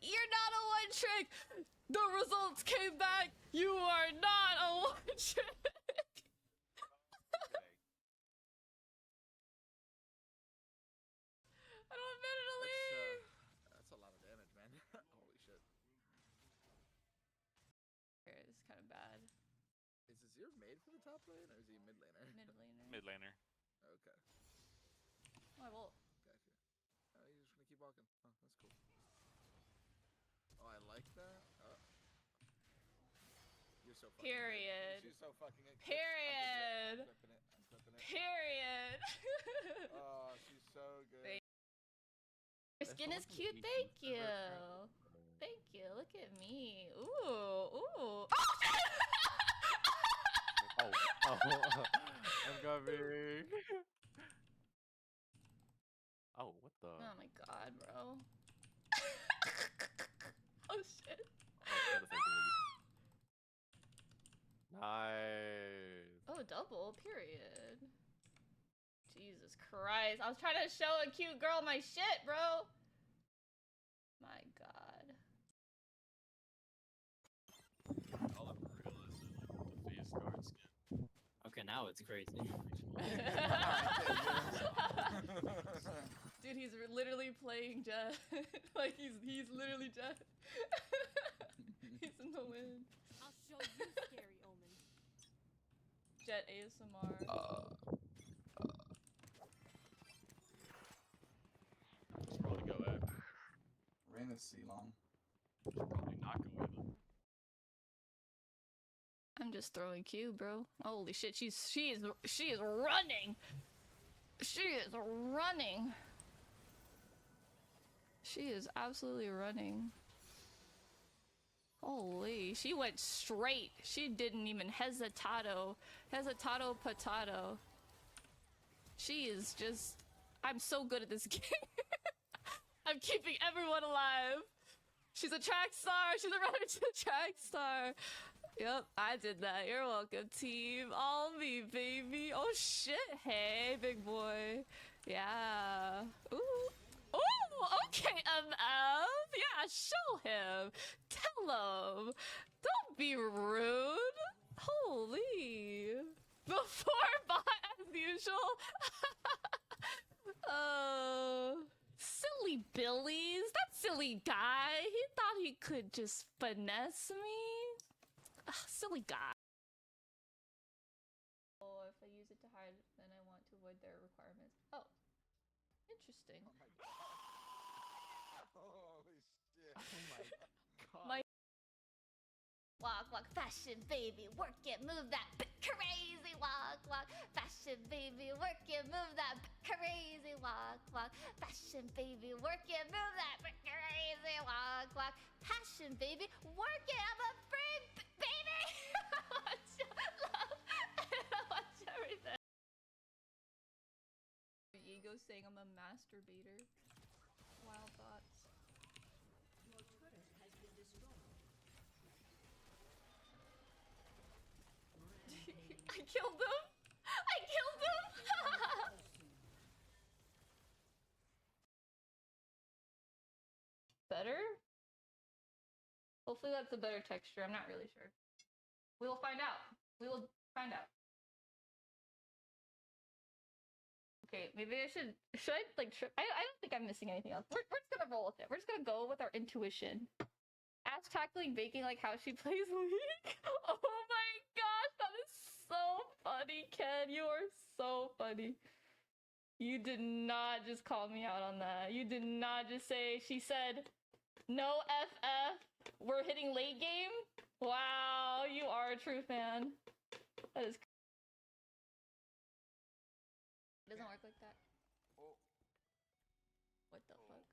You're not a one trick. The results came back. You are not a one trick. I don't have a minute to leave. That's a lot of damage, man. Holy shit. Okay, this is kind of bad. Is Azir made for the top lane, or is he mid laner? Mid laner. Mid laner. Okay. Oh, I will. Gotcha. Oh, you're just gonna keep walking. Oh, that's cool. Oh, I like that. You're so fucking Period. She's so fucking Period. I'm clipping it. I'm clipping it. Period. Oh, she's so good. Your skin is cute. Thank you. Thank you. Look at me. Ooh. Ooh. Oh! I'm coming. Oh, what the? Oh my god, bro. Oh shit. Nice. Oh, double, period. Jesus Christ. I was trying to show a cute girl my shit, bro. My god. All of realism, the face guard skin. Okay, now it's crazy. Dude, he's literally playing Jet. Like he's literally Jet. He's in the wind. I'll show you, scary omen. Jet ASMR. Should probably go there. Reyna's C-long. Should probably not go with him. I'm just throwing Q, bro. Holy shit, she is running. She is running. She is absolutely running. Holy, she went straight. She didn't even hesitado potato. She is just, I'm so good at this game. I'm keeping everyone alive. She's a track star. She's a runner to the track star. Yep, I did that. You're welcome, team. All me, baby. Oh shit. Hey, big boy. Yeah. Ooh. Ooh, okay, MF. Yeah, show him. Tell him. Don't be rude. Holy. Before bot as usual. Silly Billies. That silly guy. He thought he could just finesse me. Ugh, silly guy. Oh, if I use it to hide, then I want to avoid their requirements. Oh. Interesting. Oh my god. Holy shit. Oh my god. My walk, fashion baby, work it, move that crazy walk, fashion baby, work it, move that crazy walk, fashion baby, work it, move that crazy walk, passion baby, work it, I'm a free baby. Watch everything. Ego saying I'm a masturbator. Wild thoughts. Your turret has been destroyed. I killed him! I killed him! Better? Hopefully that's a better texture. I'm not really sure. We will find out. We will find out. Okay, maybe I should I like I don't think I'm missing anything else. We're just gonna roll with it. We're just gonna go with our intuition. Ass tackling baking like how she plays League. Oh my gosh, that is so funny, Ken. You are so funny. You did not just call me out on that. You did not just say, she said, no FF, we're hitting late game? Wow, you are a true fan. That is. It doesn't work like that. Oh. What the fuck?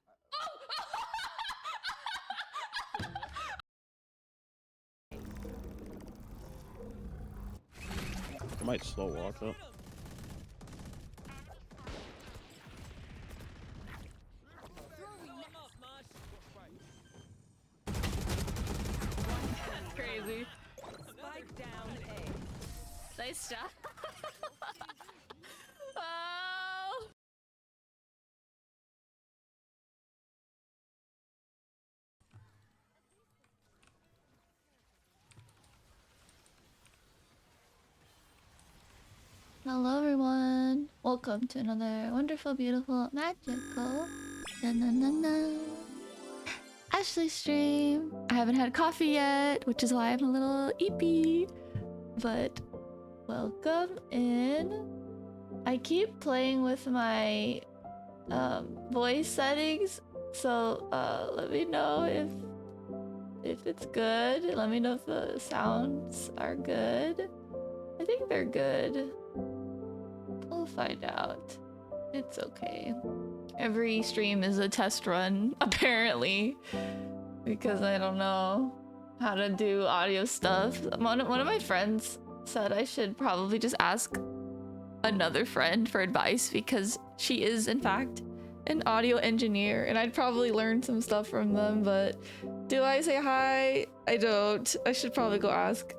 I might slow walk up. That's crazy. Spike down A. Nice job. Oh. Hello everyone. Welcome to another wonderful, beautiful, magical na Ashley stream. I haven't had coffee yet, which is why I'm a little eepy. But welcome in. I keep playing with my voice settings, so let me know if it's good. Let me know if the sounds are good. I think they're good. We'll find out. It's okay. Every stream is a test run, apparently, because I don't know how to do audio stuff. One of my friends said I should probably just ask another friend for advice because she is, in fact, an audio engineer, and I'd probably learn some stuff from them, but do I say hi? I don't. I should probably go ask.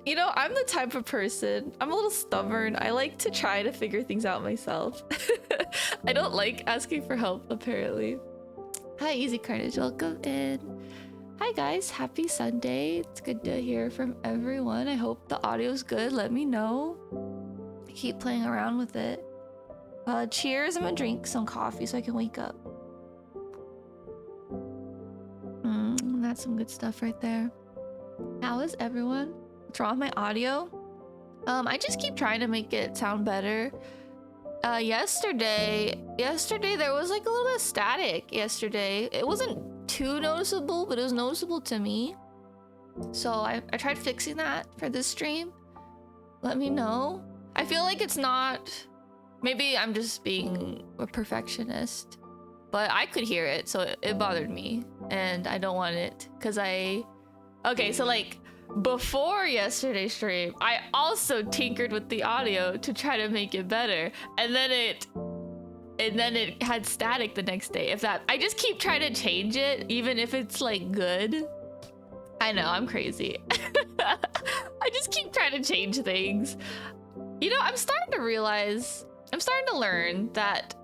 You know, I'm the type of person, I'm a little stubborn. I like to try to figure things out myself. I don't like asking for help, apparently. Hi, Easy Carnage, welcome in. Hi guys, happy Sunday. It's good to hear from everyone. I hope the audio's good. Let me know. Keep playing around with it. Cheers, I'm gonna drink some coffee so I can wake up. That's some good stuff right there. How is everyone? What's wrong with my audio? I just keep trying to make it sound better. Yesterday there was like a little bit of static yesterday. It wasn't too noticeable, but it was noticeable to me. So I tried fixing that for this stream. Let me know. I feel like it's not... Maybe I'm just being a perfectionist, but I could hear it, so it bothered me, and I don't want it, because okay, so like, before yesterday's stream, I also tinkered with the audio to try to make it better, and then it had static the next day. I just keep trying to change it, even if it's like good. I know, I'm crazy. I just keep trying to change things. You know, I'm starting to learn that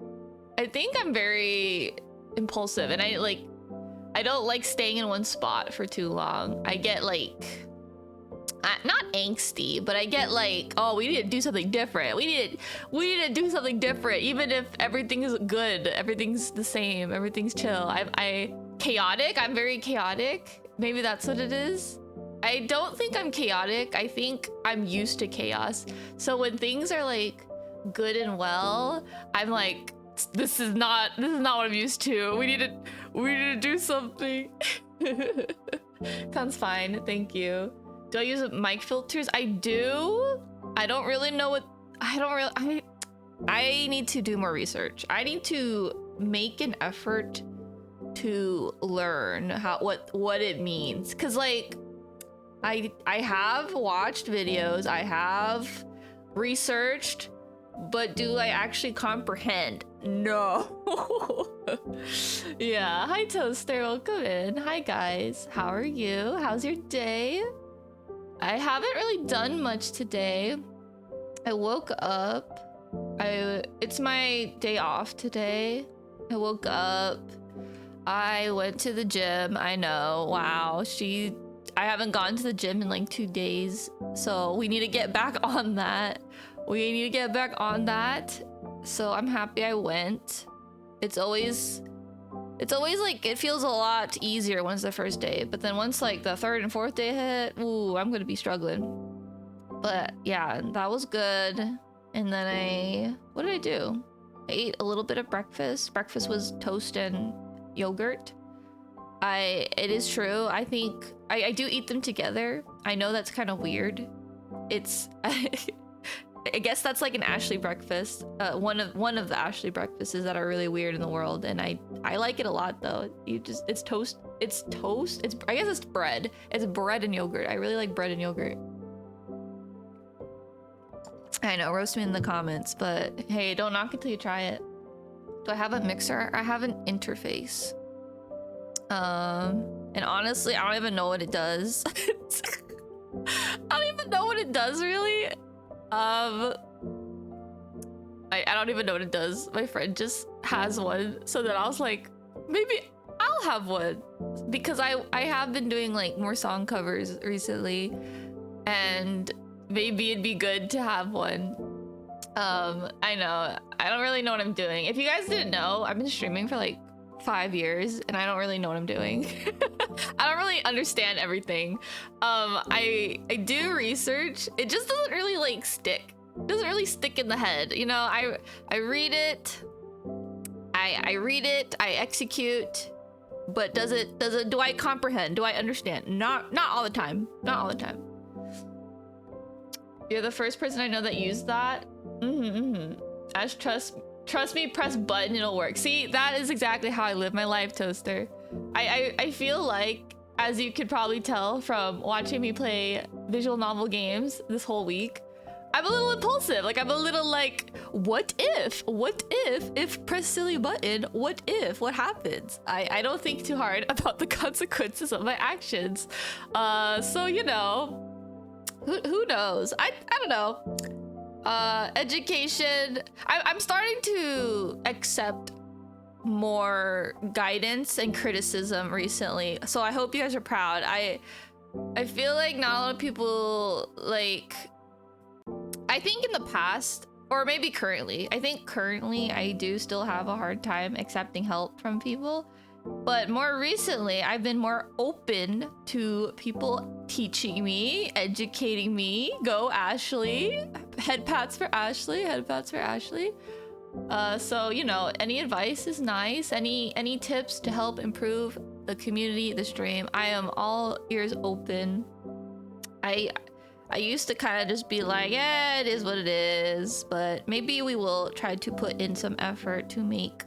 I think I'm very impulsive, and I don't like staying in one spot for too long. I get like, not angsty, but I get like, oh, we need to do something different. We need to do something different, even if everything is good, everything's the same, everything's chill. I'm very chaotic. Maybe that's what it is. I don't think I'm chaotic. I think I'm used to chaos. So when things are like good and well, I'm like, this is not what I'm used to. We need to do something. Sounds fine, thank you. Do I use mic filters? I do. I don't really know what I need to do more research. I need to make an effort to learn what it means, because like I have watched videos, I have researched, but do I actually comprehend? No. Yeah, hi Toaster, welcome in. Hi guys, how are you? How's your day? I haven't really done much today. I woke up. It's my day off today. I woke up. I went to the gym. I know, wow. I haven't gone to the gym in like 2 days, so we need to get back on that. So I'm happy I went. It's always like, it feels a lot easier once the first day, but then once like the third and fourth day hit, ooh, I'm gonna be struggling. But yeah, that was good. And then what did I do? I ate a little bit of breakfast. Breakfast was toast and yogurt. It is true. I think I do eat them together. I know that's kind of weird. I guess that's like an Ashley breakfast. One of the Ashley breakfasts that are really weird in the world, and I like it a lot though. It's toast. I guess it's bread. It's bread and yogurt. I really like bread and yogurt. I know, roast me in the comments, but hey, don't knock it till you try it. Do I have a mixer? I have an interface. And honestly, I don't even know what it does. I don't even know what it does, really. I don't even know what it does. My friend just has one, so then I was like, maybe I'll have one, because I have been doing like more song covers recently, and maybe it'd be good to have one. I know. I don't really know what I'm doing. If you guys didn't know, I've been streaming for like 5 years and I don't really know what I'm doing. I don't really understand everything. I do research. It just doesn't really like stick. It doesn't really stick in the head. You know, I read it. I read it, I execute, but do I comprehend? Do I understand? Not all the time. Not all the time. You're the first person I know that used that. Ash, trust me, press button, it'll work. See, that is exactly how I live my life, Toaster. I feel like, as you could probably tell from watching me play visual novel games this whole week, I'm a little impulsive. Like, I'm a little like, what if press silly button, what happens? I don't think too hard about the consequences of my actions. So, you know, who knows? I don't know. Education. I'm starting to accept more guidance and criticism recently. So I hope you guys are proud. I feel like not a lot of people like... I think in the past, or maybe currently, I do still have a hard time accepting help from people. But more recently, I've been more open to people teaching me, educating me. Go Ashley. Head pats for Ashley. Head pats for Ashley. So, you know, any advice is nice. Any tips to help improve the community, the stream. I am all ears open. I used to kind of just be like, yeah, it is what it is, but maybe we will try to put in some effort to make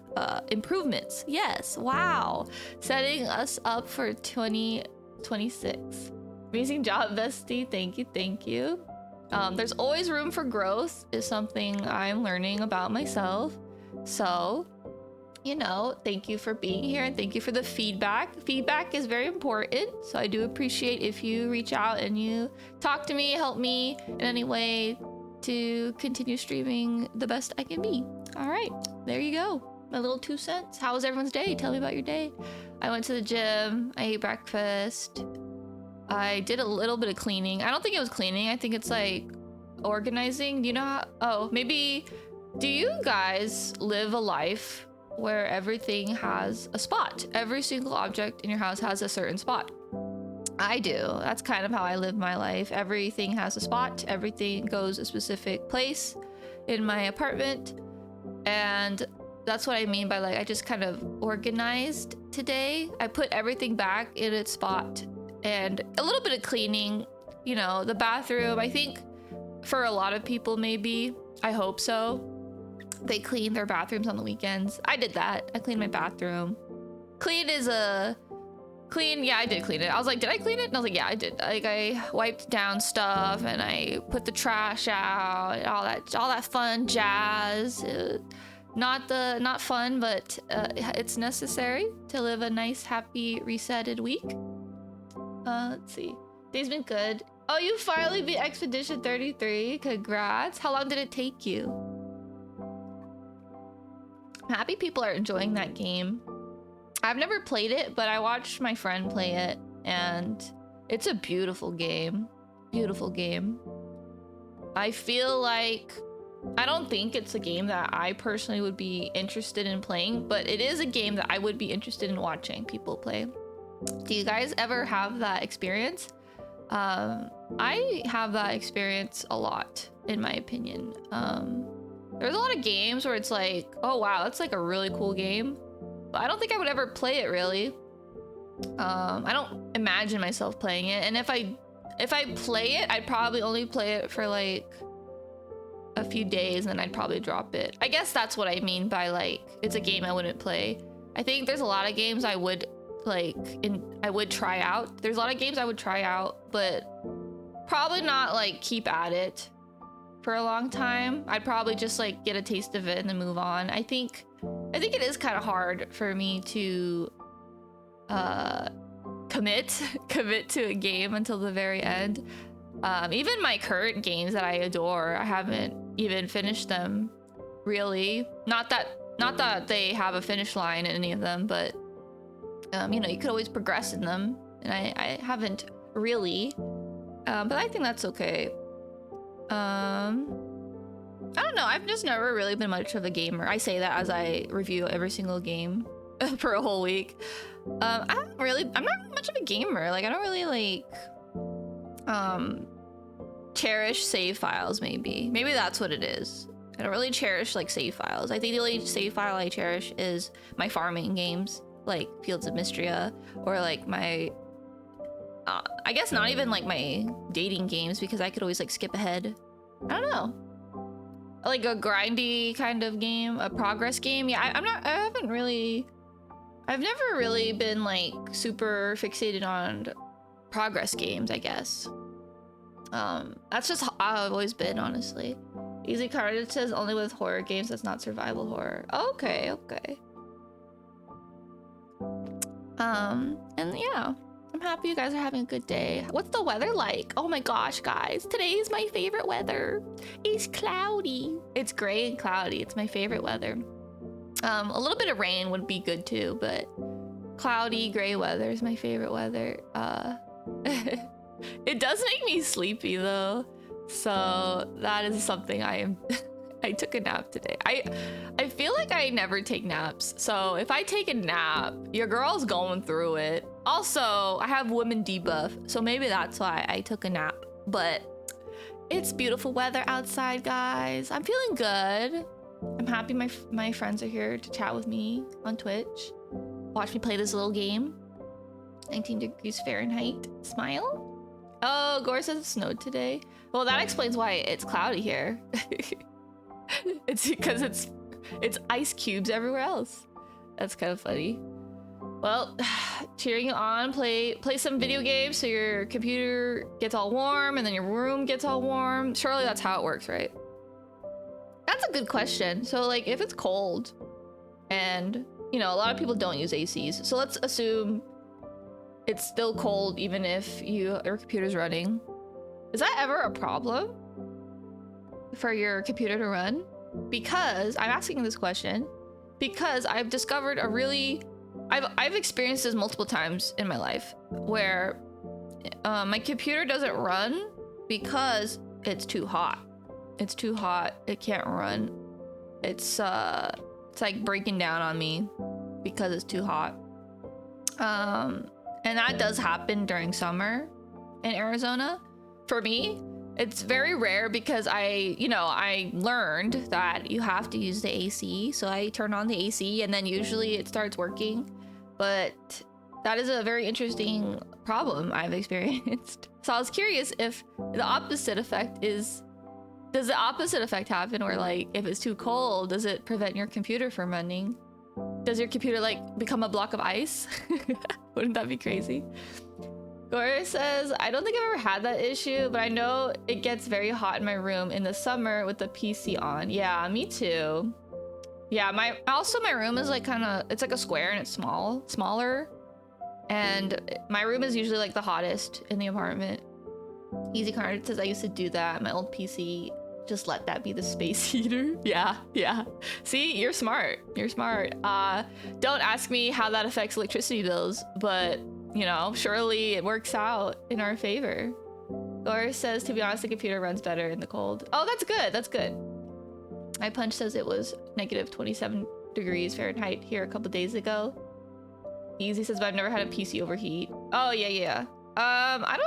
improvements. Yes, wow. Setting us up for 2026. Amazing job, bestie. Thank you. There's always room for growth is something I'm learning about myself. So, you know, thank you for being here and thank you for the feedback. Feedback is very important, so I do appreciate if you reach out and you talk to me, help me in any way to continue streaming the best I can be. All right, there you go. My little 2 cents. How was everyone's day? Tell me about your day. I went to the gym. I ate breakfast. I did a little bit of cleaning. I don't think it was cleaning. I think it's like organizing. Do you know how? Oh, maybe. Do you guys live a life where everything has a spot? Every single object in your house has a certain spot. I do. That's kind of how I live my life. Everything has a spot. Everything goes a specific place in my apartment. And that's what I mean by like, I just kind of organized today. I put everything back in its spot and a little bit of cleaning, you know, the bathroom. I think for a lot of people, maybe, I hope so, they clean their bathrooms on the weekends. I did that. I cleaned my bathroom. Clean, yeah, I did clean it. I was like, did I clean it? And I was like, yeah, I did. Like, I wiped down stuff and I put the trash out and all that fun jazz. Not fun, but it's necessary to live a nice, happy, resetted week. Let's see. Day's been good. Oh, you finally beat Expedition 33. Congrats. How long did it take you? I'm happy people are enjoying that game. I've never played it, but I watched my friend play it, and it's a beautiful game. Beautiful game. I feel like... I don't think it's a game that I personally would be interested in playing, but it is a game that I would be interested in watching people play. Do you guys ever have that experience? I have that experience a lot, in my opinion. There's a lot of games where it's like, oh wow, that's like a really cool game, but I don't think I would ever play it really. I don't imagine myself playing it, and if I play it, I'd probably only play it for like a few days and I'd probably drop it. I guess that's what I mean by like, it's a game I wouldn't play. I think there's a lot of games I would like, I would try out. There's a lot of games I would try out, but probably not like keep at it for a long time. I'd probably just like get a taste of it and then move on. I think it is kind of hard for me to commit to a game until the very end. Even my current games that I adore, I haven't even finished them really. Not that they have a finish line in any of them, but you know, you could always progress in them, and I haven't really, but I think that's okay. I don't know. I've just never really been much of a gamer. I say that as I review every single game for a whole week. I'm not really much of a gamer. Like, I don't really like cherish save files. Maybe that's what it is. I don't really cherish like save files. I think the only save file I cherish is my farming games, like Fields of Mystria, or like my I guess not even like my dating games, because I could always like skip ahead. I don't know. Like a grindy kind of game, a progress game. Yeah, I've never really been like super fixated on progress games, I guess. That's just how I've always been, honestly. Easy card, it says only with horror games, that's not survival horror. Okay. And yeah, I'm happy you guys are having a good day. What's the weather like? Oh my gosh, guys, today is my favorite weather. It's cloudy. It's gray and cloudy. It's my favorite weather. A little bit of rain would be good too, but cloudy, gray weather is my favorite weather. It does make me sleepy though, so that is something I took a nap today. I feel like I never take naps, so if I take a nap, your girl's going through it. Also, I have women debuff, so maybe that's why I took a nap. But it's beautiful weather outside, guys. I'm feeling good. I'm happy my friends are here to chat with me on Twitch. Watch me play this little game. 19 degrees Fahrenheit. Smile. Oh, Gore says it snowed today. Well, that explains why it's cloudy here. It's because it's ice cubes everywhere else. That's kind of funny. Well, cheering you on. Play some video games so your computer gets all warm and then your room gets all warm. Surely that's how it works, right? That's a good question. So like if it's cold and, you know, a lot of people don't use ACs. So let's assume it's still cold even if your computer's running. Is that ever a problem for your computer to run? Because I'm asking this question because I've discovered a really I've experienced this multiple times in my life where my computer doesn't run because it's too hot. It's too hot. It can't run. It's like breaking down on me because it's too hot. And that does happen during summer in Arizona. For me, it's very rare because I learned that you have to use the AC. So I turn on the AC and then usually it starts working. But that is a very interesting problem I've experienced. So I was curious if the opposite effect is, does the opposite effect happen where like if it's too cold, does it prevent your computer from running? Does your computer like become a block of ice? Wouldn't that be crazy? Gore says, I don't think I've ever had that issue, but I know it gets very hot in my room in the summer with the PC on. Yeah, me too. Yeah, my room is like it's like a square and it's smaller. And my room is usually like the hottest in the apartment. Easy Card says, I used to do that. My old PC, just let that be the space heater. Yeah. See, you're smart. Don't ask me how that affects electricity bills, but you know, surely it works out in our favor. Gore says, to be honest, the computer runs better in the cold. Oh, that's good. My punch says it was negative 27 degrees Fahrenheit here a couple days ago. Easy says, but I've never had a PC overheat. Oh, yeah. I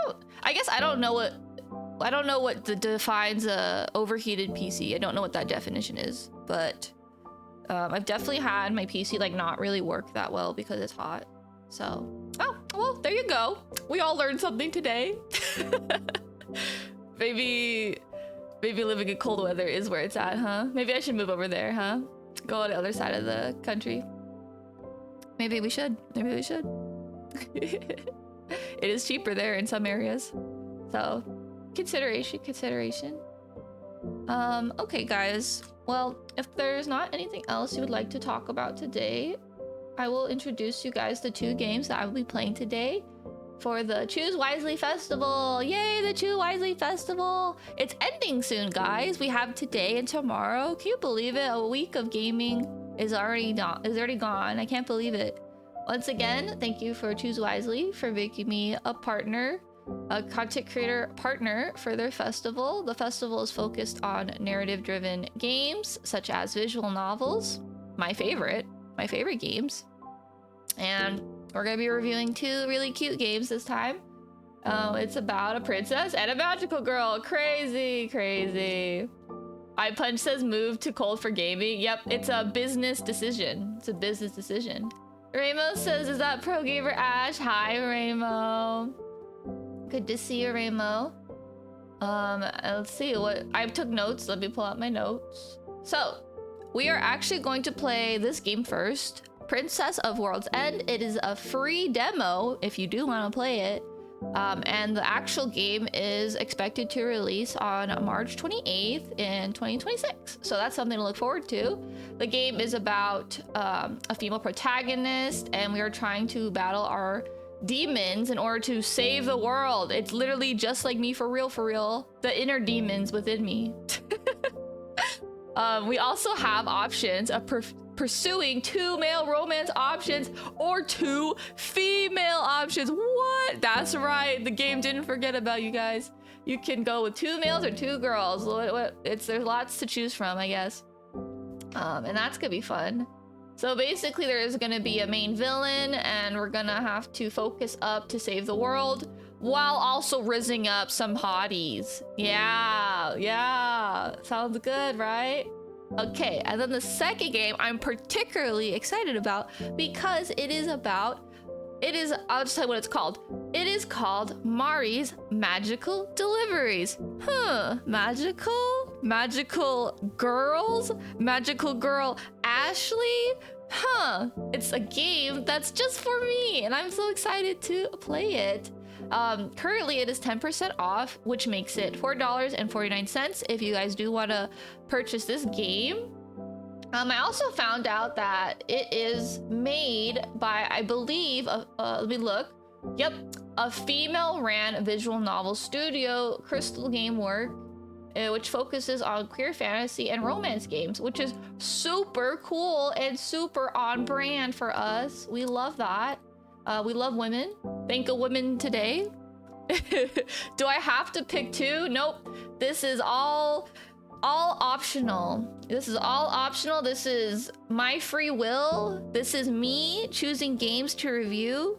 don't know what defines a overheated PC. I don't know what that definition is, but I've definitely had my PC like not really work that well because it's hot. So, oh, well, there you go. We all learned something today. Maybe living in cold weather is where it's at, huh? Maybe I should move over there, huh? Go on the other side of the country. Maybe we should. It is cheaper there in some areas. So, consideration. Okay, guys. Well, if there's not anything else you would like to talk about today, I will introduce you guys to 2 games that I will be playing today for the Choose Wisely Festival. Yay, the Choose Wisely Festival. It's ending soon, guys. We have today and tomorrow. Can you believe it? A week of gaming is already gone. I can't believe it. Once again, thank you for Choose Wisely for making me a partner a content creator partner for their festival. The festival is focused on narrative-driven games such as visual novels, my favorite games. And we're gonna be reviewing 2 really cute games this time. It's about a princess and a magical girl. Crazy, crazy. iPunch says move to cold for gaming. Yep, it's a business decision. It's a business decision. Ramo says, is that Pro Gamer Ash? Hi, Ramo. Good to see you, Ramo. Let's see what I took notes. Let me pull out my notes. So, we are actually going to play this game first. Princess of World's End. It is a free demo if you do want to play it. And the actual game is expected to release on March 28th in 2026. So that's something to look forward to. The game is about a female protagonist, and we are trying to battle our demons in order to save the world. It's literally just like me, for real. The inner demons within me. We also have options of pursuing 2 male romance options or 2 female options. What? That's right. The game didn't forget about you guys. You can go with 2 males or 2 girls. There's lots to choose from, I guess. And that's gonna be fun. So basically there's gonna be a main villain, and we're gonna have to focus up to save the world while also rizzing up some hotties. Yeah. Sounds good, right? Okay, and then the second game I'm particularly excited about because I'll just tell you what it's called. It is called Mari's Magical Deliveries. Magical girls? Magical girl Ashley? It's a game that's just for me, and I'm so excited to play it. Currently it is 10% off, which makes it $4.49 if you guys do want to purchase this game. I also found out that it is made by, I believe, let me look. Yep, a female-ran visual novel studio, Crystal Gamework, which focuses on queer fantasy and romance games, which is super cool and super on brand for us. We love that. We love women. Think of women today. Do I have to pick 2? Nope. This is all optional. This is all optional. This is my free will. This is me choosing games to review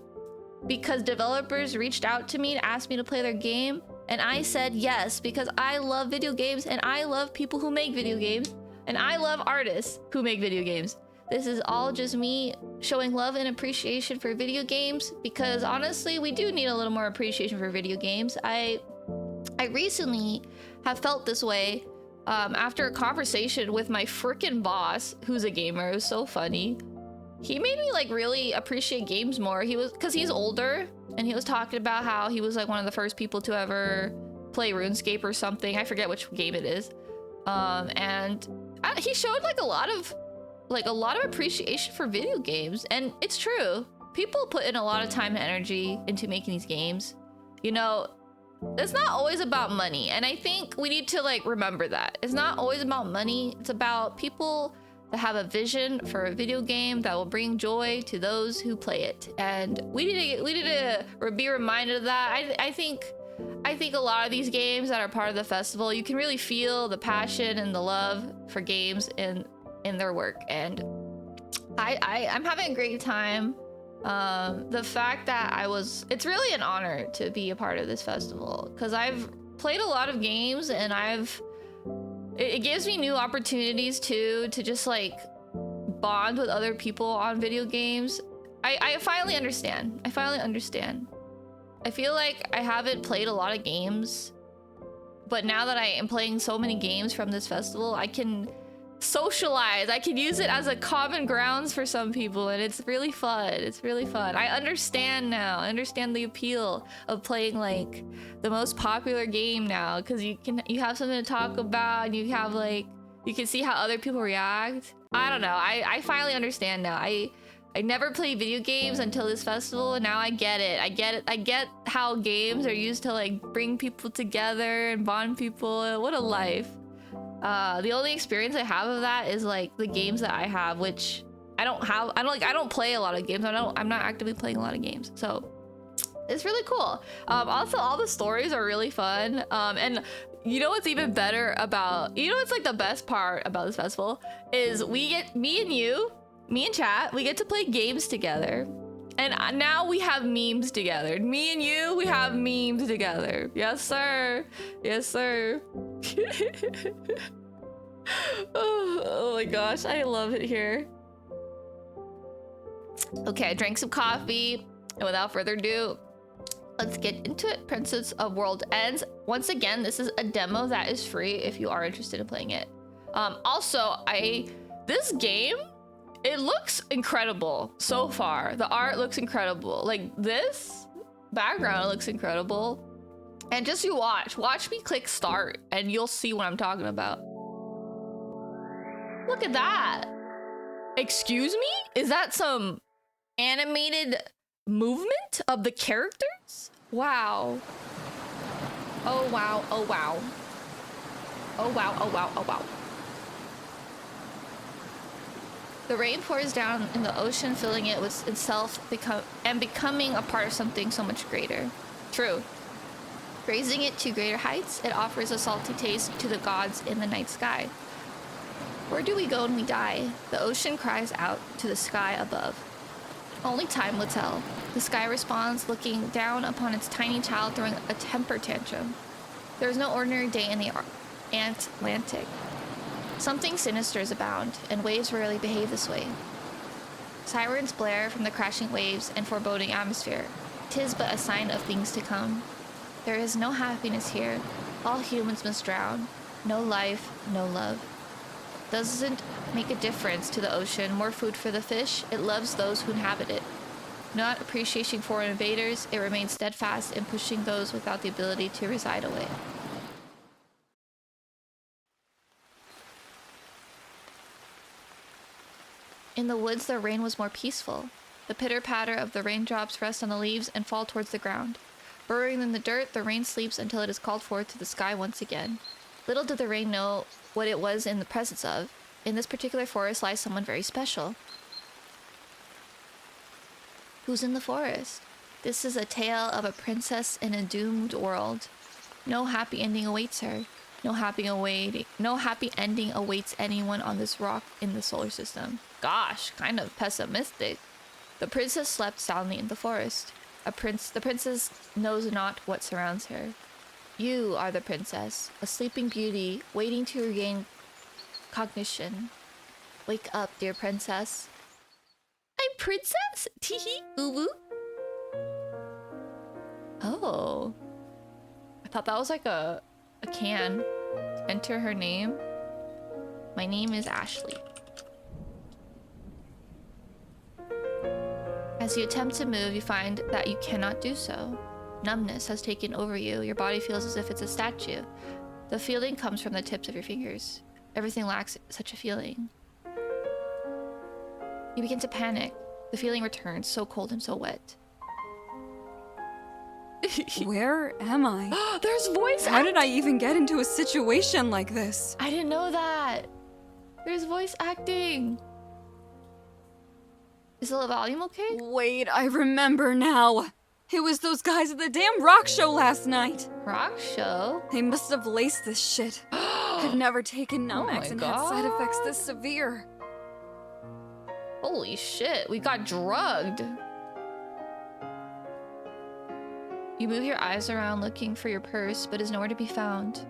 because developers reached out to me to ask me to play their game, and I said yes because I love video games, and I love people who make video games, and I love artists who make video games. This is all just me showing love and appreciation for video games, because honestly, we do need a little more appreciation for video games. I recently have felt this way after a conversation with my frickin' boss, who's a gamer. It was so funny. He made me like really appreciate games more. Because he's older, and he was talking about how he was like one of the first people to ever play RuneScape or something. I forget which game it is. And he showed like a lot of appreciation for video games, and it's true. People put in a lot of time and energy into making these games. You know, it's not always about money, and I think we need to like remember that. It's not always about money. It's about people that have a vision for a video game that will bring joy to those who play it, and we need to be reminded of that. I think a lot of these games that are part of the festival, you can really feel the passion and the love for games in their work, and I'm having a great time. The fact that it's really an honor to be a part of this festival, because I've played a lot of games, and it gives me new opportunities too, to just like bond with other people on video games. I finally understand. I feel like I haven't played a lot of games, but now that I am playing so many games from this festival, I can socialize. I can use it as a common grounds for some people, and it's really fun. I understand now. I understand the appeal of playing like the most popular game now, because you have something to talk about, and you have like, you can see how other people react. I don't know. I finally understand now. I never played video games until this festival, and now I get it. I get how games are used to like bring people together and bond people. What a life. The only experience I have of that is like the games that I have, which I don't play a lot of games. I'm not actively playing a lot of games. So It's really cool. Also, all the stories are really fun. And you know what's even better about, you know what's like the best part about this festival is we get, me and chat, we get to play games together. And now we have memes together. Me and you, we have memes together. Yes, sir. Yes, sir. Oh my gosh, I love it here. Okay, I drank some coffee. And without further ado, let's get into it. Princess of World Ends. Once again, this is a demo that is free if you are interested in playing it. Also, this game, it looks incredible so far. The art looks incredible. Like this background looks incredible. And just you watch me click start and you'll see what I'm talking about. Look at that. Excuse me? Is that some animated movement of the characters? Wow. Oh wow, oh wow. Oh wow, oh wow, oh wow. The rain pours down in the ocean, filling it with itself becoming a part of something so much greater. True. Raising it to greater heights, it offers a salty taste to the gods in the night sky. Where do we go when we die? The ocean cries out to the sky above. Only time will tell. The sky responds, looking down upon its tiny child throwing a temper tantrum. There is no ordinary day in the Atlantic. Something sinister is abound, and waves rarely behave this way. Sirens blare from the crashing waves and foreboding atmosphere. 'Tis but a sign of things to come. There is no happiness here. All humans must drown. No life, no love. Doesn't make a difference to the ocean. More food for the fish. It loves those who inhabit it. Not appreciating foreign invaders, it remains steadfast in pushing those without the ability to reside away. In the woods, the rain was more peaceful. The pitter-patter of the raindrops rest on the leaves and fall towards the ground. Burrowing in the dirt, the rain sleeps until it is called forth to the sky once again. Little did the rain know what it was in the presence of. In this particular forest lies someone very special. Who's in the forest? This is a tale of a princess in a doomed world. No happy ending awaits her. No happy ending awaits anyone on this rock in the solar system. Gosh, kind of pessimistic. The princess slept soundly in the forest. The princess knows not what surrounds her. You are the princess, a sleeping beauty, waiting to regain cognition. Wake up, dear princess. I'm princess? Teehee, uwu. Oh. I thought that was like a can. Enter her name. My name is Ashley. As you attempt to move, you find that you cannot do so. Numbness has taken over you. Your body feels as if it's a statue. The feeling comes from the tips of your fingers. Everything lacks such a feeling. You begin to panic. The feeling returns, so cold and so wet. Where am I? There's voice How did I even get into a situation like this? I didn't know that. There's voice acting. Is the volume okay? Wait, I remember now. It was those guys at the damn rock show last night. Rock show? They must have laced this shit. I've never taken Numex and had side effects this severe. Holy shit, we got drugged. You move your eyes around looking for your purse, but is nowhere to be found.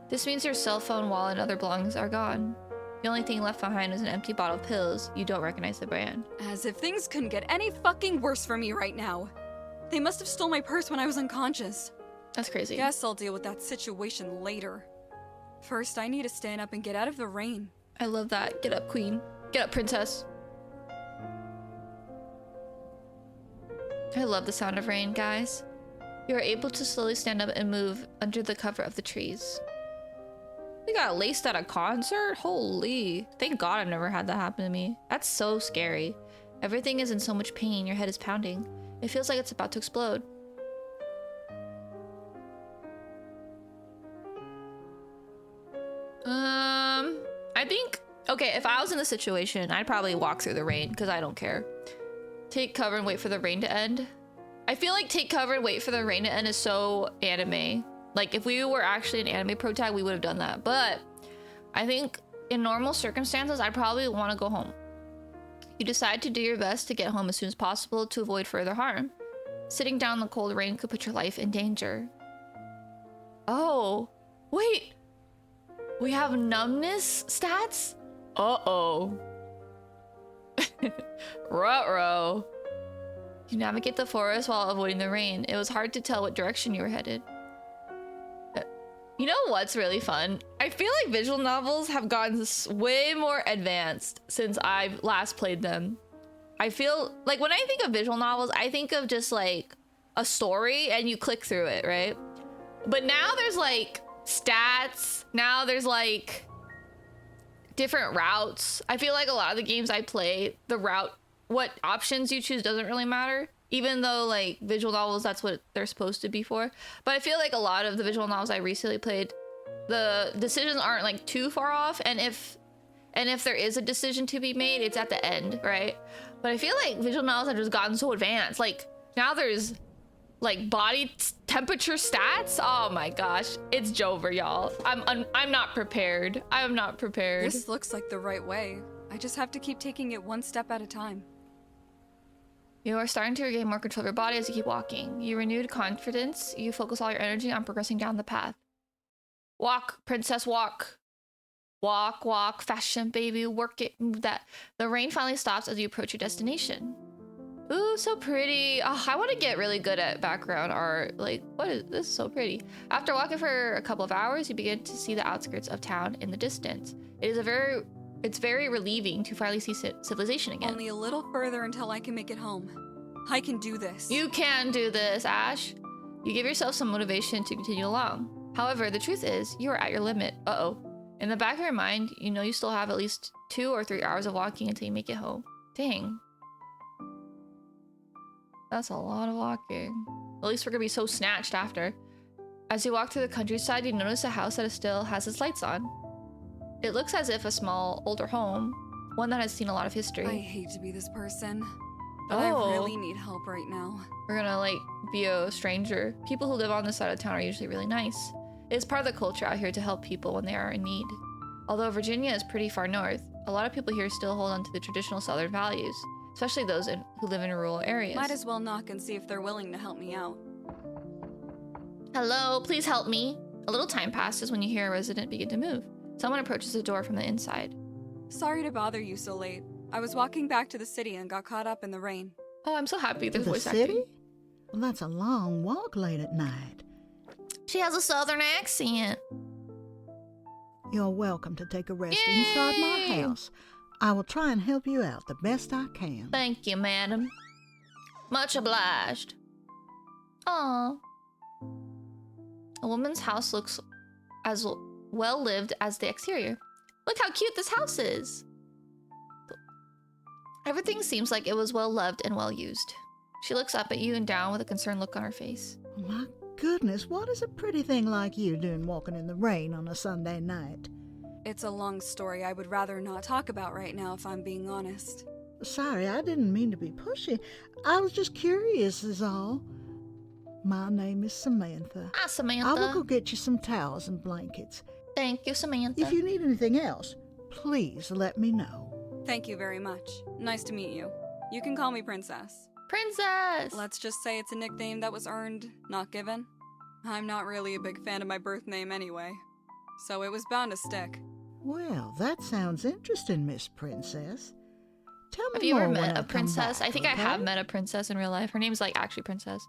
This means your cell phone, wallet, and other belongings are gone. The only thing left behind is an empty bottle of pills. You don't recognize the brand. As if things couldn't get any fucking worse for me right now. They must have stole my purse when I was unconscious. That's crazy. Guess I'll deal with that situation later. First, I need to stand up and get out of the rain. I love that. Get up, queen. Get up, princess. I love the sound of rain, guys. You are able to slowly stand up and move under the cover of the trees. We got laced at a concert? Holy. Thank God I've never had that happen to me. That's so scary. Everything is in so much pain. Your head is pounding. It feels like it's about to explode. I think, okay, if I was in the situation, I'd probably walk through the rain because I don't care. Take cover and wait for the rain to end. I feel like take cover and wait for the rain to end is so anime. Like if we were actually an anime pro tag, we would have done that. But I think in normal circumstances, I'd probably want to go home. You decide to do your best to get home as soon as possible to avoid further harm. Sitting down in the cold rain could put your life in danger. Oh, wait. We have numbness stats? Uh-oh. Ruh-roh. You navigate the forest while avoiding the rain. It was hard to tell what direction you were headed. You know what's really fun? I feel like visual novels have gotten way more advanced since I've last played them. I feel like when I think of visual novels, I think of just like a story and you click through it, right? But now there's like stats. Now there's like different routes. I feel like a lot of the games I play, the route, what options you choose doesn't really matter. Even though like visual novels, that's what they're supposed to be for. But I feel like a lot of the visual novels I recently played, the decisions aren't like too far off. And if there is a decision to be made, it's at the end, right? But I feel like visual novels have just gotten so advanced. Like now there's like body temperature stats. Oh my gosh, it's Jover, y'all. I'm not prepared. I'm not prepared. This looks like the right way. I just have to keep taking it one step at a time. You are starting to regain more control of your body as you keep walking. You renewed confidence. You focus all your energy on progressing down the path. Walk, princess, walk. Walk, walk, fashion, baby, work it, move that. The rain finally stops as you approach your destination. Ooh, so pretty. Oh, I want to get really good at background art. Like, what is this? Is so pretty. After walking for a couple of hours, you begin to see the outskirts of town in the distance. It's very relieving to finally see civilization again. Only a little further until I can make it home. I can do this. You can do this, Ash. You give yourself some motivation to continue along. However, the truth is, you are at your limit. Uh-oh. In the back of your mind, you know you still have at least 2 or 3 hours of walking until you make it home. Dang. That's a lot of walking. At least we're gonna be so snatched after. As you walk through the countryside, you notice a house that still has its lights on. It looks as if a small, older home, one that has seen a lot of history. I hate to be this person, but I really need help right now. We're gonna like be a stranger. People who live on this side of town are usually really nice. It's part of the culture out here to help people when they are in need. Although Virginia is pretty far north, a lot of people here still hold on to the traditional southern values, especially those who live in rural areas. Might as well knock and see if they're willing to help me out. Hello, please help me. A little time passes when you hear a resident begin to move. Someone approaches the door from the inside. Sorry to bother you so late. I was walking back to the city and got caught up in the rain. Oh, I'm so happy there's The voice city? acting. Well, that's a long walk late at night. She has a southern accent. You're welcome to take a rest inside my Yay! house. I will try and help you out the best I can. Thank you, madam. Much obliged. Aw. A woman's house looks as well lived as the exterior. Look how cute this house is. Everything seems like it was well loved and well used. She looks up at you and down with a concerned look on her face. Oh, my goodness, what is a pretty thing like you doing walking in the rain on a Sunday night? It's a long story I would rather not talk about right now if I'm being honest. Sorry, I didn't mean to be pushy. I was just curious is all. My name is Samantha. Hi, Samantha. I will go get you some towels and blankets. Thank you, Samantha. If you need anything else, please let me know. Thank you very much. Nice to meet you. You can call me Princess. Princess! Let's just say it's a nickname that was earned, not given. I'm not really a big fan of my birth name anyway, so it was bound to stick. Well, that sounds interesting, Miss Princess. Tell me Have you more ever when met I a come princess? back, I think I okay? have met a princess in real life. Her name's like actually Princess.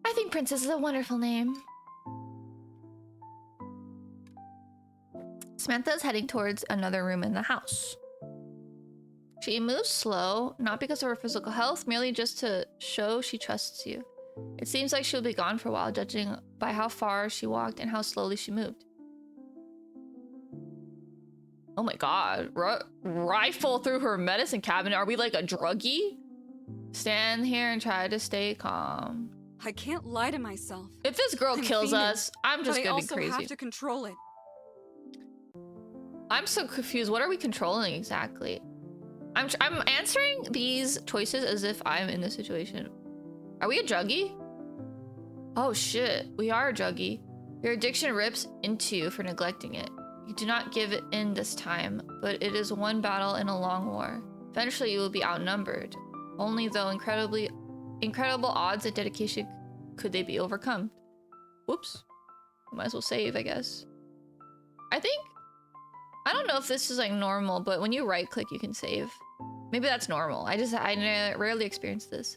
I think Princess is a wonderful name. Samantha is heading towards another room in the house. She moves slow, not because of her physical health, merely just to show she trusts you. It seems like she'll be gone for a while, judging by how far she walked and how slowly she moved. Oh my god, rifle through her medicine cabinet. Are we like a druggie? Stand here and try to stay calm. I can't lie to myself. If this girl I'm kills fiending, us, I'm just but I gonna be also crazy. have to control it. I'm so confused. What are we controlling exactly? I'm answering these choices as if I'm in this situation. Are we a druggie? Oh shit, we are a druggie. Your addiction rips into you for neglecting it. You do not give it in this time, but it is one battle in a long war. Eventually you will be outnumbered. Only though incredible odds and dedication could they be overcome. Whoops. Might as well save, I guess. I don't know if this is like normal, but when you right click you can save. Maybe that's normal. I rarely experience this.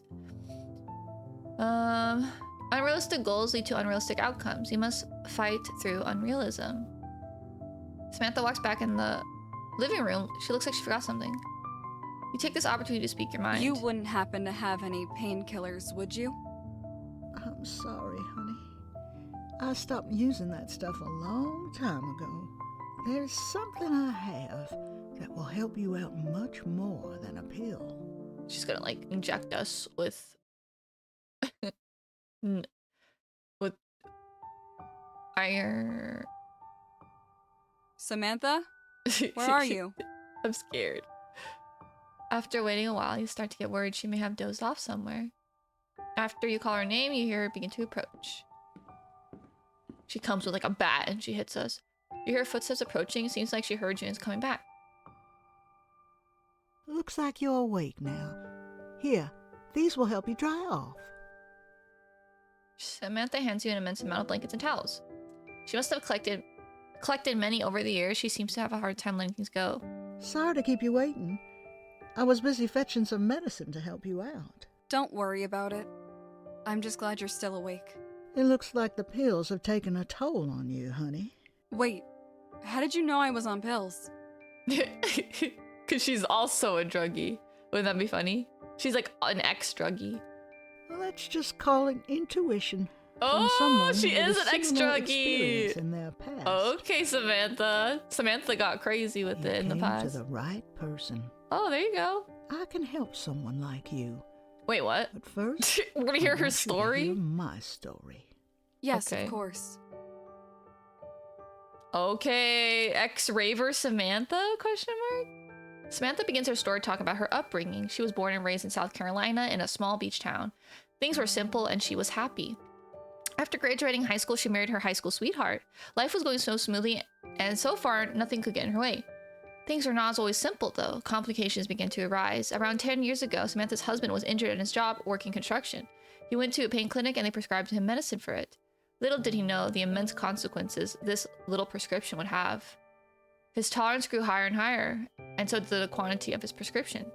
Unrealistic goals lead to unrealistic outcomes. You must fight through unrealism. Samantha walks back in the living room. She looks like she forgot something. You take this opportunity to speak your mind. You wouldn't happen to have any painkillers, would you? I'm sorry, honey. I stopped using that stuff a long time ago. There's something I have that will help you out much more than a pill. She's gonna like inject us with with iron. Samantha? Where are you? I'm scared. After waiting a while, you start to get worried she may have dozed off somewhere. After you call her name, you hear her begin to approach. She comes with like a bat and she hits us. You hear footsteps approaching. It seems like she heard you and is coming back. Looks like you're awake now. Here, these will help you dry off. Samantha hands you an immense amount of blankets and towels. She must have collected many over the years. She seems to have a hard time letting things go. Sorry to keep you waiting. I was busy fetching some medicine to help you out. Don't worry about it. I'm just glad you're still awake. It looks like the pills have taken a toll on you, honey. Wait, how did you know I was on pills? Because she's also a druggie. Wouldn't that be funny? She's like an ex-druggie. Well, let's just call it intuition. Oh, she with is a an similar ex-druggie. experience in their past. Okay, Samantha. Samantha got crazy with You it in the came past. to the right person. Oh, there you go. I can help someone like you. Wait, what? But first, We're gonna I hear want her you to story? hear my story. Yes, Okay. of course. Okay, ex-raver Samantha? Question mark. Samantha begins her story talking about her upbringing. She was born and raised in South Carolina in a small beach town. Things were simple and she was happy. After graduating high school, she married her high school sweetheart. Life was going so smoothly, and so far, nothing could get in her way. Things are not always simple, though. Complications began to arise. Around 10 years ago, Samantha's husband was injured at his job working construction. He went to a pain clinic and they prescribed him medicine for it. Little did he know the immense consequences this little prescription would have. His tolerance grew higher and higher, and so did the quantity of his prescription.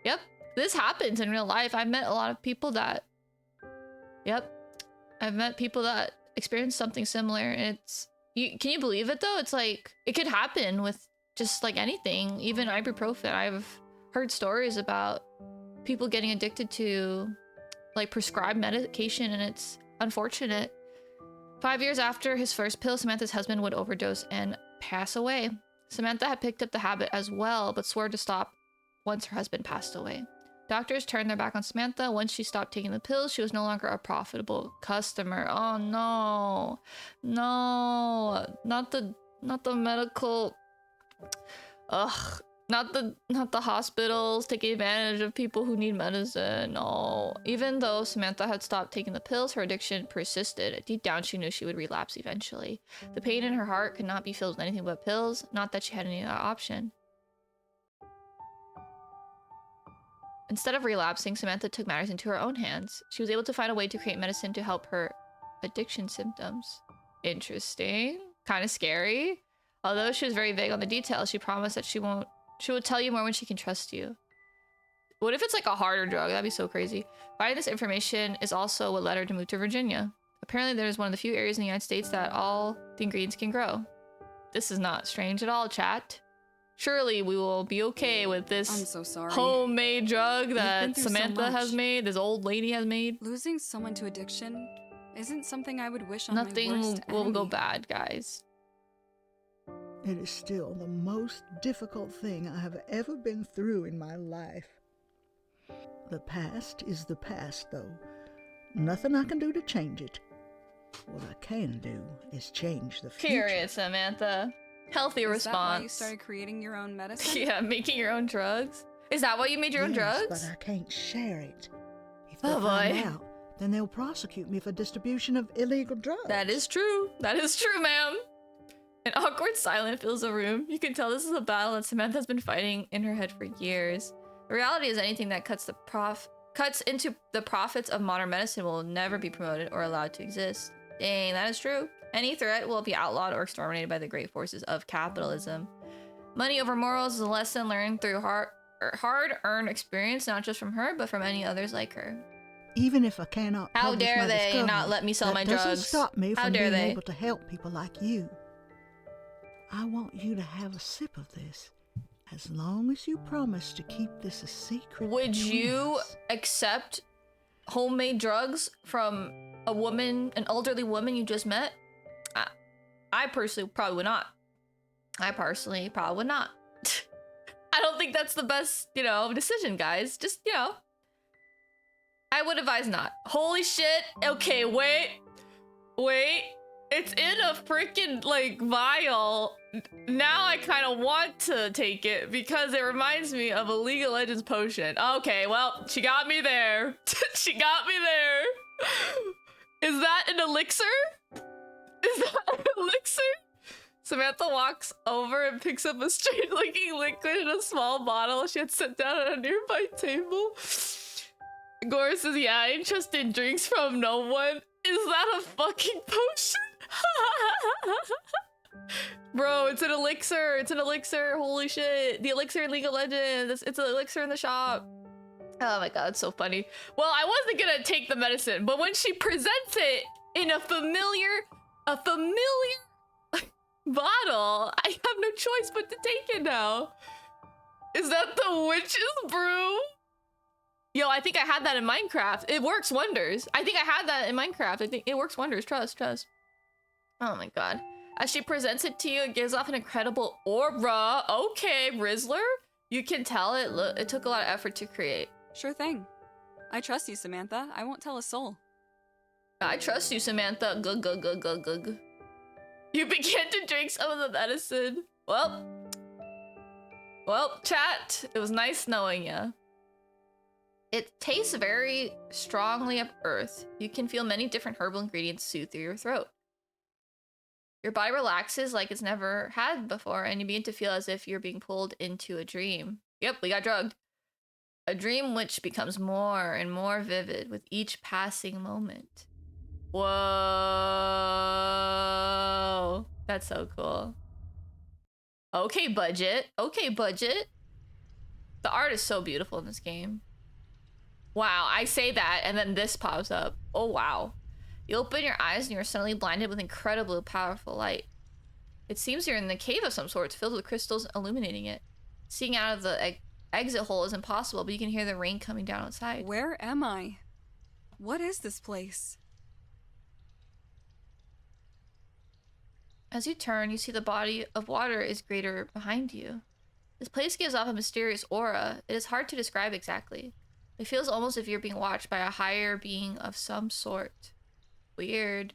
Yep, this happens in real life. I've met a lot of people that... Yep, I've met people that experience something similar. It's... Can you believe it, though? It's like, it could happen with just like anything, even ibuprofen. I've heard stories about people getting addicted to like prescribed medication, and it's unfortunate. 5 years after his first pill, Samantha's husband would overdose and pass away. Samantha had picked up the habit as well, but swore to stop once her husband passed away. Doctors turned their back on Samantha. Once she stopped taking the pills, she was no longer a profitable customer. Oh no. No. Not the medical... Ugh. Not the hospitals taking advantage of people who need medicine. No. Even though Samantha had stopped taking the pills, her addiction persisted. Deep down, she knew she would relapse eventually. The pain in her heart could not be filled with anything but pills. Not that she had any other option. Instead of relapsing, Samantha took matters into her own hands. She was able to find a way to create medicine to help her addiction symptoms. Interesting. Kind of scary. Although she was very vague on the details, she promised that she would tell you more when she can trust you. What if it's like a harder drug? That'd be so crazy. Finding this information is also what led her to move to Virginia. Apparently there's one of the few areas in the United States that all the ingredients can grow. This is not strange at all, chat. Surely we will be okay with this I'm so sorry. homemade drug been that through so Samantha has much. made, this old lady has made. Losing someone to addiction isn't something I would wish on my Nothing worst will go enemy. bad, guys. It is still the most difficult thing I have ever been through in my life. The past is the past, though. Nothing I can do to change it. What I can do is change the future. Period, Samantha. Healthy Is response. that why you started creating your own medicine? Yeah, making your own drugs. Is that why you made your own Yes, drugs? but I can't share it. If they Oh, find boy. out, then they'll prosecute me for distribution of illegal drugs. That is true. That is true, ma'am. An awkward silence fills the room. You can tell this is a battle that Samantha's been fighting in her head for years. The reality is anything that cuts into the profits of modern medicine will never be promoted or allowed to exist. Dang, that is true. Any threat will be outlawed or exterminated by the great forces of capitalism. Money over morals is a lesson learned through hard-earned experience, not just from her, but from many others like her. Even if I cannot How publish dare my they discoveries, not let me sell my that doesn't drugs? stop me How from dare being they? able to help people like you. I want you to have a sip of this, as long as you promise to keep this a secret. Would between you us. accept homemade drugs from a woman, an elderly woman you just met? I personally probably would not. I personally probably would not. I don't think that's the best, decision, guys. Just, I would advise not. Holy shit. Okay, wait. It's in a freaking, vial. Now I kind of want to take it because it reminds me of a League of Legends potion. Okay, well, she got me there. She got me there. Is that an elixir? Is that an elixir? Samantha walks over and picks up a strange-looking liquid in a small bottle she had set down at a nearby table. Gore says, yeah, I ain't trusting drinks from no one. Is that a fucking potion? Bro, it's an elixir. It's an elixir. Holy shit. The elixir in League of Legends. It's an elixir in the shop. Oh my god, it's so funny. Well, I wasn't gonna take the medicine, but when she presents it in a familiar bottle, I have no choice but to take it now. Is that the witch's brew? Yo, I think I had that in Minecraft. It works wonders. I think I had that in Minecraft. I think it works wonders. Trust. Oh my god. As she presents it to you, it gives off an incredible aura. Okay, Rizzler. You can tell it took a lot of effort to create. Sure thing. I trust you, Samantha. I won't tell a soul. I trust you, Samantha. Gug. You began to drink some of the medicine. Well, chat. It was nice knowing you. It tastes very strongly of earth. You can feel many different herbal ingredients soothe through your throat. Your body relaxes like it's never had before, and you begin to feel as if you're being pulled into a dream. Yep, we got drugged. A dream which becomes more and more vivid with each passing moment. Whoa. That's so cool. Okay, budget. The art is so beautiful in this game. Wow, I say that and then this pops up. Oh, wow. You open your eyes and you're suddenly blinded with incredibly powerful light. It seems you're in the cave of some sort, filled with crystals illuminating it. Seeing out of the exit hole is impossible, but you can hear the rain coming down outside. Where am I? What is this place? As you turn, you see the body of water is greater behind you. This place gives off a mysterious aura. It is hard to describe exactly. It feels almost as if you're being watched by a higher being of some sort. Weird.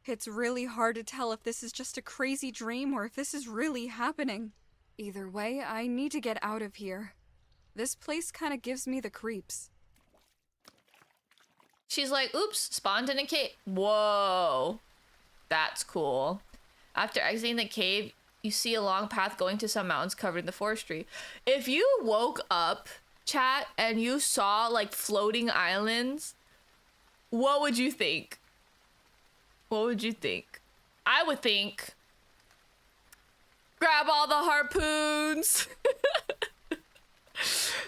It's really hard to tell if this is just a crazy dream or if this is really happening. Either way, I need to get out of here. This place kind of gives me the creeps. She's like, oops, spawned in a cave. Whoa. That's cool. After exiting the cave, you see a long path going to some mountains covered in the forestry. If you woke up, chat, and you saw floating islands, what would you think? I would think, grab all the harpoons.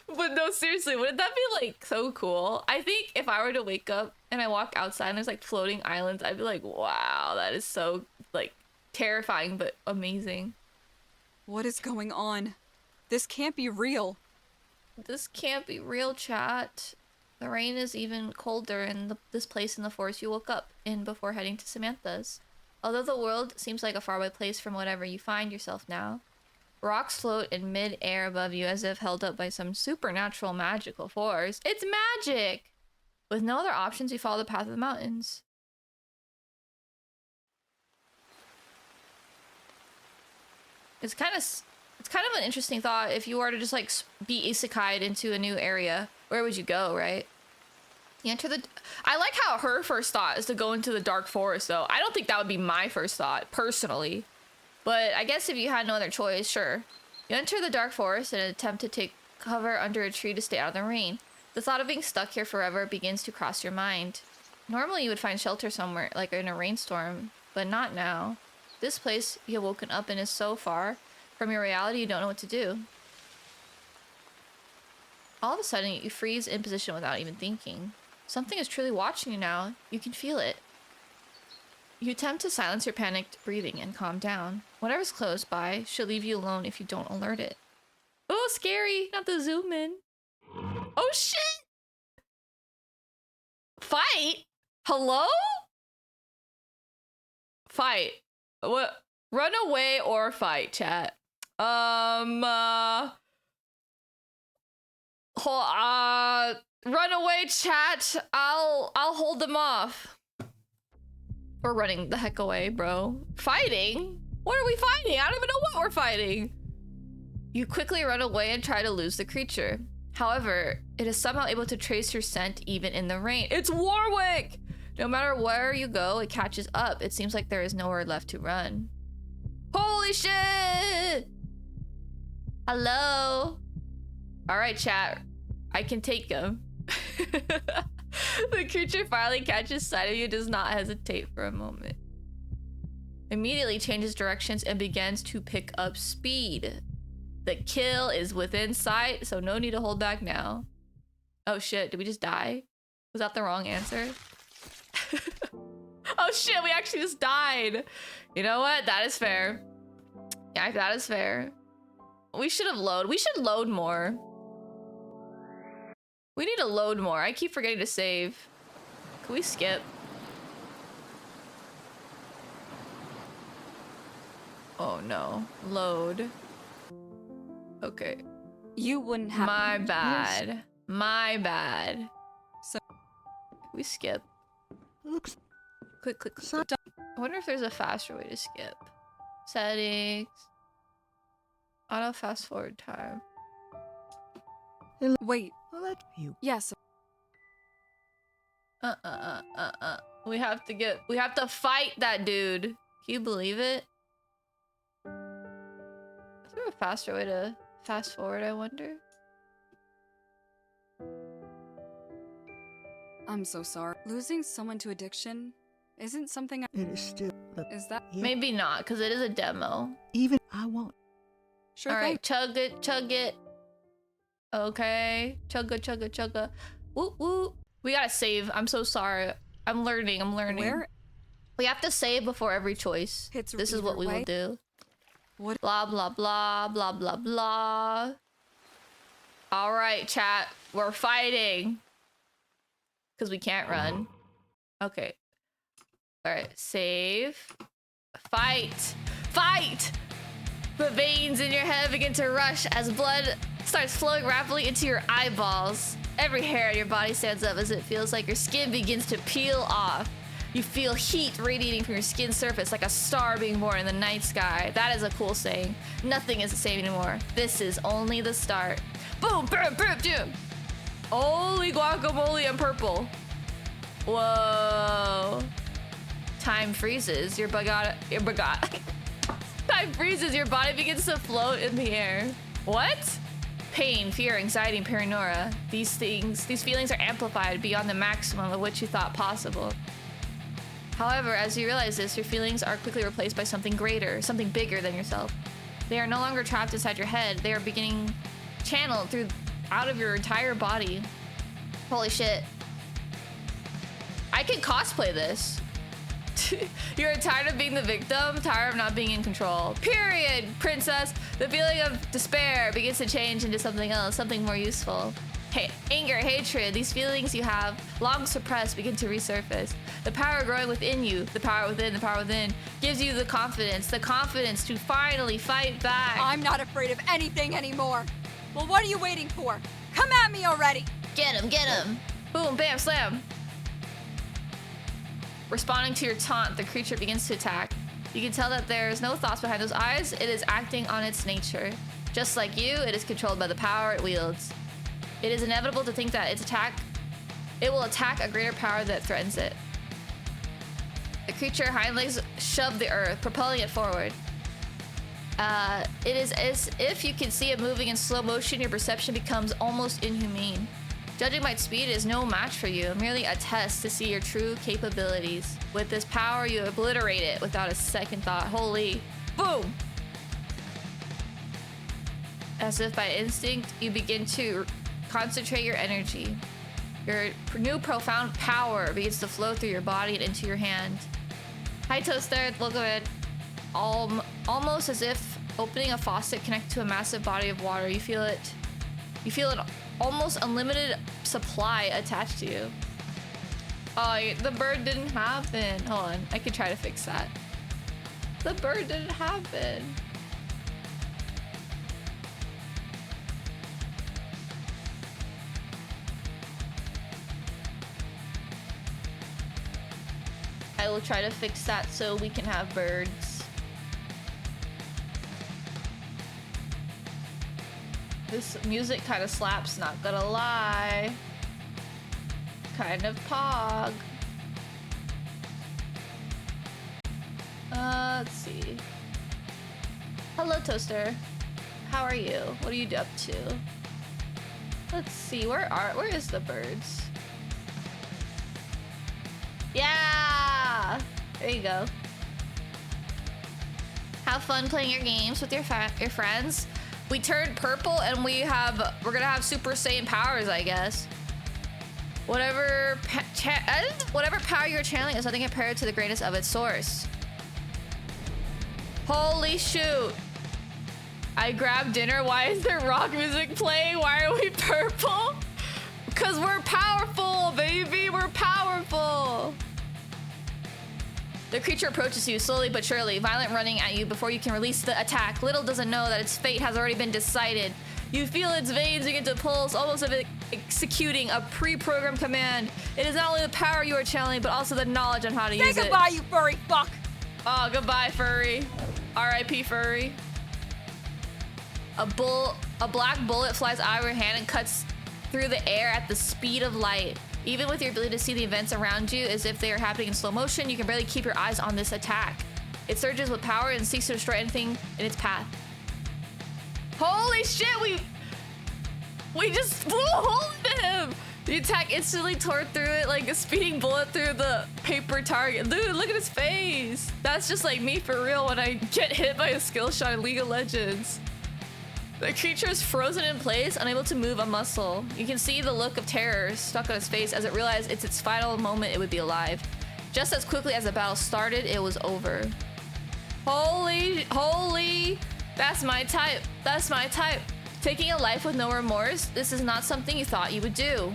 But no, seriously, wouldn't that be so cool? I think if I were to wake up and I walk outside and there's floating islands, I'd be like, wow, that is so terrifying but amazing. What is going on? This can't be real. This can't be real, chat. The rain is even colder in this place in the forest you woke up in before heading to Samantha's. Although the world seems like a faraway place from whatever you find yourself now, rocks float in mid-air above you as if held up by some supernatural magical force. It's magic! With no other options, you follow the path of the mountains. It's kind of an interesting thought. If you were to just be isekai'd into a new area, where would you go, right? You enter the... I like how her first thought is to go into the dark forest, though. I don't think that would be my first thought, personally. But I guess if you had no other choice, sure. You enter the dark forest and attempt to take cover under a tree to stay out of the rain. The thought of being stuck here forever begins to cross your mind. Normally you would find shelter somewhere, like in a rainstorm, but not now. This place you have woken up in is so far from your reality you don't know what to do. All of a sudden, you freeze in position without even thinking. Something is truly watching you now. You can feel it. You attempt to silence your panicked breathing and calm down. Whatever's close by should leave you alone if you don't alert it. Oh, scary! Not the zoom in. Oh shit! Fight? Hello? Fight. What? Run away or fight, chat. Run away, chat. I'll hold them off. We're running the heck away, bro. Fighting? What are we fighting? I don't even know what we're fighting. You quickly run away and try to lose the creature. However, it is somehow able to trace your scent even in the rain. It's Warwick! No matter where you go, it catches up. It seems like there is nowhere left to run. Holy shit! Hello? Alright, chat. I can take him. The creature finally catches sight of you, does not hesitate for a moment. Immediately changes directions and begins to pick up speed. The kill is within sight, so no need to hold back now. Oh shit, did we just die? Was that the wrong answer? Oh shit, we actually just died. You know what? That is fair. Yeah, that is fair. We should load more. We need to load more. I keep forgetting to save. Can we skip? Oh no. Load. Okay. You wouldn't have. My bad. Yes. My bad. So Can we skip? Looks Click. so I wonder if there's a faster way to skip. Settings. Auto fast forward time. wait. well, that you. Yes. We have to fight that dude. Can you believe it? Is there a faster way to fast forward, I wonder? I'm so sorry. Losing someone to addiction isn't something It is still the. Is that Maybe not, because it is a demo. Even I won't. sure All thing? right, chug it. Okay, chugga. Woo. We gotta save. I'm so sorry. I'm learning. Where? We have to save before every choice. It's This is what we either will way. do. What? Blah, blah, blah, blah, blah, blah. All right, chat. We're fighting. Because we can't run. Okay. All right, save. Fight. The veins in your head begin to rush as blood starts flowing rapidly into your eyeballs. Every hair on your body stands up as it feels like your skin begins to peel off. You feel heat radiating from your skin surface like a star being born in the night sky. That is a cool saying. Nothing is the same anymore. This is only the start. Boom, boom, boom, boom. Holy guacamole, I'm purple. Whoa. Time freezes. Time freezes. Your body begins to float in the air. What? Pain, fear, anxiety, and paranoia. These feelings are amplified beyond the maximum of which you thought possible. However, as you realize this, your feelings are quickly replaced by something greater, something bigger than yourself. They are no longer trapped inside your head. They are beginning channeled out of your entire body. Holy shit. I can cosplay this. You're tired of being the victim, tired of not being in control. Period, princess. The feeling of despair begins to change into something else, something more useful. Hey, anger, hatred, these feelings you have long suppressed begin to resurface. The power growing within you, the power within, gives you the confidence to finally fight back. I'm not afraid of anything anymore. Well, what are you waiting for? Come at me already. Get him. Boom, bam, slam. Responding to your taunt, the creature begins to attack. You can tell that there's no thoughts behind those eyes. It is acting on its nature. Just like you, it is controlled by the power it wields. It is inevitable to think that its attack It will attack a greater power that threatens it. The creature's hind legs shove the earth, propelling it forward. It is as if you can see it moving in slow motion. Your perception becomes almost inhumane. Judging by its speed, it is no match for you, merely a test to see your true capabilities. With this power, you obliterate it without a second thought. Holy boom! As if by instinct, you begin to concentrate your energy. Your new profound power begins to flow through your body and into your hand. Hi Toaster, welcome in. Almost as if opening a faucet connected to a massive body of water. You feel it almost unlimited supply attached to you. Oh, the bird didn't happen. Hold on, I can try to fix that. The bird didn't happen. I will try to fix that so we can have birds. This music kind of slaps, not gonna lie. Kind of pog. Let's see. Hello, Toaster. How are you? What are you up to? Let's see. Where is the birds? Yeah! There you go. Have fun playing your games with your friends. We turned purple and we're gonna have Super Saiyan powers, I guess. Whatever power you're channeling is nothing compared to the greatness of its source. Holy shoot! I grabbed dinner. Why is there rock music playing? Why are we purple? Because we're powerful, baby! We're powerful! The creature approaches you slowly but surely, violent running at you before you can release the attack. Little does it know that its fate has already been decided. You feel its veins begin to pulse, almost as if executing a pre-programmed command. It is not only the power you are channeling, but also the knowledge on how to use it. Say goodbye, you furry fuck! Oh, goodbye, furry. R.I.P. furry. A black bullet flies out of your hand and cuts through the air at the speed of light. Even with your ability to see the events around you as if they are happening in slow motion, you can barely keep your eyes on this attack. It surges with power and seeks to destroy anything in its path. Holy shit, we just blew a hole into him! The attack instantly tore through it like a speeding bullet through the paper target. Dude, look at his face! That's just like me for real when I get hit by a skill shot in League of Legends. The creature is frozen in place, unable to move a muscle. You can see the look of terror stuck on its face as it realized it's its final moment it would be alive. Just as quickly as the battle started, it was over. Holy, that's my type. That's my type. Taking a life with no remorse, this is not something you thought you would do.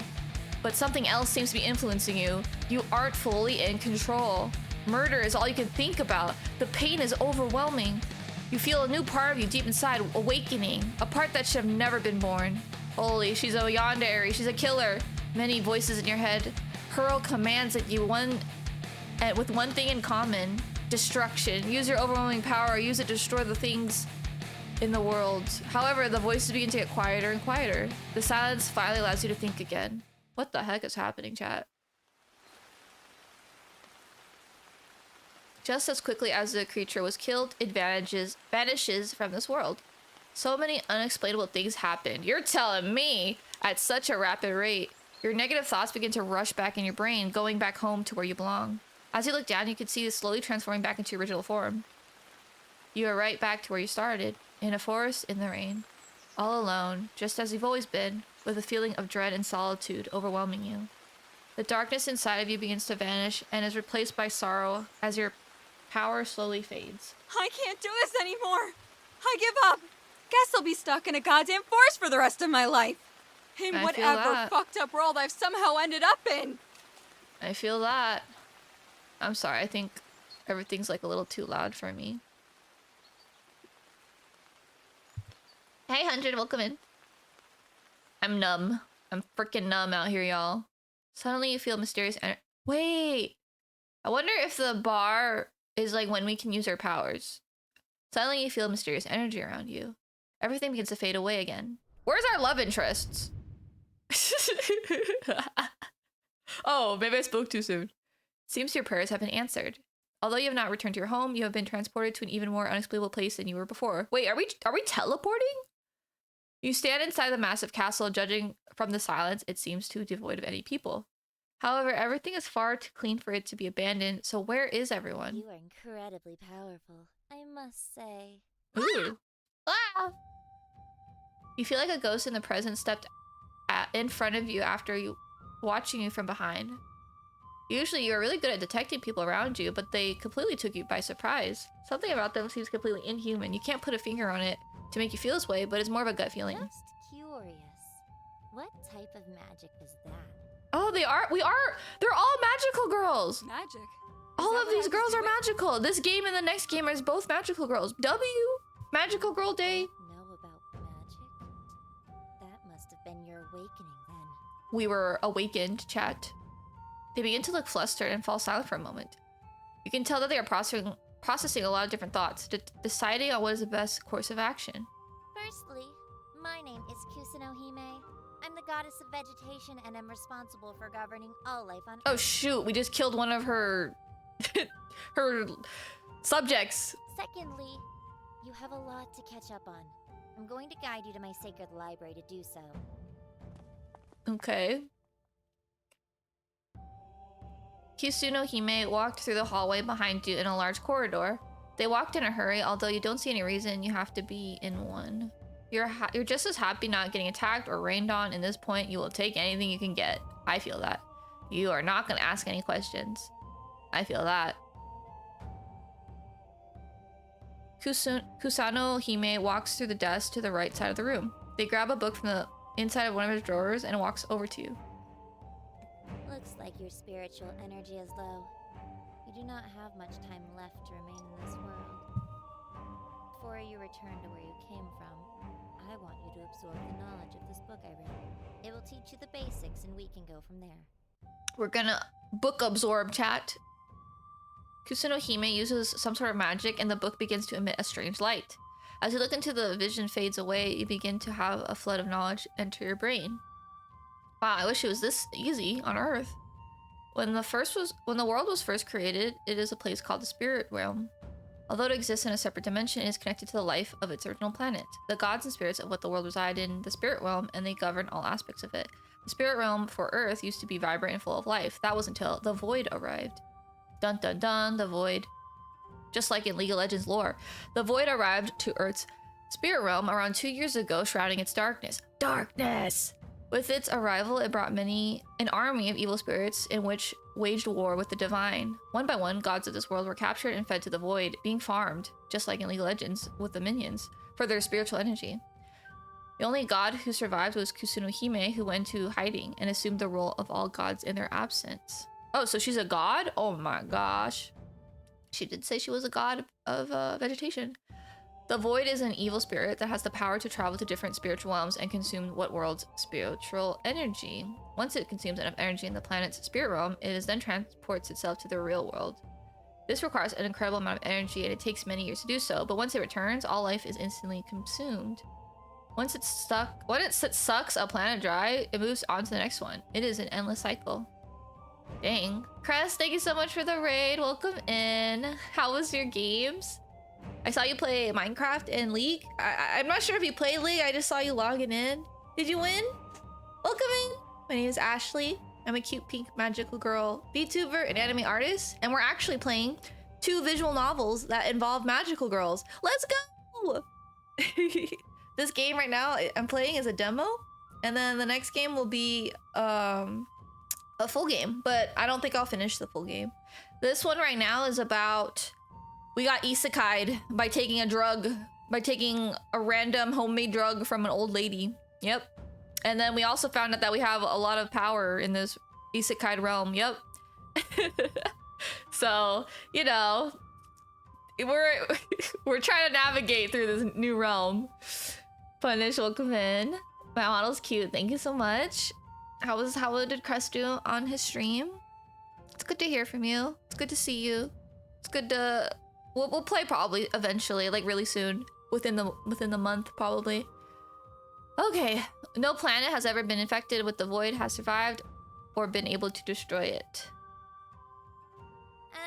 But something else seems to be influencing you. You aren't fully in control. Murder is all you can think about. The pain is overwhelming. You feel a new part of you deep inside awakening, a part that should have never been born. Holy, she's a yandere, she's a killer. Many voices in your head hurl commands at you with one thing in common: destruction. Use your overwhelming power, or use it to destroy the things in the world. However, the voices begin to get quieter and quieter. The silence finally allows you to think again. What the heck is happening, chat? Just as quickly as the creature was killed, it vanishes from this world. So many unexplainable things happened. You're telling me at such a rapid rate. Your negative thoughts begin to rush back in your brain, going back home to where you belong. As you look down, you can see it slowly transforming back into your original form. You are right back to where you started, in a forest in the rain. All alone, just as you've always been, with a feeling of dread and solitude overwhelming you. The darkness inside of you begins to vanish and is replaced by sorrow as your power slowly fades. I can't do this anymore. I give up. Guess I'll be stuck in a goddamn forest for the rest of my life. In whatever fucked up world I've somehow ended up in. I feel that. I'm sorry, I think everything's like a little too loud for me. Hey, 100, welcome in. I'm numb. I'm freaking numb out here, y'all. Suddenly you feel mysterious wait! I wonder if the bar is like when we can use our powers. Suddenly you feel mysterious energy around you. Everything begins to fade away again. Where's our love interests? Oh, maybe I spoke too soon. Seems your prayers have been answered. Although you have not returned to your home, you have been transported to an even more unexplainable place than you were before. Wait, are we teleporting? You stand inside the massive castle, judging from the silence, it seems too devoid of any people. However, everything is far too clean for it to be abandoned, so where is everyone? You are incredibly powerful, I must say. Ooh. Ah! You feel like a ghost in the present stepped in front of you after watching you from behind. Usually you're really good at detecting people around you, but they completely took you by surprise. Something about them seems completely inhuman. You can't put a finger on it to make you feel this way, but it's more of a gut feeling. Just curious. What type of magic was that? Oh, they're all magical girls. Magic. All of these girls are magical. This game and the next game is both magical girls. Magical Girl Day. Know about magic? That must have been your awakening then. We were awakened, chat. They begin to look flustered and fall silent for a moment. You can tell that they are processing a lot of different thoughts, deciding on what is the best course of action. Firstly, my name is Kusunohime. I'm the goddess of vegetation and am responsible for governing all life on Earth. Oh shoot, we just killed one of her her subjects. Secondly, you have a lot to catch up on. I'm going to guide you to my sacred library to do so. Okay. Kusunohime walked through the hallway behind you in a large corridor. They walked in a hurry, although you don't see any reason you have to be in one. You're just as happy not getting attacked or rained on. In this point, you will take anything you can get. I feel that. You are not going to ask any questions. I feel that. Kusanohime walks through the desk to the right side of the room. They grab a book from the inside of one of his drawers and walks over to you. Looks like your spiritual energy is low. You do not have much time left to remain in this world. Before you return to where you came from, I want you to absorb the knowledge of this book I read. It will teach you the basics and we can go from there. We're gonna book absorb, chat. Kusunohime uses some sort of magic and the book begins to emit a strange light. As you look into the vision fades away, you begin to have a flood of knowledge enter your brain. Wow, I wish it was this easy on Earth. When the world was first created, it is a place called the Spirit Realm. Although it exists in a separate dimension, it is connected to the life of its original planet. The gods and spirits of what the world reside in the Spirit Realm, and they govern all aspects of it. The Spirit Realm for Earth used to be vibrant and full of life. That was until the Void arrived. Dun dun dun, the Void. Just like in League of Legends lore, the Void arrived to Earth's Spirit Realm around 2 years ago, shrouding its darkness. Darkness! With its arrival, it brought an army of evil spirits in which waged war with the divine. One by one, gods of this world were captured and fed to the Void, being farmed, just like in League of Legends, with the minions, for their spiritual energy. The only god who survived was Kusunohime, who went into hiding and assumed the role of all gods in their absence. Oh, so she's a god? Oh my gosh. She did say she was a god of vegetation. The Void is an evil spirit that has the power to travel to different spiritual realms and consume what world's spiritual energy. Once it consumes enough energy in the planet's spirit realm, it then transports itself to the real world. This requires an incredible amount of energy and it takes many years to do so, but once it returns, all life is instantly consumed. When it sucks a planet dry, it moves on to the next one. It is an endless cycle. Dang. Crest, thank you so much for the raid. Welcome in. How was your games? I saw you play Minecraft and League. I'm not sure if you play League. I just saw you logging in. Did you win? Welcome in. My name is Ashley. I'm a cute pink magical girl VTuber and anime artist. And we're actually playing 2 visual novels that involve magical girls. Let's go! This game right now I'm playing is a demo. And then the next game will be a full game. But I don't think I'll finish the full game. This one right now is about... We got isekai'd by taking a drug, by taking a random homemade drug from an old lady. Yep. And then we also found out that we have a lot of power in this isekai'd realm. Yep. So, you know, we're trying to navigate through this new realm. Punish, welcome in. My model's cute. Thank you so much. How did Crest do on his stream? It's good to hear from you. It's good to see you. It's good to... We'll play probably eventually, like really soon, within the month probably. Okay, no planet has ever been infected with the Void has survived. or been able to destroy it.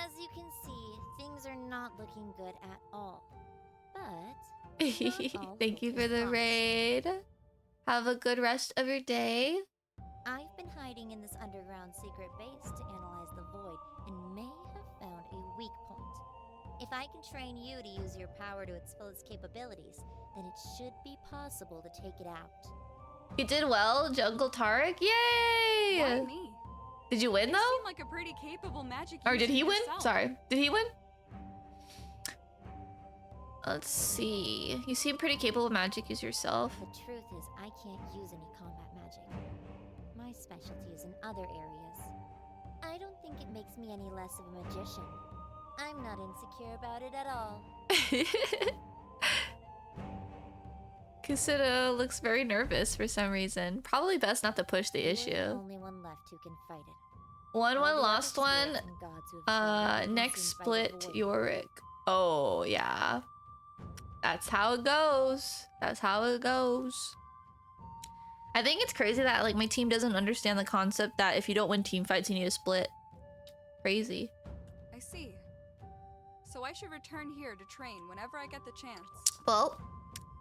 As you can see, things are not looking good at all. But Thank you for the raid. Have a good rest of your day. I've been hiding in this underground secret base to analyze the void and may have found a weak point. If I can train you to use your power to its fullest capabilities, then it should be possible to take it out. You did well, Jungle Tarek. Yay! Why me? Did you win You though? seem like a pretty capable magic Or did user he win? yourself. Sorry. Did he win? Let's see. You seem pretty capable of magic use yourself. The truth is, I can't use any combat magic. My specialty is in other areas. I don't think it makes me any less of a magician. I'm not insecure about it at all. Kusida looks very nervous for some reason. Probably best not to push the You're issue. the only one left who can fight it. 1-1 All the other lost one. spirits and gods who have fought have been Next consumed by the split void. Yorick. Oh yeah. That's how it goes. That's how it goes. I think it's crazy that like my team doesn't understand the concept that if you don't win team fights, you need to split. Crazy. I see. So I should return here to train whenever I get the chance. Well,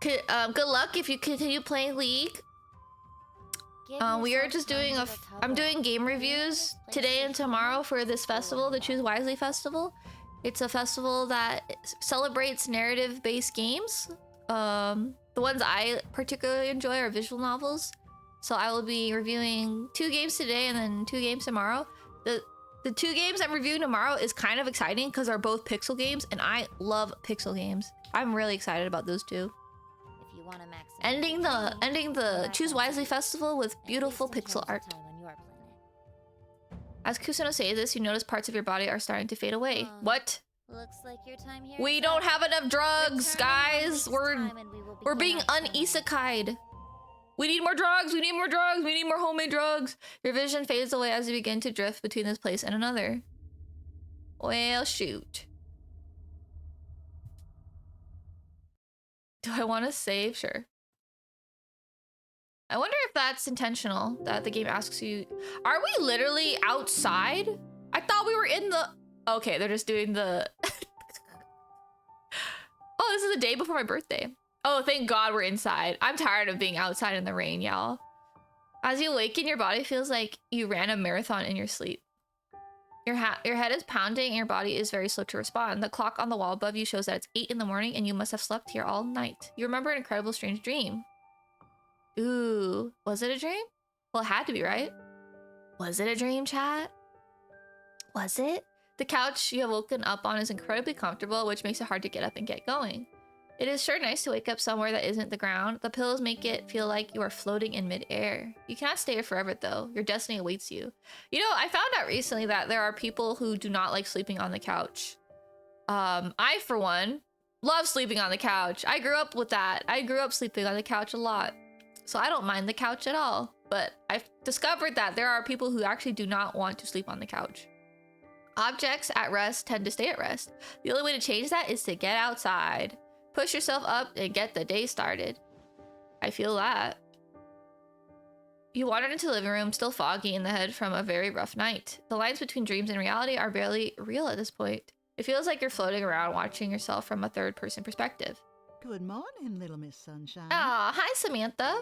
good luck if you continue playing League. Give We are yourself just time doing to I'm recover. doing game reviews today and tomorrow for this festival, the Choose Wisely Festival. It's a festival that celebrates narrative-based games. The ones I particularly enjoy are visual novels. So I will be reviewing 2 games today and then 2 games tomorrow. The 2 games I'm reviewing tomorrow is kind of exciting because they're both pixel games, and I love pixel games. I'm really excited about those 2. If you want to maximize Ending your the training, Choose Wisely Festival with at beautiful least in pixel terms of art. time on your planet. As Kusano says this, you notice parts of your body are starting to fade away. What? Looks like your time here. We is don't up. have enough drugs, Return in 1 guys. week's We're time and we will We're begin being our training. un-isekai'd. We need more drugs. We need more drugs. We need more homemade drugs. Your vision fades away as you begin to drift between this place and another. Well, shoot. Do I want to save? Sure. I wonder if that's intentional, that the game asks you... Are we literally outside? I thought we were in the... Okay, they're just doing the... Oh, this is the day before my birthday. Oh, thank God we're inside. I'm tired of being outside in the rain, y'all. As you awaken, your body feels like you ran a marathon in your sleep. Your head is pounding and your body is very slow to respond. The clock on the wall above you shows that it's 8 in the morning and you must have slept here all night. You remember an incredible strange dream. Ooh, was it a dream? Well, it had to be, right? Was it a dream, chat? Was it? The couch you have woken up on is incredibly comfortable, which makes it hard to get up and get going. It is sure nice to wake up somewhere that isn't the ground. The pillows make it feel like you are floating in midair. You cannot stay here forever, though. Your destiny awaits you. You know, I found out recently that there are people who do not like sleeping on the couch. I, for one, love sleeping on the couch. I grew up with that. I grew up sleeping on the couch a lot. So I don't mind the couch at all. But I've discovered that there are people who actually do not want to sleep on the couch. Objects at rest tend to stay at rest. The only way to change that is to get outside. Push yourself up and get the day started. I feel that. You wandered into the living room, still foggy in the head from a very rough night. The lines between dreams and reality are barely real at this point. It feels like you're floating around watching yourself from a third-person perspective. Good morning, little Miss Sunshine. Ah, hi, Samantha.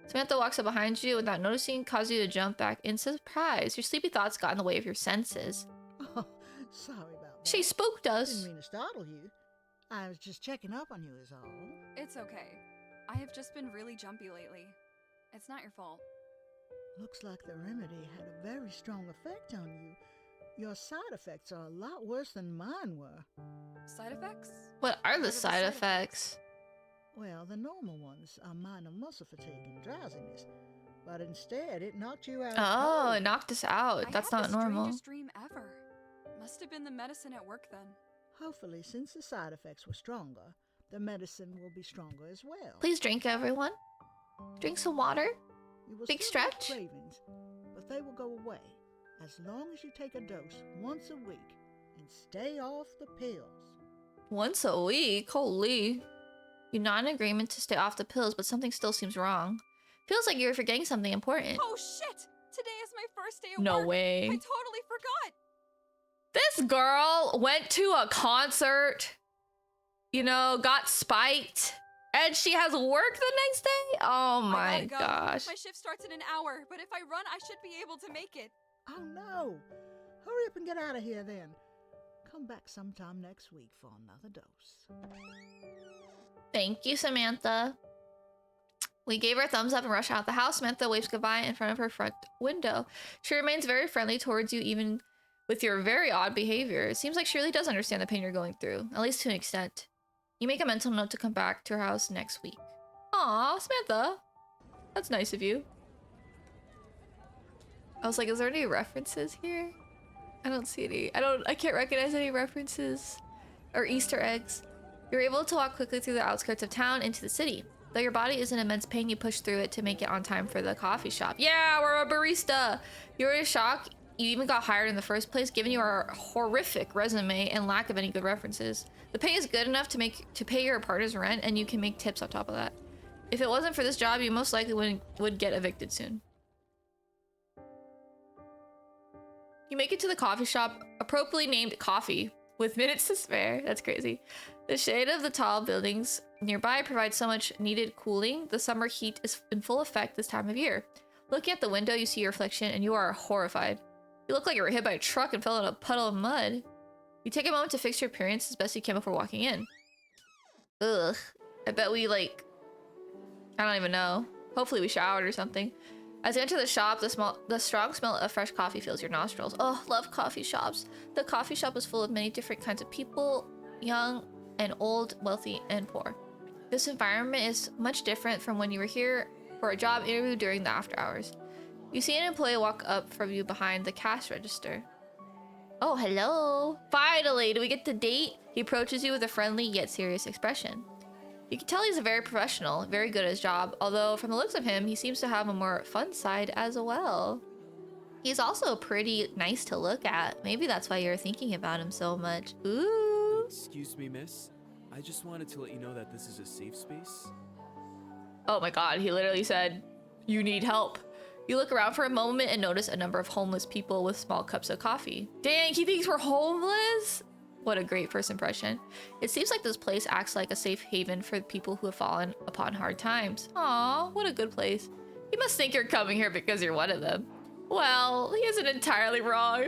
Samantha walks up behind you without noticing, causes you to jump back in surprise. Your sleepy thoughts got in the way of your senses. Oh, sorry about that. She spooked us. Didn't mean to startle you. I was just checking up on you is all. It's okay. I have just been really jumpy lately. It's not your fault. Looks like the remedy had a very strong effect on you. Your side effects are a lot worse than mine were. Side effects? What are the What side effects? Well, the normal ones are minor muscle fatigue and drowsiness. But instead, it knocked you out. Oh, cold. it knocked us out. I That's had not the normal. strangest dream ever. Must have been the medicine at work then. Hopefully, since the side effects were stronger, the medicine will be stronger as well. Please drink, everyone. Drink some water. You will big still have stretch. cravings, but they will go away as long as you take a dose once a week and stay off the pills. Once a week? Holy. You're not in agreement to stay off the pills, but something still seems wrong. Feels like you're forgetting something important. Oh shit! Today is my first day of No work. way. I totally forgot. This girl went to a concert, you know, got spiked, and she has work the next day? Oh I my gotta go. gosh. My shift starts in an hour, but if I run, I should be able to make it. Oh no! Hurry up and get out of here then. Come back sometime next week for another dose. Thank you, Samantha. We gave her a thumbs up and rushed out the house. Samantha waves goodbye in front of her front window. She remains very friendly towards you, even with your very odd behavior. It seems like she really does understand the pain you're going through, at least to an extent. You make a mental note to come back to her house next week. Aw, Samantha. That's nice of you. I was like, is there any references here? I don't see any. I can't recognize any references or Easter eggs. You're able to walk quickly through the outskirts of town into the city. Though your body is in immense pain, you push through it to make it on time for the coffee shop. Yeah, we're a barista. You're in shock. You even got hired in the first place, given your horrific resume and lack of any good references. The pay is good enough to pay your partner's rent, and you can make tips on top of that. If it wasn't for this job, you most likely would get evicted soon. You make it to the coffee shop, appropriately named Coffee, with minutes to spare. That's crazy. The shade of the tall buildings nearby provides so much needed cooling. The summer heat is in full effect this time of year. Looking at the window, you see your reflection, and you are horrified. You look like you were hit by a truck and fell in a puddle of mud. You take a moment to fix your appearance as best you can before walking in. Ugh. I bet we, like... I don't even know. Hopefully we showered or something. As you enter the shop, the strong smell of fresh coffee fills your nostrils. Oh, love coffee shops. The coffee shop is full of many different kinds of people, young and old, wealthy and poor. This environment is much different from when you were here for a job interview during the after hours. You see an employee walk up from you behind the cash register. Oh, hello. Finally, do we get the date? He approaches you with a friendly yet serious expression. You can tell he's a very professional, very good at his job, although from the looks of him, he seems to have a more fun side as well. He's also pretty nice to look at. Maybe that's why you're thinking about him so much. Ooh. Excuse me, miss. I just wanted to let you know that this is a safe space. Oh my god, he literally said, you need help. You look around for a moment and notice a number of homeless people with small cups of coffee. Dang, he thinks we're homeless? What a great first impression. It seems like this place acts like a safe haven for people who have fallen upon hard times. Aw, what a good place. You must think you're coming here because you're one of them. Well, he isn't entirely wrong.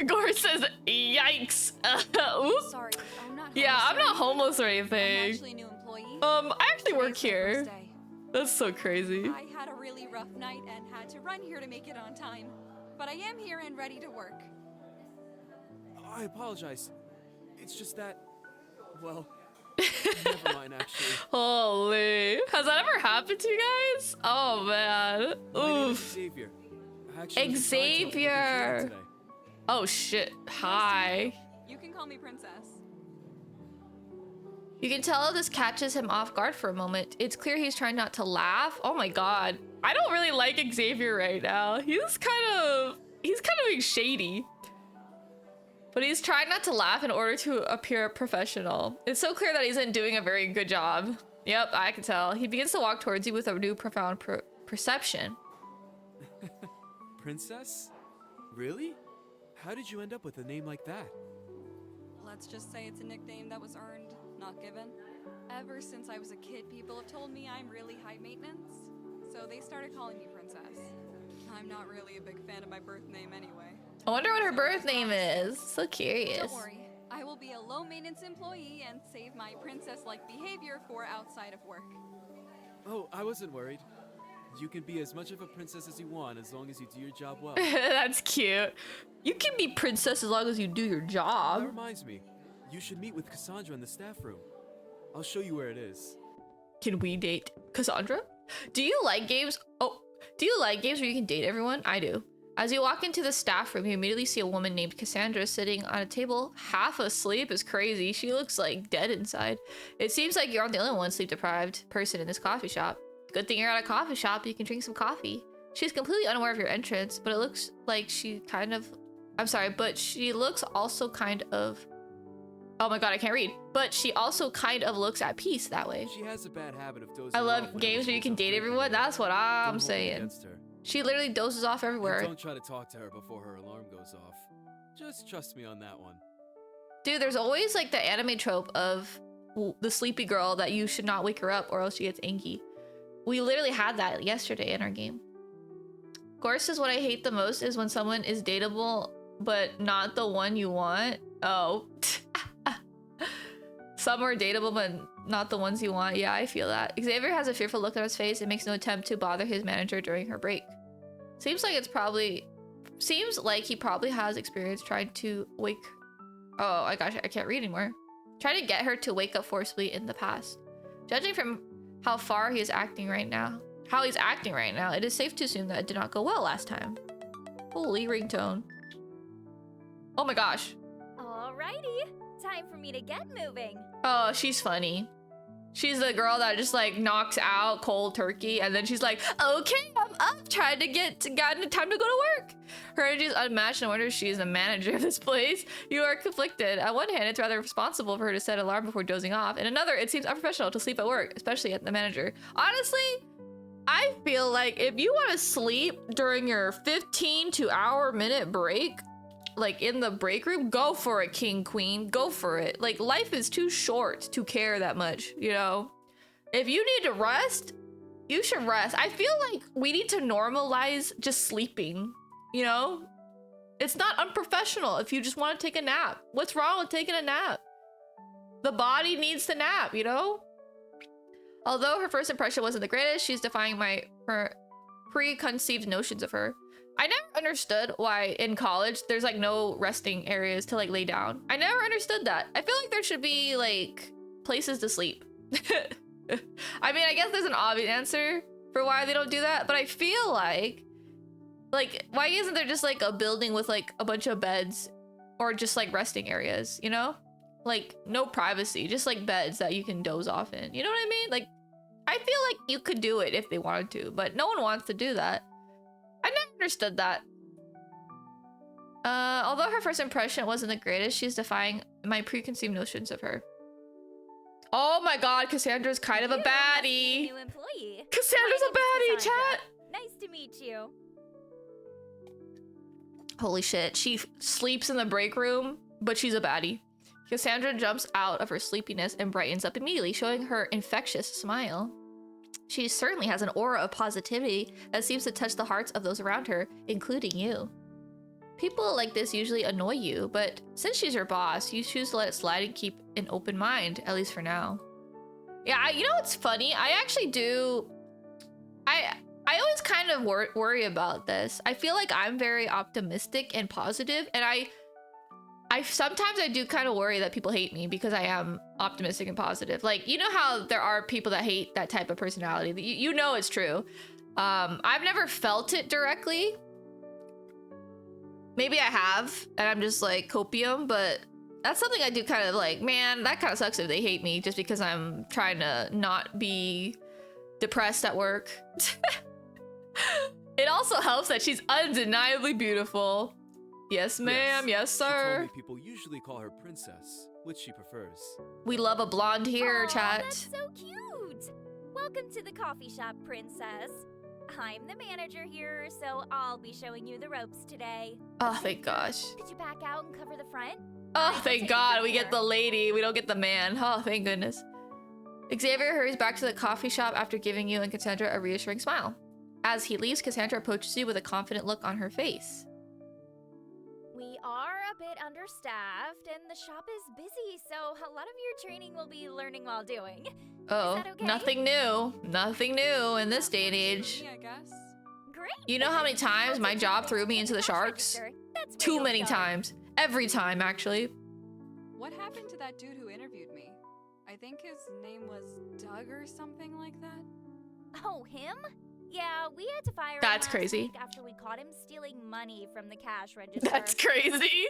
Gore says, yikes. Oops. Sorry, I'm not. Yeah, I'm not homeless homeless or I'm anything. actually a new employee. I actually work Today's my here. first day. That's so crazy. I had a really rough night and had to run here to make it on time. But I am here and ready to work. I apologize. It's just that, well, never mind actually. Holy. Has that ever happened to you guys? Oh man. My name is Oof. Xavier. I actually was assigned to help with the Xavier. field today. Oh shit. Hi. You can call me Princess. You can tell this catches him off guard for a moment. It's clear he's trying not to laugh. Oh my god. I don't really like Xavier right now. He's kind of being shady. But he's trying not to laugh in order to appear professional. It's so clear that he isn't doing a very good job. Yep, I can tell. He begins to walk towards you with a new profound perception. Princess? Really? How did you end up with a name like that? Let's just say it's a nickname that was earned, not given. Ever since I was a kid, people have told me I'm really high maintenance, so they started calling me Princess. I'm not really a big fan of my birth name anyway. I wonder what her birth name is. So curious. Don't worry, I will be a low-maintenance employee and save my princess-like behavior for outside of work. Oh, I wasn't worried. You can be as much of a princess as you want as long as you do your job well. That's cute. You can be princess as long as you do your That job. reminds me, you should meet with Cassandra in the staff room. I'll show you where it is. Can we date Cassandra? Do you like games? Oh, do you like games where you can date everyone? I do. As you walk into the staff room, you immediately see a woman named Cassandra sitting on a table, half asleep. Is crazy. She looks like dead inside. It seems like you're not the only one sleep-deprived person in this coffee shop. Good thing you're at a coffee shop, you can drink some coffee. She's completely unaware of your entrance, but it looks like she kind of... I'm sorry, but she looks also kind of... Oh my god, I can't read. But she also kind of looks at peace that way. She has a bad habit of dozing I off love whenever games where you she's can date afraid. everyone. That's what Don't I'm hold it saying. against her. She literally dozes off And everywhere. don't try to talk to her before her alarm goes off. Just trust me on that one. Dude, there's always like the anime trope of the sleepy girl that you should not wake her up or else she gets angy. We literally had that yesterday in our game. Of course, is what I hate the most is when someone is dateable but not the one you want. Oh. Some are dateable but not the ones you want. Yeah, I feel that. Xavier has a fearful look on his face and makes no attempt to bother his manager during her break. Seems like he probably has experience trying to wake... Oh, I can't read anymore. Trying to get her to wake up forcibly in the past. Judging from how he's acting right now, it is safe to assume that it did not go well last time. Holy ringtone. Oh my gosh. Alrighty, time for me to get moving. Oh, she's funny. She's the girl that just like knocks out cold turkey and then she's like, okay, I'm up, trying to get time to go to work. Her energy is unmatched. No wonder she's the manager of this place. You are conflicted. On one hand, it's rather responsible for her to set an alarm before dozing off. And another, it seems unprofessional to sleep at work, especially at the manager. Honestly, I feel like if you want to sleep during your 15 to hour minute break, like in the break room, go for it, king, queen, go for it. Like life is too short to care that much, you know? If you need to rest, you should rest. I feel like we need to normalize just sleeping, you know? It's not unprofessional if you just want to take a nap. What's wrong with taking a nap? The body needs to nap, you know? Although her first impression wasn't the greatest, she's defying her preconceived notions of her. I never understood why in college there's like no resting areas to like lay down. I never understood that. I feel like there should be like places to sleep. I mean, I guess there's an obvious answer for why they don't do that, but I feel like why isn't there just like a building with like a bunch of beds or just like resting areas, you know? Like no privacy, just like beds that you can doze off in. You know what I mean? Like I feel like you could do it if they wanted to, but no one wants to do that. I never understood that. Although her first impression wasn't the greatest, she's defying my preconceived notions of her. Oh my god, Cassandra's kind of a baddie. New employee. Cassandra's a baddie, chat. Nice to meet you. Holy shit, she sleeps in the break room, but she's a baddie. Cassandra jumps out of her sleepiness and brightens up immediately, showing her infectious smile. She certainly has an aura of positivity that seems to touch the hearts of those around her, including you. People like this usually annoy you, but since she's your boss, you choose to let it slide and keep an open mind, at least for now. Yeah, you know what's funny? I actually do... I always kind of worry about this. I feel like I'm very optimistic and positive, and I sometimes I do kind of worry that people hate me because I am optimistic and positive. Like, you know how there are people that hate that type of personality? You know it's true. I've never felt it directly. Maybe I have, and I'm just like copium, but that's something I do kind of like, man, that kind of sucks if they hate me just because I'm trying to not be depressed at work. It also helps that she's undeniably beautiful. Yes, ma'am. Yes, She told sir. me people usually call her princess, which she prefers. We love a blonde here, Aw, chat. That's so cute. Welcome to the coffee shop, princess. I'm the manager here, so I'll be showing you the ropes today. Oh, thank gosh. Did you back out and cover the front? Oh, I'll thank take God. you We get here. the lady. We don't get the man. Oh, thank goodness. Xavier hurries back to the coffee shop after giving you and Cassandra a reassuring smile. As he leaves, Cassandra approaches you with a confident look on her face. We are a bit understaffed, and the shop is busy, so a lot of your training will be learning while doing. Oh, that okay? nothing new. Nothing new in this day and age. I guess. Great. You know how many times my job threw me into the sharks? That's where Too you'll many start. times. Every time, actually. What happened to that dude who interviewed me? I think his name was Doug or something like that. Oh, him? Yeah, we had to fire him That's last crazy. week after we caught him stealing money from the cash register. That's crazy.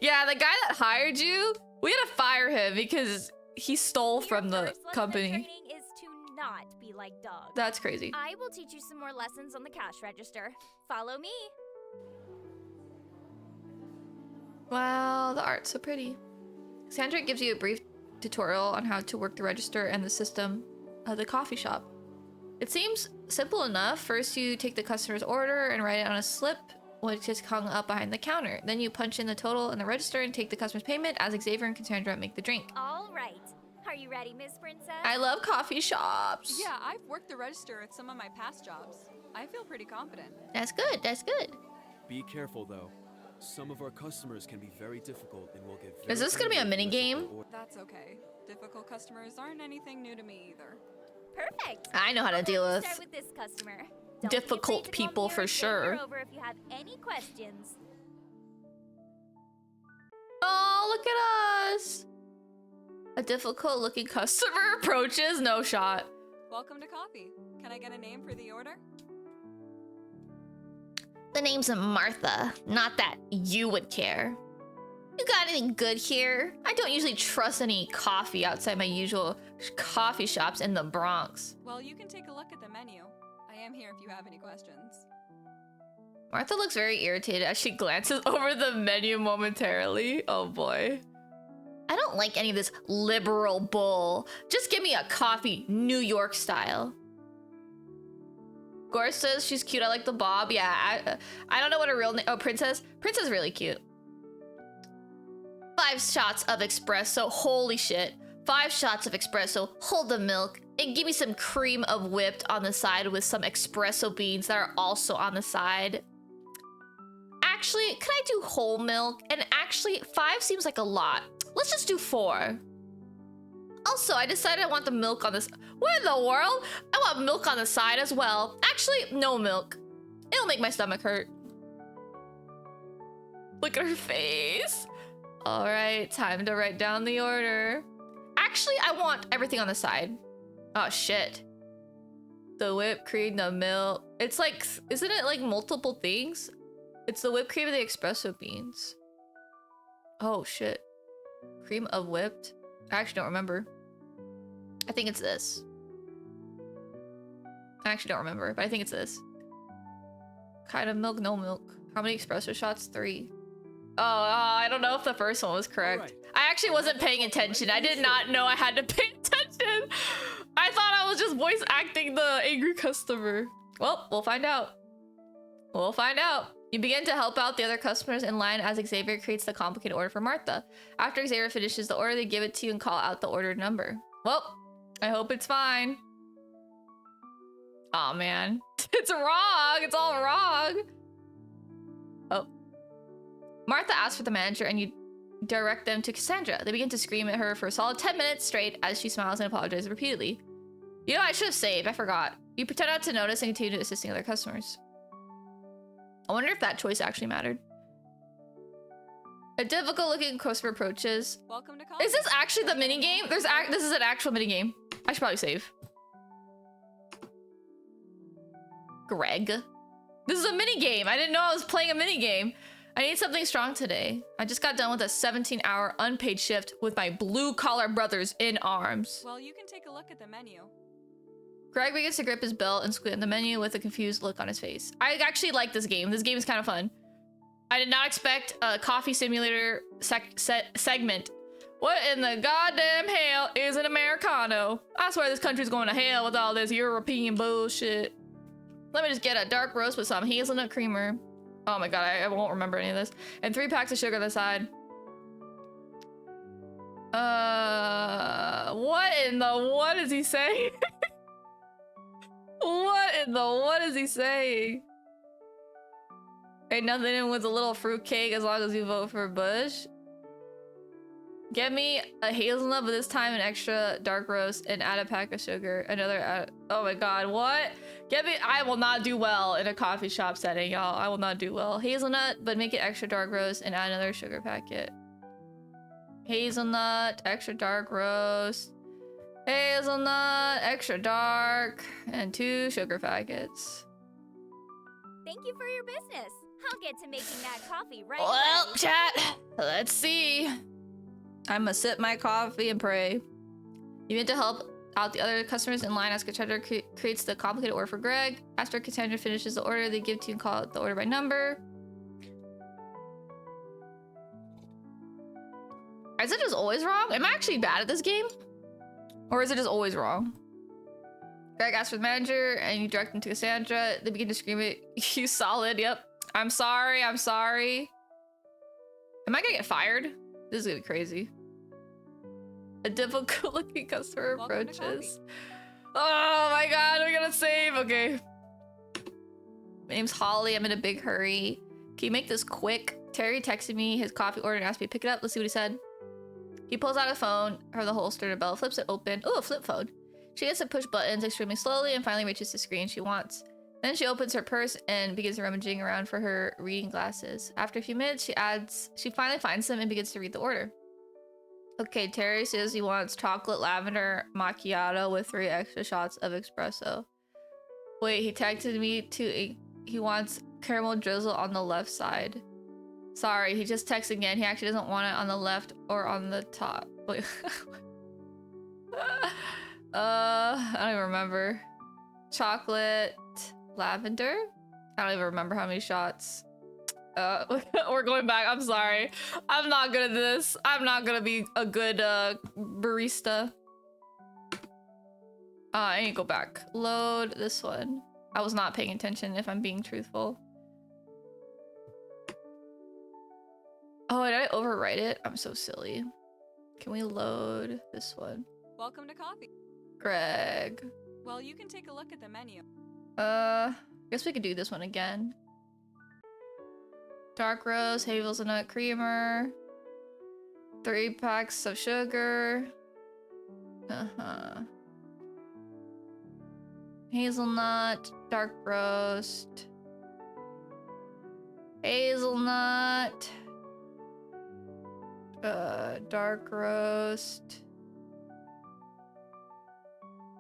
Yeah, the guy that hired you, we had to fire him because he stole Your from the first lesson in company. training is to not be like Doug. That's crazy. I will teach you some more lessons on the cash register. Follow me. Wow, the art's so pretty. Sandra gives you a brief tutorial on how to work the register and the system of the coffee shop. It seems simple enough. First, you take the customer's order and write it on a slip, which is hung up behind the counter. Then you punch in the total in the register and take the customer's payment as Xavier and Cassandra make the drink. All right. Are you ready, Miss Princess? I love coffee shops. Yeah, I've worked the register at some of my past jobs. I feel pretty confident. That's good. That's good. Be careful though. Some of our customers can be very difficult and will get very Is this gonna be a angry mini if you game? miss their order. That's okay. Difficult customers aren't anything new to me either. Perfect. I know how to deal with Start with this customer. Don't difficult be afraid to call people me or for Xavier sure. over if you have any questions. Oh, look at us. A difficult looking customer approaches. No shot. Welcome to coffee. Can I get a name for the order? The name's Martha. Not that you would care. You got anything good here? I don't usually trust any coffee outside my usual coffee shops in the Bronx. Well, you can take a look at the menu. I am here if you have any questions. Martha looks very irritated as she glances over the menu momentarily. Oh boy. I don't like any of this liberal bull. Just give me a coffee, New York style. Gore says she's cute. I like the bob. Yeah, I don't know what her real name. Oh, Princess. Princess is really cute. 5 shots of espresso. Holy shit. 5 shots of espresso. Hold the milk. And give me some cream of whipped on the side with some espresso beans that are also on the side. Actually, can I do whole milk? And actually, 5 seems like a lot. Let's just do 4. Also, I decided I want the milk on this. What in the world? I want milk on the side as well. Actually, no milk. It'll make my stomach hurt. Look at her face. All right, time to write down the order. Actually, I want everything on the side. Oh, shit. The whipped cream, the milk. It's like, isn't it like multiple things? It's the whipped cream and the espresso beans. Oh, shit. Cream of whipped? I actually don't remember. I think it's this. I actually don't remember, but I think it's this. Kind of milk, no milk. How many espresso shots? 3. Oh, I don't know if the first one was correct. Right. I actually wasn't paying attention. I did not know I had to pay attention. I thought I was just voice acting the angry customer. Well, we'll find out. We'll find out. You begin to help out the other customers in line as Xavier creates the complicated order for Martha. After Xavier finishes the order, they give it to you and call out the ordered number. Well, I hope it's fine. Aw, man. It's wrong. It's all wrong. Oh. Martha asks for the manager and you direct them to Cassandra. They begin to scream at her for a solid 10 minutes straight as she smiles and apologizes repeatedly. You know, I should have saved. I forgot. You pretend not to notice and continue assisting other customers. I wonder if that choice actually mattered. A difficult-looking customer approaches. Welcome to coffee. Is this actually the mini game? This is an actual mini game. I should probably save. Greg. This is a mini game. I didn't know I was playing a mini game. I need something strong today. I just got done with a 17-hour unpaid shift with my blue-collar brothers in arms. Well, you can take a look at the menu. Greg begins to grip his belt and squint at the menu with a confused look on his face. I actually like this game. This game is kind of fun. I did not expect a coffee simulator segment. What in the goddamn hell is an Americano? I swear this country's going to hell with all this European bullshit. Let me just get a dark roast with some hazelnut creamer. Oh my god, I won't remember any of this. And 3 packs of sugar on the side. What is he saying? What is he saying? Ain't nothing in with a little fruitcake as long as you vote for Bush. Get me a hazelnut, but this time an extra dark roast and add a pack of sugar. Oh my god, what? Get me, I will not do well in a coffee shop setting, y'all. I will not do well. Hazelnut, but make it extra dark roast and add another sugar packet. Hazelnut, extra dark roast. Hazelnut, extra dark, and 2 sugar packets. Thank you for your business. I'll get to making that coffee right Well, away. chat, let's see. I'ma sip my coffee and pray. You need to help out the other customers in line as Cassandra creates the complicated order for Greg. After Cassandra finishes the order, they give to you and call out the order by number. Is it just always wrong? Am I actually bad at this game? Or is it just always wrong? Greg asks for the manager, and you direct him to Cassandra. They begin to scream it. You solid, yep. I'm sorry, I'm sorry. Am I gonna get fired? This is gonna be crazy. A difficult looking customer approaches. Oh my god, we're gonna save. Okay. My name's Holly. I'm in a big hurry. Can you make this quick? Terry texted me his coffee order and asked me to pick it up. Let's see what he said. He pulls out a phone from the holster to Bella, flips it open. Oh, a flip phone. She gets to push buttons extremely slowly and finally reaches the screen she wants. Then she opens her purse and begins rummaging around for her reading glasses. After a few minutes, she finally finds them and begins to read the order. Okay, Terry says he wants chocolate lavender macchiato with 3 extra shots of espresso. Wait, he texted me he wants caramel drizzle on the left side. Sorry, he just texted again. He actually doesn't want it on the left or on the top. Wait. I don't even remember. Chocolate lavender? I don't even remember how many shots. We're going back. I'm sorry. I'm not good at this. I'm not gonna be a good barista. I need to go back. Load this one. I was not paying attention, if I'm being truthful. Oh, did I overwrite it? I'm so silly. Can we load this one? Welcome to coffee. Greg. Well, you can take a look at the menu. Guess we could do this one again. Dark roast, hazelnut creamer. 3 packs of sugar. Hazelnut, dark roast. Hazelnut. Dark roast.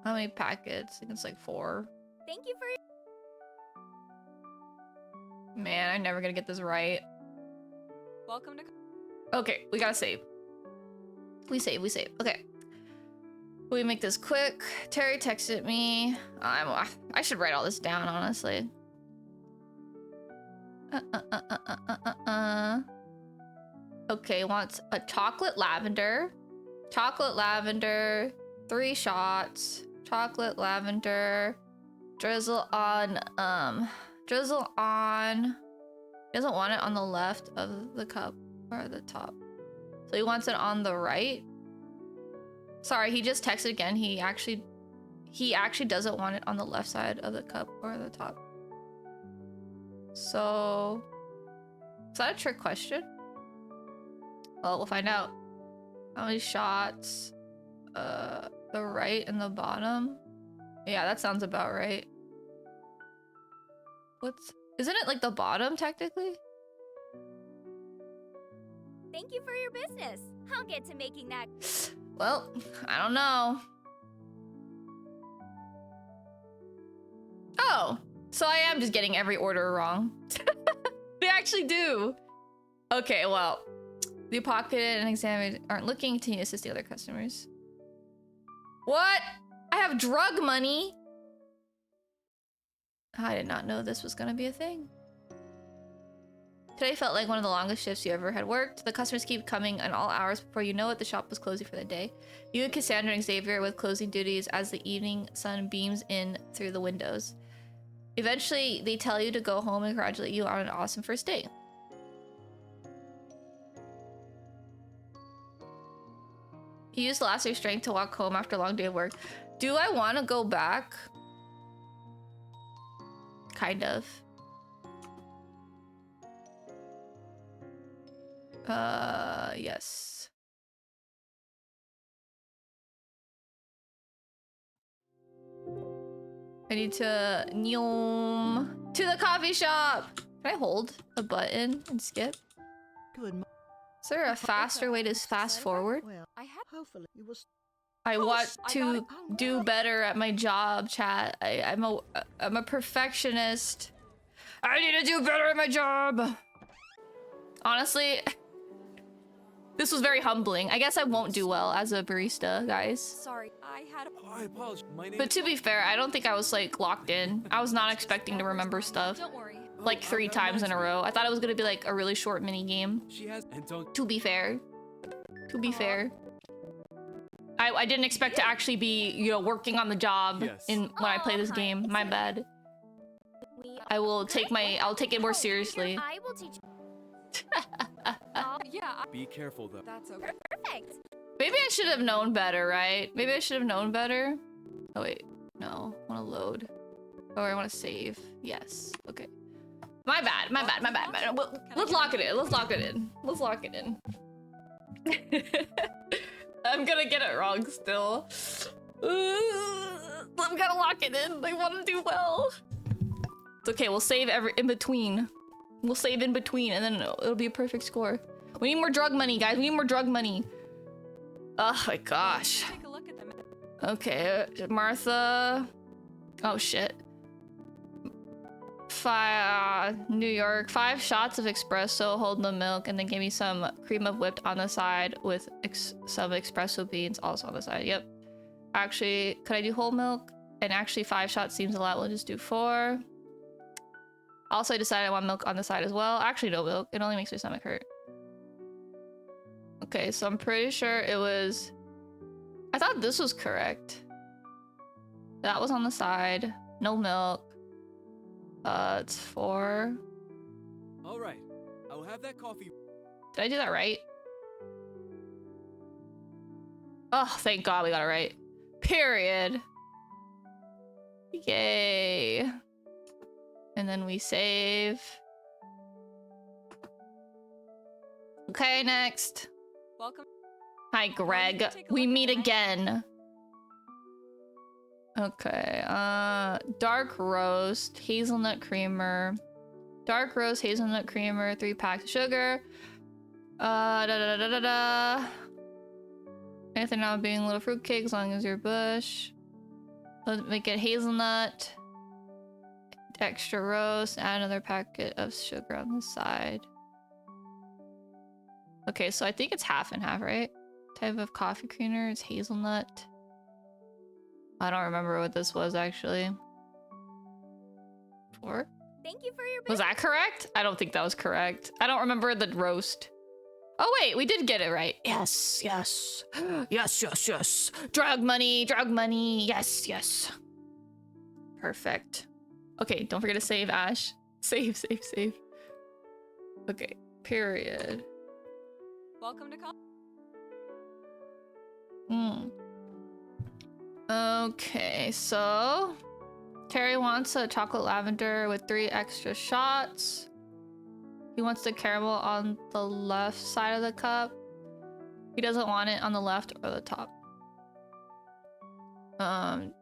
How many packets? I think it's like 4. Thank you for Man, I'm never gonna get this right. Welcome to. Okay, we gotta save. We save. Okay. We make this quick. Terry texted me. I should write all this down, honestly. Okay, wants a chocolate lavender. Chocolate lavender. 3 shots. Chocolate lavender. Drizzle on. Drizzle on. He doesn't want it on the left of the cup or the top. So he wants it on the right. Sorry, he just texted again. He actually doesn't want it on the left side of the cup or the top. So, is that a trick question? Well, we'll find out. How many shots? The right and the bottom. Yeah, that sounds about right. Isn't it like the bottom technically? Thank you for your business. I'll get to making that. Well, I don't know. Oh, so I am just getting every order wrong. They actually do. Okay, well, the pocket and examiner aren't looking. Continue to assist the other customers. What? I have drug money. I did not know this was gonna be a thing. Today felt like one of the longest shifts you ever had worked. The customers keep coming in all hours. Before you know it, the shop was closing for the day. You and Cassandra and Xavier with closing duties as the evening sun beams in through the windows. Eventually, they tell you to go home and congratulate you on an awesome first date. You used the last of your strength to walk home after a long day of work. Do I want to go back? Kind of. Yes. I need to Nyom to the coffee shop. Can I hold a button and skip? Good. Is there a faster way to fast forward? Well, hopefully you will. I want to do better at my job, chat. I'm a perfectionist. I need to do better at my job. Honestly, this was very humbling. I guess I won't do well as a barista, guys. Sorry, I had. Oh, I apologize. My name. But to be fair, I don't think I was like locked in. I was not expecting to remember stuff Don't worry. like 3 times in a row. I thought it was gonna be like a really short mini game. She has and don't. To be fair. To be fair. I I didn't expect to actually be, you know, working on the job Yes. when I play this hi, game. My bad. I'll take it more seriously. I will teach. Yeah, Be careful though. that's okay. Perfect. Maybe I should have known better, right? Maybe I should have known better. Oh wait, no. I want to load. Or I want to save. Yes. Okay. My bad. Let's lock it in. Let's lock it in. Let's lock it in. I'm gonna get it wrong still. I'm gonna lock it in. I want to do well. It's okay. We'll save in between. We'll save in between, and then it'll be a perfect score. We need more drug money, guys. We need more drug money. Oh my gosh. Take a look at them. Okay, Martha. Oh shit. New York. 5 shots of espresso, hold the milk, and then give me some cream of whipped on the side with some espresso beans also on the side. Yep. Actually, could I do whole milk? And actually 5 shots seems a lot. We'll just do 4. Also, I decided I want milk on the side as well. Actually, no milk. It only makes my stomach hurt. Okay, so I'm pretty sure it was... I thought this was correct. That was on the side. No milk. It's 4. All right, I'll have that coffee. Did I do that right? Oh, thank God we got it right. Period. Yay. And then we save. Okay, next. Welcome. Hi, Greg. take a We look meet at the menu. again. Okay, dark roast, hazelnut creamer. Dark roast, hazelnut creamer, 3 packs of sugar. Anything not being a little fruitcake as long as you're bush. Let's make it hazelnut. Extra roast, add another packet of sugar on the side. Okay, so I think it's half and half, right? Type of coffee creamer is hazelnut. I don't remember what this was actually. 4? Thank you for your Was that correct? I don't think that was correct. I don't remember the roast. Oh wait, we did get it right. Yes, yes. Yes, yes, yes. Drug money, yes, yes. Perfect. Okay, don't forget to save, Ash. Save. Okay, period. Welcome to Okay, so Terry wants a chocolate lavender with 3 extra shots. He wants the caramel on the left side of the cup. He doesn't want it on the left or the top.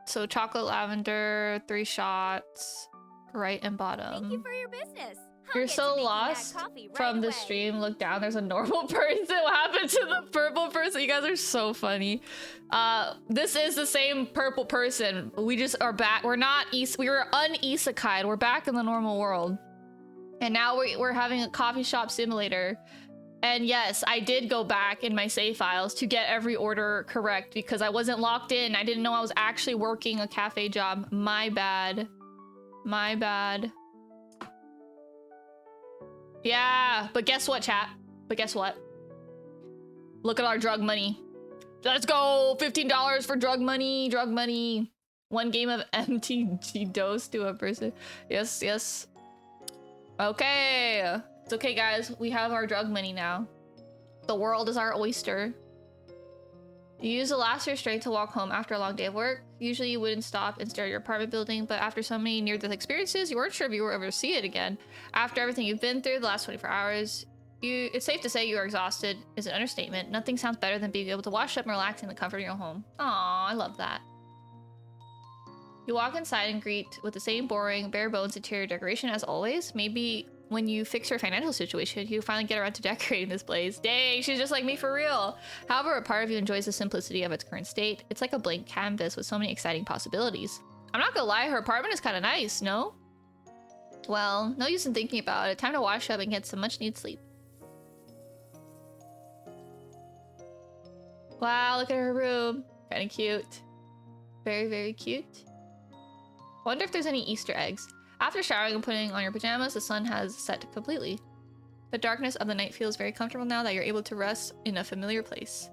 So chocolate lavender, 3 shots, right and bottom. Thank you for your business. You're so lost from the stream. Look down, there's a normal person. What happened to the purple person? You guys are so funny. This is the same purple person. We just are back. We're not we were un-isekai'd. We're back in the normal world. And now we're having a coffee shop simulator. And yes, I did go back in my save files to get every order correct because I wasn't locked in. I didn't know I was actually working a cafe job. My bad. My bad. Yeah, but guess what, chat? But guess what? Look at our drug money. Let's go! $15 for drug money, drug money. 1 game of MTG dose to a person. Yes, yes. Okay. It's okay, guys. We have our drug money now. The world is our oyster. You use the last restraint to walk home after a long day of work. Usually you wouldn't stop and stare at your apartment building, but after so many near-death experiences, you weren't sure if you were ever to see it again. After everything you've been through the last 24 hours, it's safe to say you are exhausted is an understatement. Nothing sounds better than being able to wash up and relax in the comfort of your home. Aw, I love that. You walk inside and greet with the same boring, bare-bones interior decoration as always. Maybe when you fix your financial situation, you finally get around to decorating this place. Dang, she's just like me for real. However, a part of you enjoys the simplicity of its current state. It's like a blank canvas with so many exciting possibilities. I'm not gonna lie, her apartment is kind of nice, no? Well, no use in thinking about it. Time to wash up and get some much-needed sleep. Wow, look at her room. Kind of cute. Very, very cute. Wonder if there's any Easter eggs. After showering and putting on your pajamas, the sun has set completely. The darkness of the night feels very comfortable now that you're able to rest in a familiar place.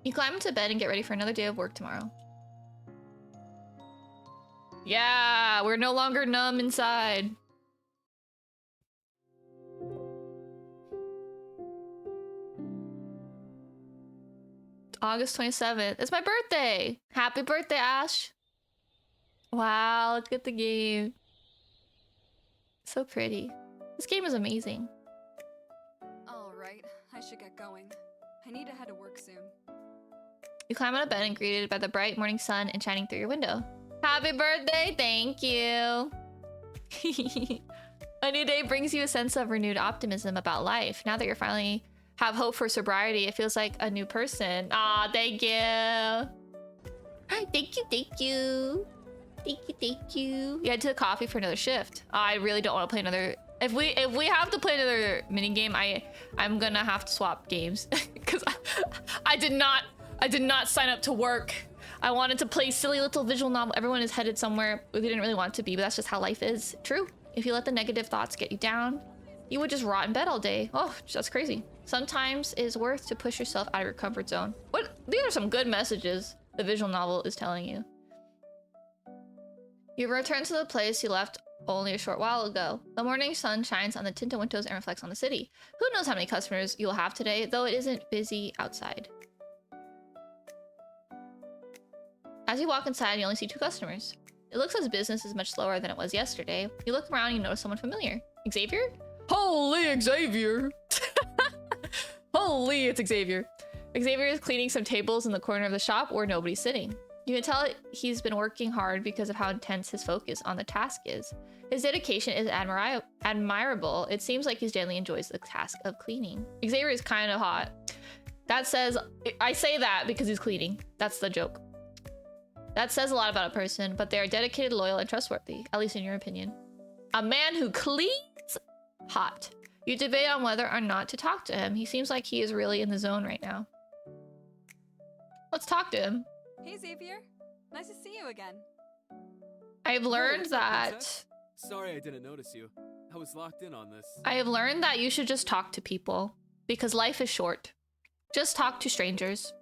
You climb into bed and get ready for another day of work tomorrow. Yeah, we're no longer numb inside. August 27th. It's my birthday! Happy birthday, Ash! Wow, look at the game. So pretty. This game is amazing. Alright, I should get going. I need to head to work soon. You climb out of bed and greeted by the bright morning sun and shining through your window. Happy birthday! Thank you! A new day brings you a sense of renewed optimism about life. Now that you're finally have hope for sobriety, it feels like a new person. Aw, thank you! Thank you, thank you! Thank you, thank you. You head to the coffee for another shift. I really don't want to play another... If we have to play another minigame, I'm gonna have to swap games. Because I did not sign up to work. I wanted to play silly little visual novel. Everyone is headed somewhere they didn't really want to be, but that's just how life is. True. If you let the negative thoughts get you down, you would just rot in bed all day. Oh, that's crazy. Sometimes it is worth to push yourself out of your comfort zone. What? These are some good messages the visual novel is telling you. You return to the place you left only a short while ago. The morning sun shines on the tinted windows and reflects on the city. Who knows how many customers you'll have today, though it isn't busy outside. As you walk inside, you only see 2 customers. It looks as business is much slower than it was yesterday. You look around and you notice someone familiar. Xavier? Holy Xavier! Holy, it's Xavier. Xavier is cleaning some tables in the corner of the shop where nobody's sitting. You can tell he's been working hard because of how intense his focus on the task is. His dedication is admirable. It seems like he genuinely enjoys the task of cleaning. Xavier is kind of hot. That says... I say that because he's cleaning. That's the joke. That says a lot about a person, but they are dedicated, loyal, and trustworthy, at least in your opinion. A man who cleans? Hot. You debate on whether or not to talk to him. He seems like he is really in the zone right now. Let's talk to him. Hey Xavier, nice to see you again. I've learned what's up, that... princess? Sorry I didn't notice you. I was locked in on this. I have learned that you should just talk to people, because life is short. Just talk to strangers.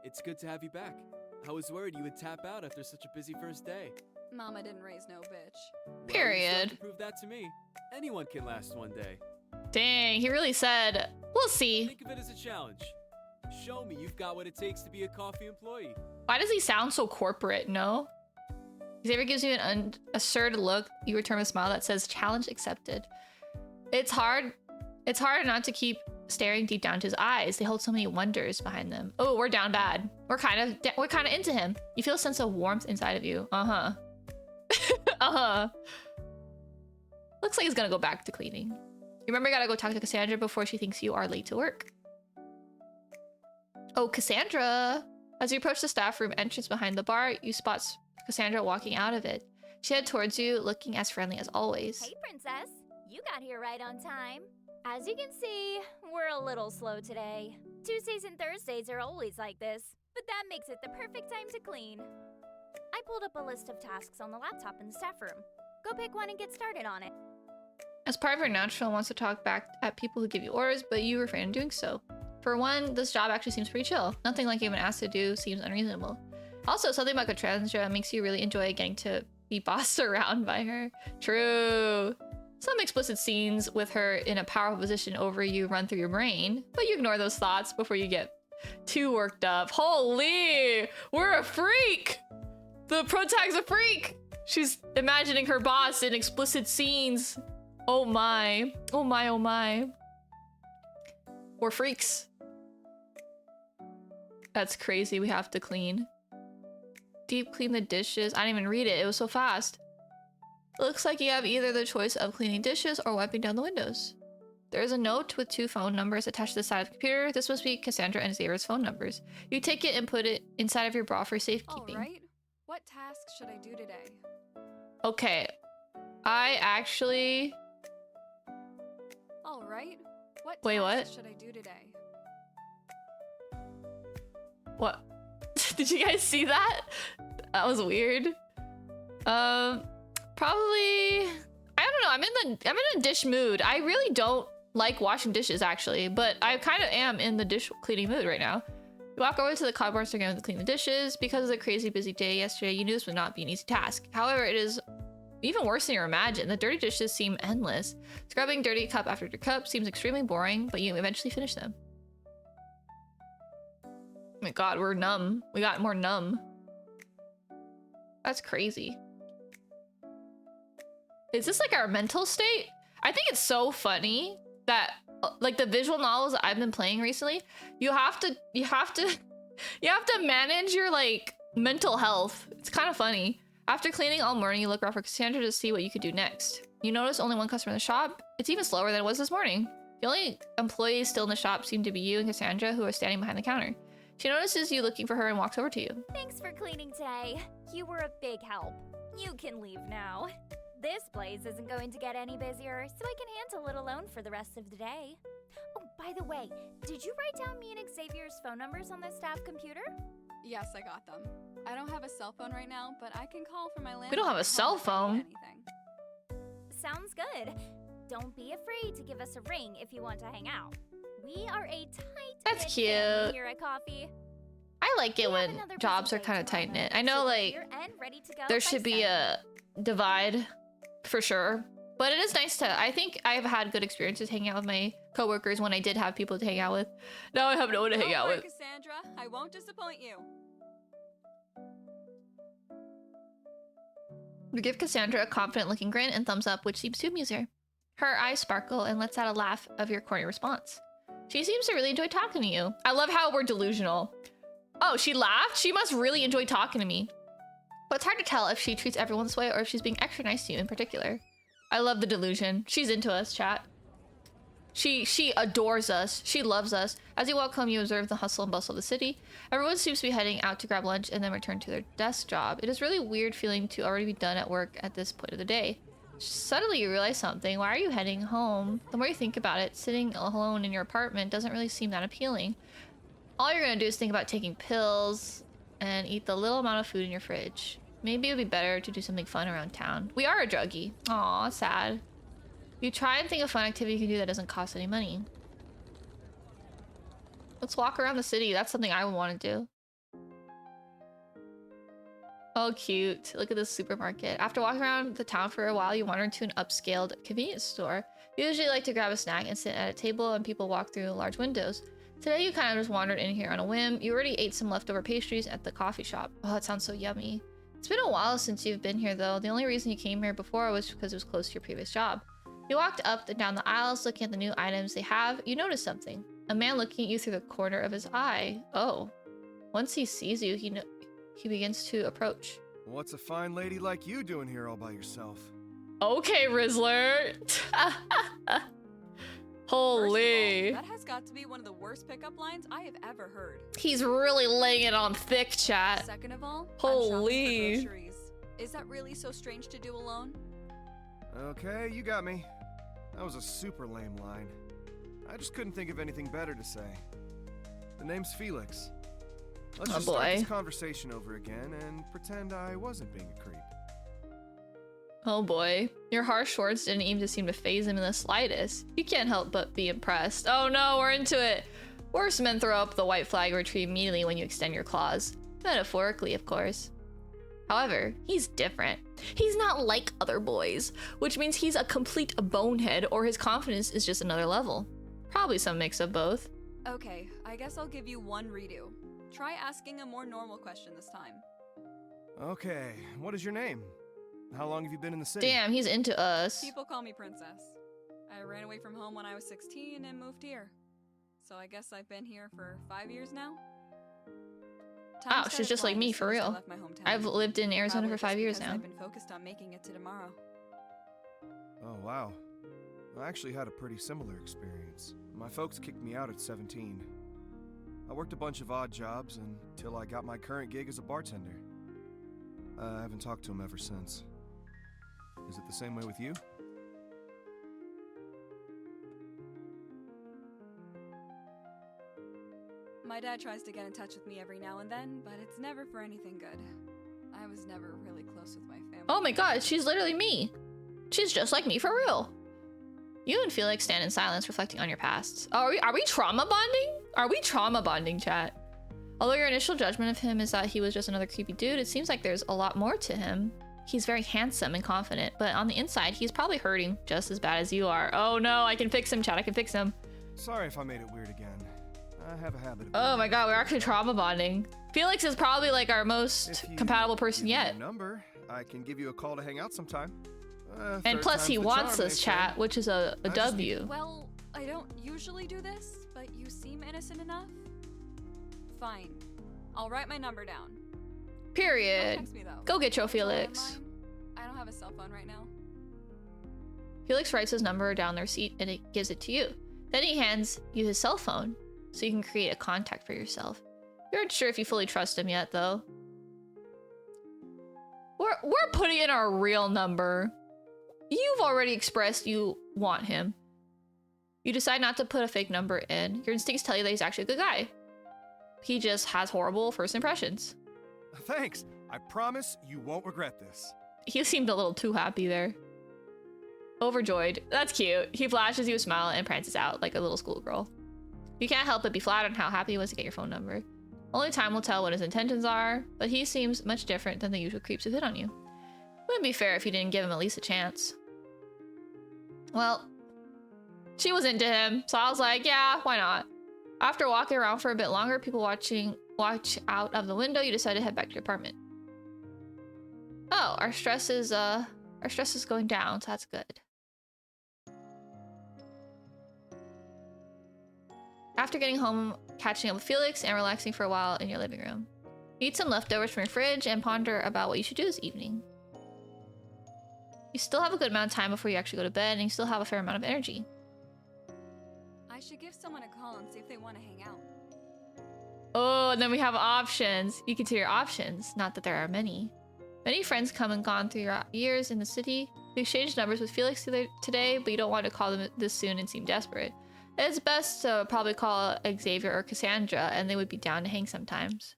It's good to have you back. I was worried you would tap out after such a busy first day. Mama didn't raise no bitch. Well, Period. you still have to prove that to me. Anyone can last one day. Dang, he really said, we'll see. Think of it as a challenge. Show me you've got what it takes to be a coffee employee. Why does he sound so corporate, no? Xavier gives you an assured look. You return with a smile that says, challenge accepted. It's hard not to keep staring deep down to his eyes. They hold so many wonders behind them. Oh, we're down bad. We're kind of into him. You feel a sense of warmth inside of you. Uh-huh. Uh-huh. Looks like he's gonna go back to cleaning. You remember you gotta go talk to Cassandra before she thinks you are late to work. Oh, Cassandra! As you approach the staff room entrance behind the bar, you spot Cassandra walking out of it. She heads towards you, looking as friendly as always. Hey, princess. You got here right on time. As you can see, we're a little slow today. Tuesdays and Thursdays are always like this, but that makes it the perfect time to clean. I pulled up a list of tasks on the laptop in the staff room. Go pick one and get started on it. As part of her natural wants to talk back at people who give you orders, but you refrain from doing so. For one, this job actually seems pretty chill. Nothing like you've been asked to do seems unreasonable. Also, something about Cassandra makes you really enjoy getting to be bossed around by her. True. Some explicit scenes with her in a powerful position over you run through your brain, but you ignore those thoughts before you get too worked up. Holy! We're a freak! The protag's a freak! She's imagining her boss in explicit scenes. Oh my. Oh my, oh my. We're freaks. That's crazy. We have to clean. Deep clean the dishes. I didn't even read it. It was so fast. Looks like you have either the choice of cleaning dishes or wiping down the windows. There is a note with 2 phone numbers attached to the side of the computer. This must be Cassandra and Xavier's phone numbers. You take it and put it inside of your bra for safekeeping. Alright, what task should I do today? Okay. I actually... Alright, what Wait, task what? should I do today? What? Did you guys see that? That was weird. Probably... I don't know. I'm in a dish mood. I really don't like washing dishes actually, but I kind of am in the dish cleaning mood right now. You walk over to the cardboard again to clean the dishes. Because of the crazy busy day yesterday, you knew this would not be an easy task. However, it is even worse than you imagine. The dirty dishes seem endless. Scrubbing dirty cup after cup seems extremely boring, but you eventually finish them. Oh my god, we're numb. We got more numb. That's crazy. Is this like our mental state? I think it's so funny that like the visual novels that I've been playing recently, you have to manage your like mental health. It's kind of funny. After cleaning all morning, you look around for Cassandra to see what you could do next. You notice only one customer in the shop. It's even slower than it was this morning. The only employees still in the shop seem to be you and Cassandra, who are standing behind the counter. She notices you looking for her and walks over to you. Thanks for cleaning today. You were a big help. You can leave now. This place isn't going to get any busier, so I can handle it alone for the rest of the day. Oh, by the way, did you write down me and Xavier's phone numbers on the staff computer? Yes, I got them. I don't have a cell phone right now, but I can call from my landline. We don't have a cell phone. Sounds good. Don't be afraid to give us a ring if you want to hang out. We are a That's tight-knit cute. family here at Coffee. I like it when jobs are kind of tight knit. I know like there should be a divide for sure, but it is nice to. I think I've had good experiences hanging out with my coworkers when I did have people to hang out with. Now I have no one to hang out with. Cassandra, I won't disappoint you. You give Cassandra a confident-looking grin and thumbs up, which seems to amuse her. Her eyes sparkle and lets out a laugh of your corny response. She seems to really enjoy talking to you. I love how we're delusional. Oh, she laughed? She must really enjoy talking to me. But it's hard to tell if she treats everyone this way or if she's being extra nice to you in particular. I love the delusion. She's into us, chat. She adores us. She loves us. As you walk home, you observe the hustle and bustle of the city. Everyone seems to be heading out to grab lunch and then return to their desk job. It is really weird feeling to already be done at work at this point of the day. Suddenly you realize something. Why are you heading home? The more you think about it, sitting alone in your apartment doesn't really seem that appealing. All you're gonna do is think about taking pills and eat the little amount of food in your fridge. Maybe it would be better to do something fun around town. We are a druggie. Aw, sad. You try and think of fun activity you can do that doesn't cost any money. Let's walk around the city. That's something I would want to do. Oh, cute. Look at this supermarket. After walking around the town for a while, you wander into an upscaled convenience store. You usually like to grab a snack and sit at a table and people walk through large windows. Today you kind of just wandered in here on a whim. You already ate some leftover pastries at the coffee shop. Oh, that sounds so yummy. It's been a while since you've been here though. The only reason you came here before was because it was close to your previous job. You walked up and down the aisles looking at the new items they have. You notice something. A man looking at you through the corner of his eye. Oh. Once he sees you, he begins to approach. What's a fine lady like you doing here all by yourself? Okay, Rizzler. Holy. That has got to be one of the worst pickup lines I have ever heard. He's really laying it on thick, chat. Second of all, holy. I'm shopping for groceries. Is that really so strange to do alone? Okay, you got me. That was a super lame line. I just couldn't think of anything better to say. The name's Felix. Let's just start this conversation over again and pretend I wasn't being a creep. Oh boy. Your harsh words didn't even seem to faze him in the slightest. You can't help but be impressed. Oh no, we're into it. Worst men throw up the white flag or retreat immediately when you extend your claws. Metaphorically, of course. However, he's different. He's not like other boys, which means he's a complete bonehead or his confidence is just another level. Probably some mix of both. Okay, I guess I'll give you one redo. Try asking a more normal question this time. Okay, what is your name? How long have you been in the city? Damn, he's into us. People call me Princess. I ran away from home when I was 16 and moved here. So I guess I've been here for 5 years now. Wow, she's just like me, for real. I've lived in Arizona for 5 years now. I've been focused on making it to tomorrow. Oh, wow. I actually had a pretty similar experience. My folks kicked me out at 17. I worked a bunch of odd jobs until I got my current gig as a bartender. I haven't talked to him ever since. Is it the same way with you? My dad tries to get in touch with me every now and then, but it's never for anything good. I was never really close with my family. Oh my god, she's literally me. She's just like me for real. You and Felix stand in silence, reflecting on your pasts. Are we trauma bonding? Are we trauma bonding, chat? Although your initial judgment of him is that he was just another creepy dude, it seems like there's a lot more to him. He's very handsome and confident, but on the inside, he's probably hurting just as bad as you are. Oh no, I can fix him, Chad. I can fix him. Sorry if I made it weird again. I have a habit of... Oh my god, we're actually trauma bonding. Felix is probably like our most compatible person yet. Number, I can give you a call to hang out sometime. And plus he wants us, chat, which is a W. Well, I don't usually do this, but you seem innocent enough. Fine. I'll write my number down. Period. Text me, though. Go get your Felix. I don't have a cell phone right now. Felix writes his number down the receipt and it gives it to you. Then he hands you his cell phone so you can create a contact for yourself. You aren't sure if you fully trust him yet, though. We're putting in our real number. You've already expressed you want him. You decide not to put a fake number in. Your instincts tell you that he's actually a good guy. He just has horrible first impressions. Thanks. I promise you won't regret this. He seemed a little too happy there. Overjoyed. That's cute. He flashes you a smile and prances out like a little schoolgirl. You can't help but be flattered on how happy he was to get your phone number. Only time will tell what his intentions are, but he seems much different than the usual creeps who hit on you. Wouldn't be fair if you didn't give him at least a chance. Well, she was into him, so I was like, yeah, why not? After walking around for a bit longer, people watch out of the window, you decide to head back to your apartment. Oh, our stress is going down, so that's good. After getting home, catching up with Felix, and relaxing for a while in your living room. Eat some leftovers from your fridge and ponder about what you should do this evening. You still have a good amount of time before you actually go to bed, and you still have a fair amount of energy. I should give someone a call and see if they want to hang out. Oh, and then we have options. You can see your options, not that there are many. Many friends come and gone through your years in the city. You exchanged numbers with Felix today, but you don't want to call them this soon and seem desperate. It's best to probably call Xavier or Cassandra, and they would be down to hang sometimes.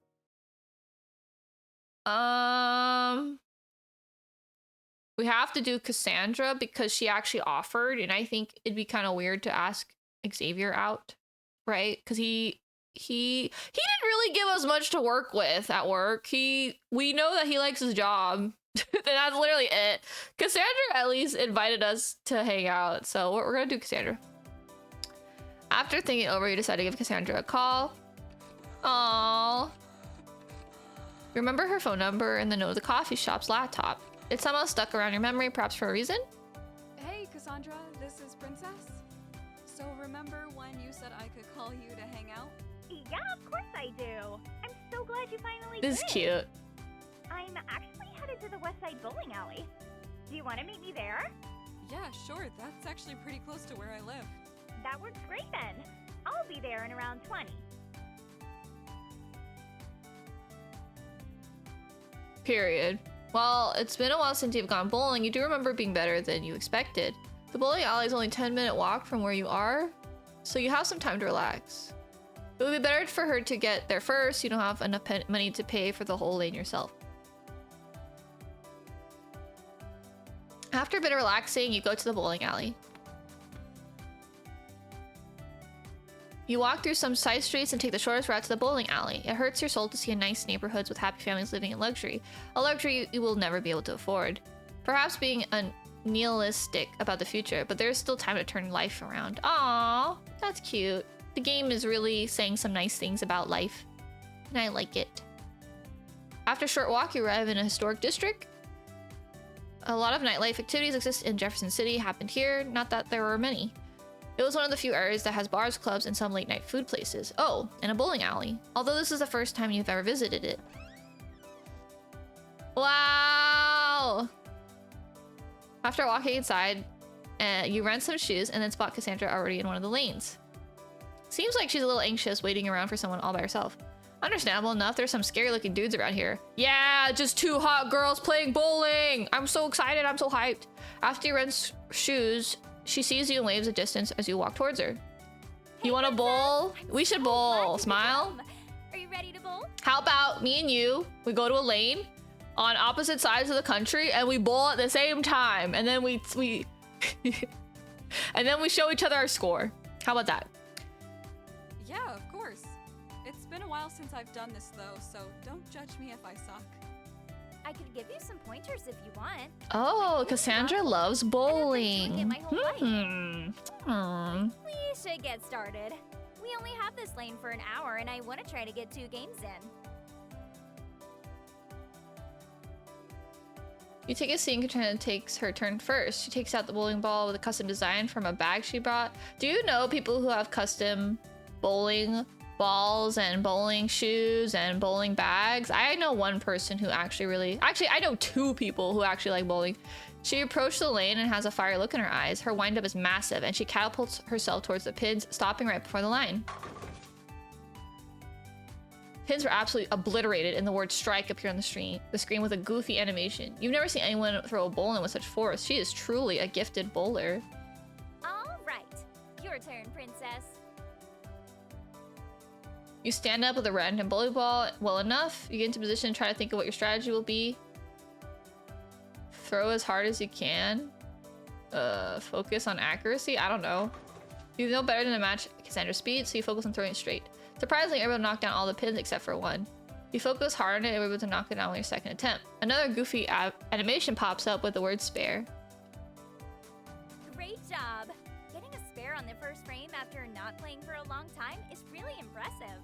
We have to do Cassandra because she actually offered, and I think it'd be kind of weird to ask Xavier out, right? Because he didn't really give us much to work with at work. We know that he likes his job. And that's literally it. Cassandra at least invited us to hang out, so we're gonna do Cassandra. After thinking over, you decide to give Cassandra a call. Aww. Remember her phone number and the note of the coffee shop's laptop. It's somehow stuck around your memory, perhaps for a reason? Hey, Cassandra, this is Princess. So remember when you said I could call you to hang out? Yeah, of course I do. I'm so glad you finally This is cute. I'm actually headed to the West Side Bowling Alley. Do you want to meet me there? Yeah, sure. That's actually pretty close to where I live. That works great then. I'll be there in around 20. Period. Well, it's been a while since you've gone bowling. You do remember being better than you expected. The bowling alley is only a 10-minute walk from where you are, so you have some time to relax. It would be better for her to get there first. You don't have enough money to pay for the whole lane yourself. After a bit of relaxing, you go to the bowling alley. You walk through some side streets and take the shortest route to the bowling alley. It hurts your soul to see nice neighborhoods with happy families living in luxury, a luxury you will never be able to afford. Perhaps being nihilistic about the future, but there's still time to turn life around. Aww, that's cute. The game is really saying some nice things about life, and I like it. After a short walk, you arrive in a historic district. A lot of nightlife activities exist in Jefferson City, happened here, not that there were many. It was one of the few areas that has bars, clubs, and some late-night food places. Oh, and a bowling alley. Although this is the first time you've ever visited it. Wow! After walking inside, you rent some shoes and then spot Cassandra already in one of the lanes. Seems like she's a little anxious, waiting around for someone all by herself. Understandable enough, there's some scary-looking dudes around here. Yeah, just two hot girls playing bowling! I'm so excited, I'm so hyped. After you rent shoes, she sees you and waves a distance as you walk towards her. Hey, you want to bowl? We should bowl. Smile. Are you ready to bowl? How about me and you, we go to a lane on opposite sides of the country and we bowl at the same time, and then we and then we show each other our score. How about that? Yeah, of course. It's been a while while since I've done this though, so don't judge me if I suck. I could give you some pointers if you want. Oh, Cassandra loves bowling. it my whole life. Hmm. We should get started. We only have this lane for an hour, and I want to try to get 2 games in. You take a seat and Katrina takes her turn first. She takes out the bowling ball with a custom design from a bag she brought. Do you know people who have custom bowling balls and bowling shoes and bowling bags? I know one person who actually I know 2 people who actually like bowling. She approached the lane and has a fiery look in her eyes. Her windup is massive and she catapults herself towards the pins, stopping right before the line. Pins were absolutely obliterated and the word strike appeared on the screen with a goofy animation. You've never seen anyone throw a bowling with such force. She is truly a gifted bowler. All right, your turn, princess. You stand up with a random bowling ball well enough. You get into position and try to think of what your strategy will be. Throw as hard as you can. Focus on accuracy? I don't know. You know better than to match Cassandra's speed, so you focus on throwing it straight. Surprisingly, you're able to knock down all the pins except for one. You focus hard on it and you're able to knock it down on your second attempt. Another goofy animation pops up with the word spare. Great job. Getting a spare on the first frame after not playing for a long time is really impressive.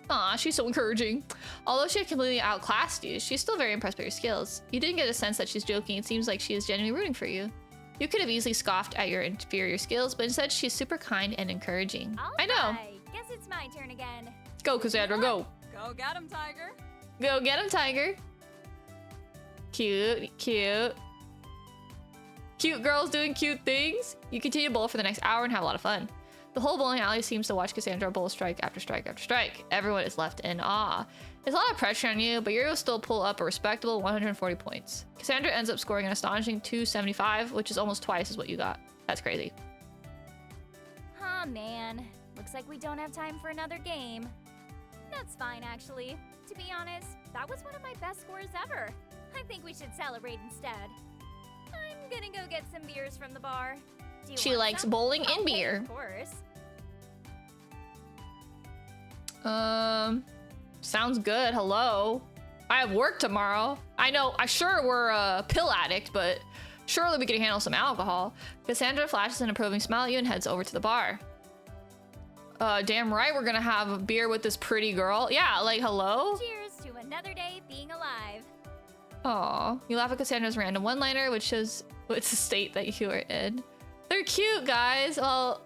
Aw, she's so encouraging. Although she had completely outclassed you, she's still very impressed by your skills. You didn't get a sense that she's joking. It seems like she is genuinely rooting for you. You could have easily scoffed at your inferior skills, but instead she's super kind and encouraging. I know. Right. Guess it's my turn again. Go, Cassandra, go. Go get him, Tiger. Go get him, Tiger. Cute, cute. Cute girls doing cute things. You continue to bowl for the next hour and have a lot of fun. The whole bowling alley seems to watch Cassandra bowl strike after strike after strike. Everyone is left in awe. There's a lot of pressure on you, but you're able to still pull up a respectable 140 points. Cassandra ends up scoring an astonishing 275, which is almost twice as what you got. That's crazy. Aw, man. Looks like we don't have time for another game. That's fine, actually. To be honest, that was one of my best scores ever. I think we should celebrate instead. I'm gonna go get some beers from the bar. Do you She want likes some? bowling I'll and pay, beer. Of course. Sounds good. Hello. I have work tomorrow. I know, sure we're a pill addict, but surely we can handle some alcohol. Cassandra flashes an approving smile at you and heads over to the bar. Damn right we're gonna have a beer with this pretty girl. Yeah, like, hello? Cheers to another day being alive. Aw. You laugh at Cassandra's random one-liner, which shows what's the state that you are in. They're cute, guys. Well,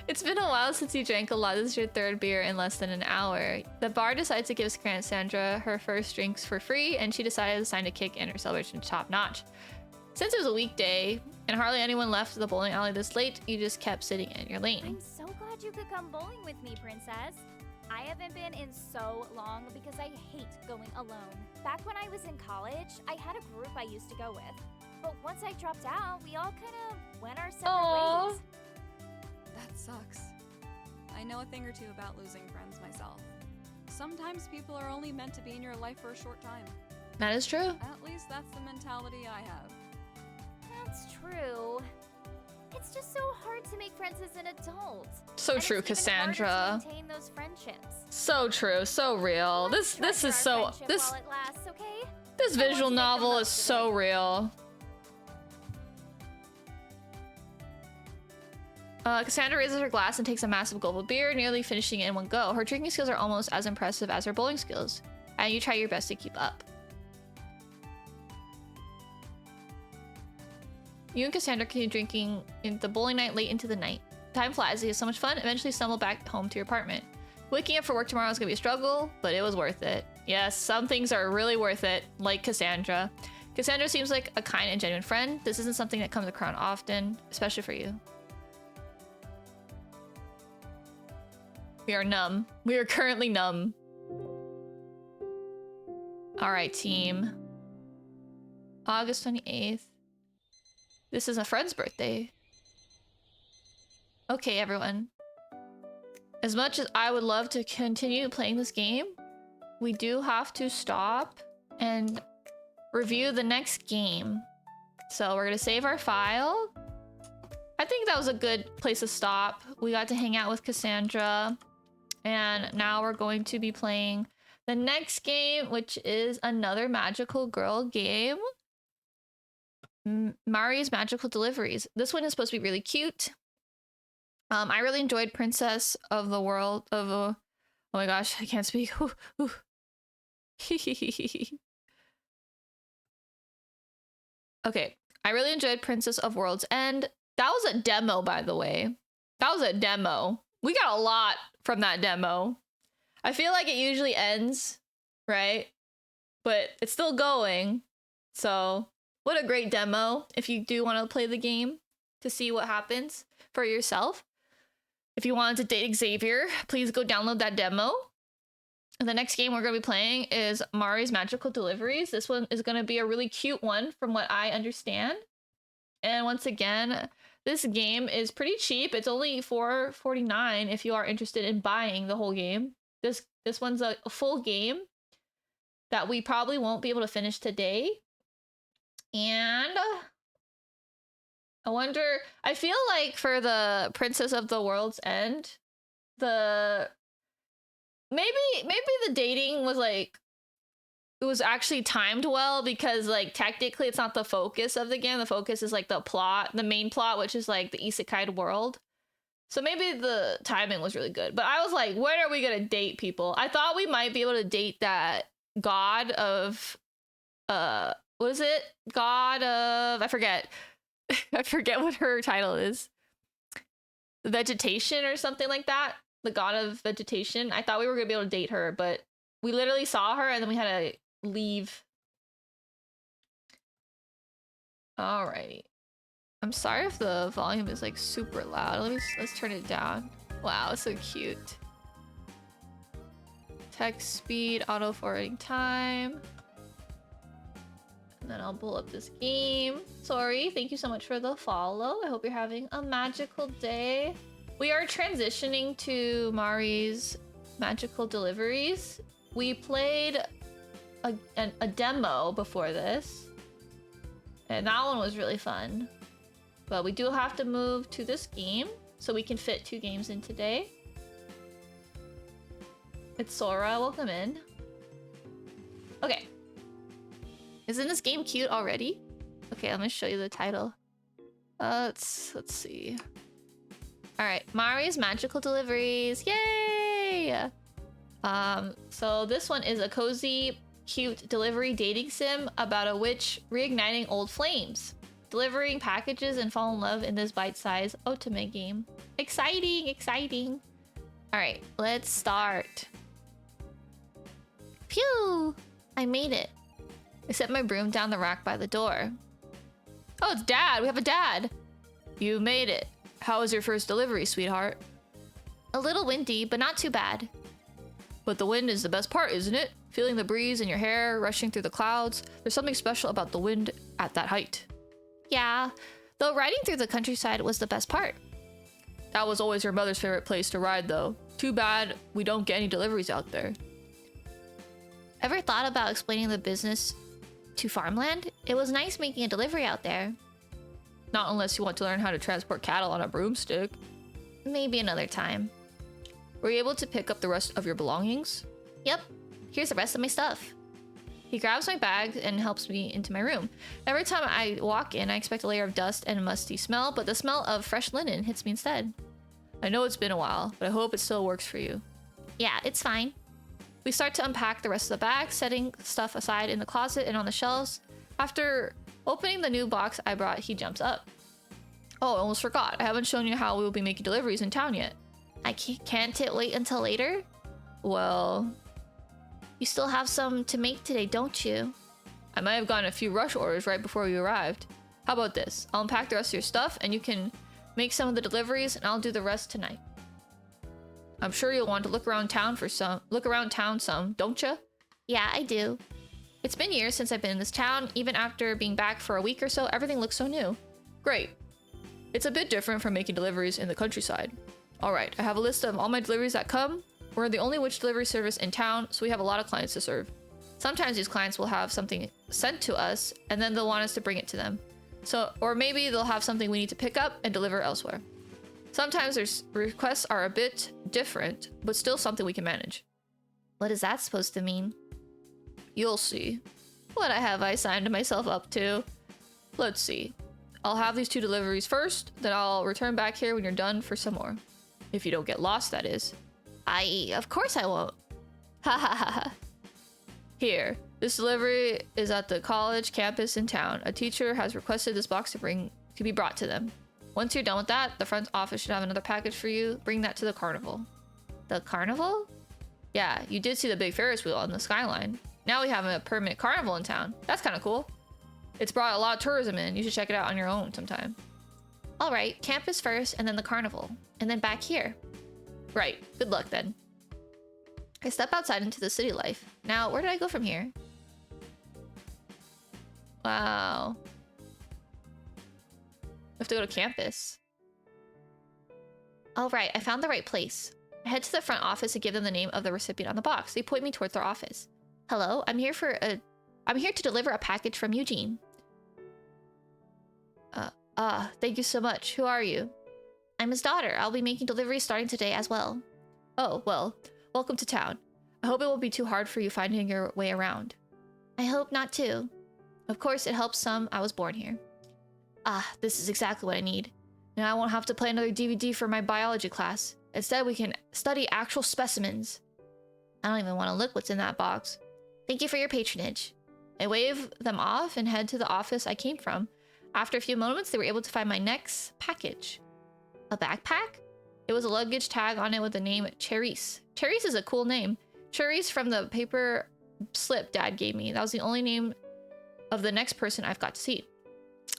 it's been a while since you drank a lot. This is your 3rd beer in less than an hour. The bar decides to give Cassandra her first drinks for free, and she decided it's time to kick in her celebration to top notch. Since it was a weekday, and hardly anyone left the bowling alley this late, you just kept sitting in your lane. I'm so glad you could come bowling with me, princess. I haven't been in so long because I hate going alone. Back when I was in college, I had a group I used to go with. But once I dropped out, we all kind of went our separate ways. That sucks. I know a thing or two about losing friends myself. Sometimes people are only meant to be in your life for a short time. That is true. At least that's the mentality I have. That's true. It's just so hard to make friends as an adult. So And true, it's even Cassandra. harder to maintain those friendships. So true, so real. This is so Friendship this while it lasts, okay? this I want visual to make the novel is most of so real. Cassandra raises her glass and takes a massive gulp of beer, nearly finishing it in one go. Her drinking skills are almost as impressive as her bowling skills, and you try your best to keep up. You and Cassandra continue drinking in the bowling night late into the night. Time flies, you have so much fun, eventually stumble back home to your apartment. Waking up for work tomorrow is gonna be a struggle, but it was worth it. Yes, some things are really worth it, like Cassandra. Cassandra seems like a kind and genuine friend. This isn't something that comes around often, especially for you. We are numb. We are currently numb. All right, team. August 28th. This is a friend's birthday. Okay, everyone. As much as I would love to continue playing this game, we do have to stop and review the next game. So we're gonna save our file. I think that was a good place to stop. We got to hang out with Cassandra And now we're going to be playing the next game, which is another magical girl game. Mari's Magical Deliveries. This one is supposed to be really cute. I really enjoyed Princess of the World of... oh my gosh, I can't speak. Okay, I really enjoyed Princess of World's End. That was a demo, by the way. That was a demo. We got a lot from that demo. I feel like it usually ends, right? But it's still going. So, what a great demo if you do want to play the game to see what happens for yourself. If you wanted to date Xavier, please go download that demo. And the next game we're going to be playing is Mari's Magical Deliveries. This one is going to be a really cute one from what I understand. And once again, this game is pretty cheap. It's only $4.49 if you are interested in buying the whole game. This one's a full game that we probably won't be able to finish today. And I wonder, I feel like for the Princess of the World's End, maybe the dating was like, it was actually timed well, because like technically it's not the focus of the game. The focus is like the plot, the main plot, which is like the isekai world. So maybe the timing was really good. But I was like, when are we gonna date people? I thought we might be able to date that god of what is it? God of, I forget. I forget what her title is. Vegetation or something like that. The god of vegetation. I thought we were gonna be able to date her, but we literally saw her and then we had to leave. Alrighty. I'm sorry if the volume is like super loud. Let's turn it down. Wow, it's so cute. Text speed, auto forwarding time. And then I'll pull up this game. Sorry, thank you so much for the follow. I hope you're having a magical day. We are transitioning to Mari's Magical Deliveries. We played a demo before this, and that one was really fun. But we do have to move to this game so we can fit 2 games in today. It's Sora, welcome in. Okay. Isn't this game cute already? Okay, let me show you the title. Let's see. All right, Mari's Magical Deliveries, yay! So this one is a cozy, cute delivery dating sim about a witch reigniting old flames, delivering packages and fall in love in this bite-sized otome game. Exciting, exciting. All right, let's start. Phew! I made it. I set my broom down the rack by the door. Oh, it's Dad! We have a dad! You made it. How was your first delivery, sweetheart? A little windy, but not too bad. But the wind is the best part, isn't it? Feeling the breeze in your hair, rushing through the clouds. There's something special about the wind at that height. Yeah, though riding through the countryside was the best part. That was always your mother's favorite place to ride, though. Too bad we don't get any deliveries out there. Ever thought about explaining the business to farmland? It was nice making a delivery out there. Not unless you want to learn how to transport cattle on a broomstick. Maybe another time. Were you able to pick up the rest of your belongings? Yep. Here's the rest of my stuff. He grabs my bag and helps me into my room. Every time I walk in, I expect a layer of dust and a musty smell, but the smell of fresh linen hits me instead. I know it's been a while, but I hope it still works for you. Yeah, it's fine. We start to unpack the rest of the bag, setting stuff aside in the closet and on the shelves. After opening the new box I brought, he jumps up. Oh, I almost forgot. I haven't shown you how we will be making deliveries in town yet. Can't it wait until later? Well... You still have some to make today, don't you? I might have gotten a few rush orders right before you arrived. How about this? I'll unpack the rest of your stuff and you can make some of the deliveries and I'll do the rest tonight. I'm sure you'll want to look around town some, don't you? Yeah, I do. It's been years since I've been in this town. Even after being back for a week or so, everything looks so new. Great. It's a bit different from making deliveries in the countryside. Alright, I have a list of all my deliveries that come. We're the only witch delivery service in town, so we have a lot of clients to serve. Sometimes these clients will have something sent to us, and then they'll want us to bring it to them. Or maybe they'll have something we need to pick up and deliver elsewhere. Sometimes their requests are a bit different, but still something we can manage. What is that supposed to mean? You'll see. What have I signed myself up to? Let's see. I'll have these 2 deliveries first, then I'll return back here when you're done for some more. If you don't get lost, that is. Of course I won't. Ha ha ha ha. Here, this delivery is at the college campus in town. A teacher has requested this box to be brought to them. Once you're done with that, the front office should have another package for you. Bring that to the carnival. The carnival? Yeah, you did see the big Ferris wheel on the skyline. Now we have a permanent carnival in town. That's kind of cool. It's brought a lot of tourism in. You should check it out on your own sometime. All right, campus first and then the carnival. And then back here. Right, good luck then. I step outside into the city life. Now, where did I go from here? Wow. I have to go to campus. All right, I found the right place. I head to the front office and give them the name of the recipient on the box. They point me towards their office. Hello, I'm here to deliver a package from Eugene. Thank you so much. Who are you? I'm his daughter. I'll be making deliveries starting today as well. Oh, well, welcome to town. I hope it won't be too hard for you finding your way around. I hope not too. Of course, it helps some. I was born here. This is exactly what I need. Now I won't have to play another DVD for my biology class. Instead, we can study actual specimens. I don't even want to look what's in that box. Thank you for your patronage. I wave them off and head to the office I came from. After a few moments, they were able to find my next package. A backpack? It was a luggage tag on it with the name Cherise. Cherise is a cool name. Cherise from the paper slip Dad gave me. That was the only name of the next person I've got to see.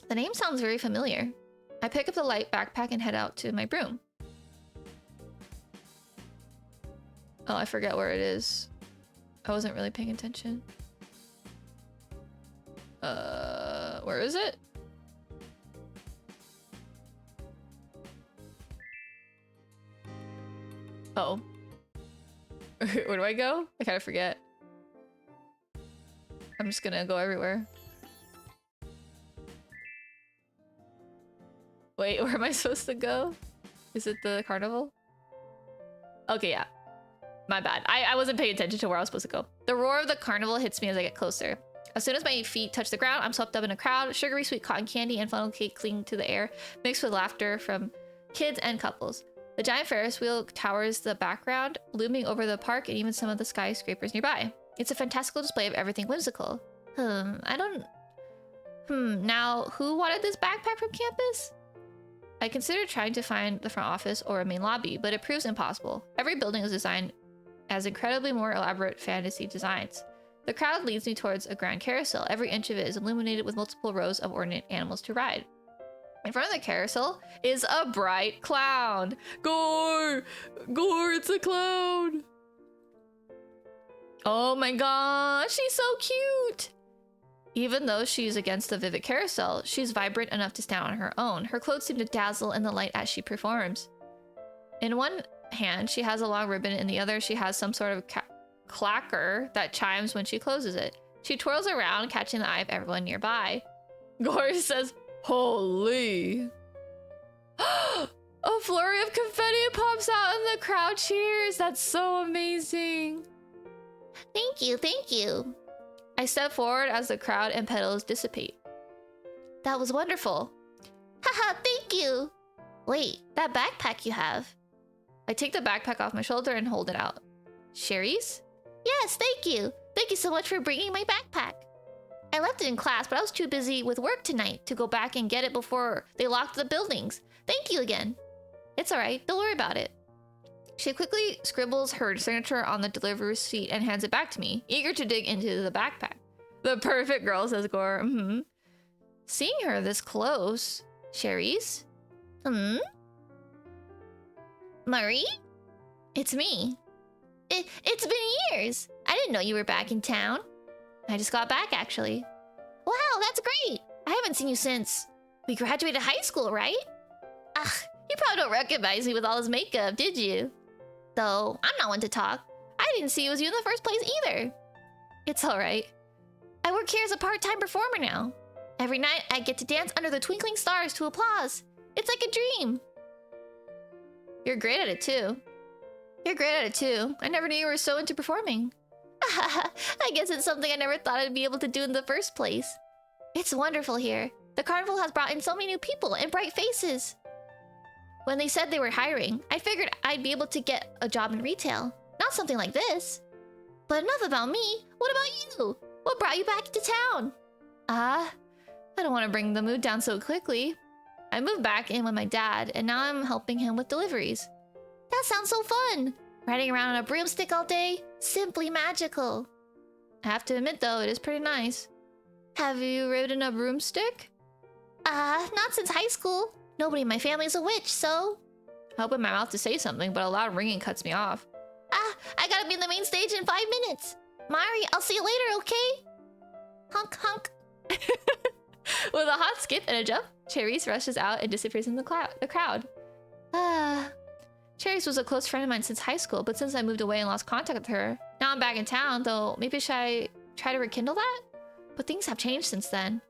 The name sounds very familiar. I pick up the light backpack and head out to my room. Oh, I forget where it is. I wasn't really paying attention. Where is it? Oh. Where do I go? I kind of forget. I'm just gonna go everywhere. Wait, where am I supposed to go? Is it the carnival? Okay, yeah. My bad. I wasn't paying attention to where I was supposed to go. The roar of the carnival hits me as I get closer. As soon as my feet touch the ground, I'm swept up in a crowd. Sugary sweet cotton candy and funnel cake cling to the air, mixed with laughter from kids and couples. The giant Ferris wheel towers the background, looming over the park and even some of the skyscrapers nearby. It's a fantastical display of everything whimsical. Now, who wanted this backpack from campus? I considered trying to find the front office or a main lobby, but it proves impossible. Every building is designed as incredibly more elaborate fantasy designs. The crowd leads me towards a grand carousel. Every inch of it is illuminated with multiple rows of ornate animals to ride. In front of the carousel is a bright clown. Gore! Gore, it's a clown! Oh my gosh, she's so cute! Even though she's against the vivid carousel, she's vibrant enough to stand on her own. Her clothes seem to dazzle in the light as she performs. In one hand, she has a long ribbon. In the other, she has some sort of clacker that chimes when she closes it. She twirls around, catching the eye of everyone nearby. Gore says, "Holy!" A flurry of confetti pops out and the crowd cheers. That's so amazing. Thank you, thank you. I step forward as the crowd and petals dissipate. That was wonderful. Haha, thank you. Wait, that backpack you have. I take the backpack off my shoulder and hold it out. Cherise? Yes, thank you. Thank you so much for bringing my backpack. I left it in class, but I was too busy with work tonight to go back and get it before they locked the buildings. Thank you again. It's alright, don't worry about it. She quickly scribbles her signature on the delivery receipt and hands it back to me, eager to dig into the backpack. The perfect girl, says Gore. Seeing her this close. Cherise? Marie? It's me. It's been years. I didn't know you were back in town. I just got back, actually. Wow, that's great. I haven't seen you since we graduated high school, right? Ugh, you probably don't recognize me with all this makeup, did you? Though, I'm not one to talk. I didn't see it was you in the first place either. It's alright. I work here as a part-time performer now. Every night, I get to dance under the twinkling stars to applause. It's like a dream. You're great at it too. You're great at it too. I never knew you were so into performing. I guess it's something I never thought I'd be able to do in the first place. It's wonderful here. The carnival has brought in so many new people and bright faces. When they said they were hiring, I figured I'd be able to get a job in retail. Not something like this. But enough about me. What about you? What brought you back to town? I don't want to bring the mood down so quickly. I moved back in with my dad, and now I'm helping him with deliveries. That sounds so fun! Riding around on a broomstick all day? Simply magical. I have to admit though, it is pretty nice. Have you ridden a broomstick? Not since high school. Nobody in my family is a witch, so... I open my mouth to say something, but a loud ringing cuts me off. I gotta be in the main stage in 5 minutes. Mari, I'll see you later, okay? Honk honk. With a hot skip and a jump, Cherries rushes out and disappears in the crowd. Cherries was a close friend of mine since high school, but since I moved away and lost contact with her, now I'm back in town, though maybe should I try to rekindle that? But things have changed since then.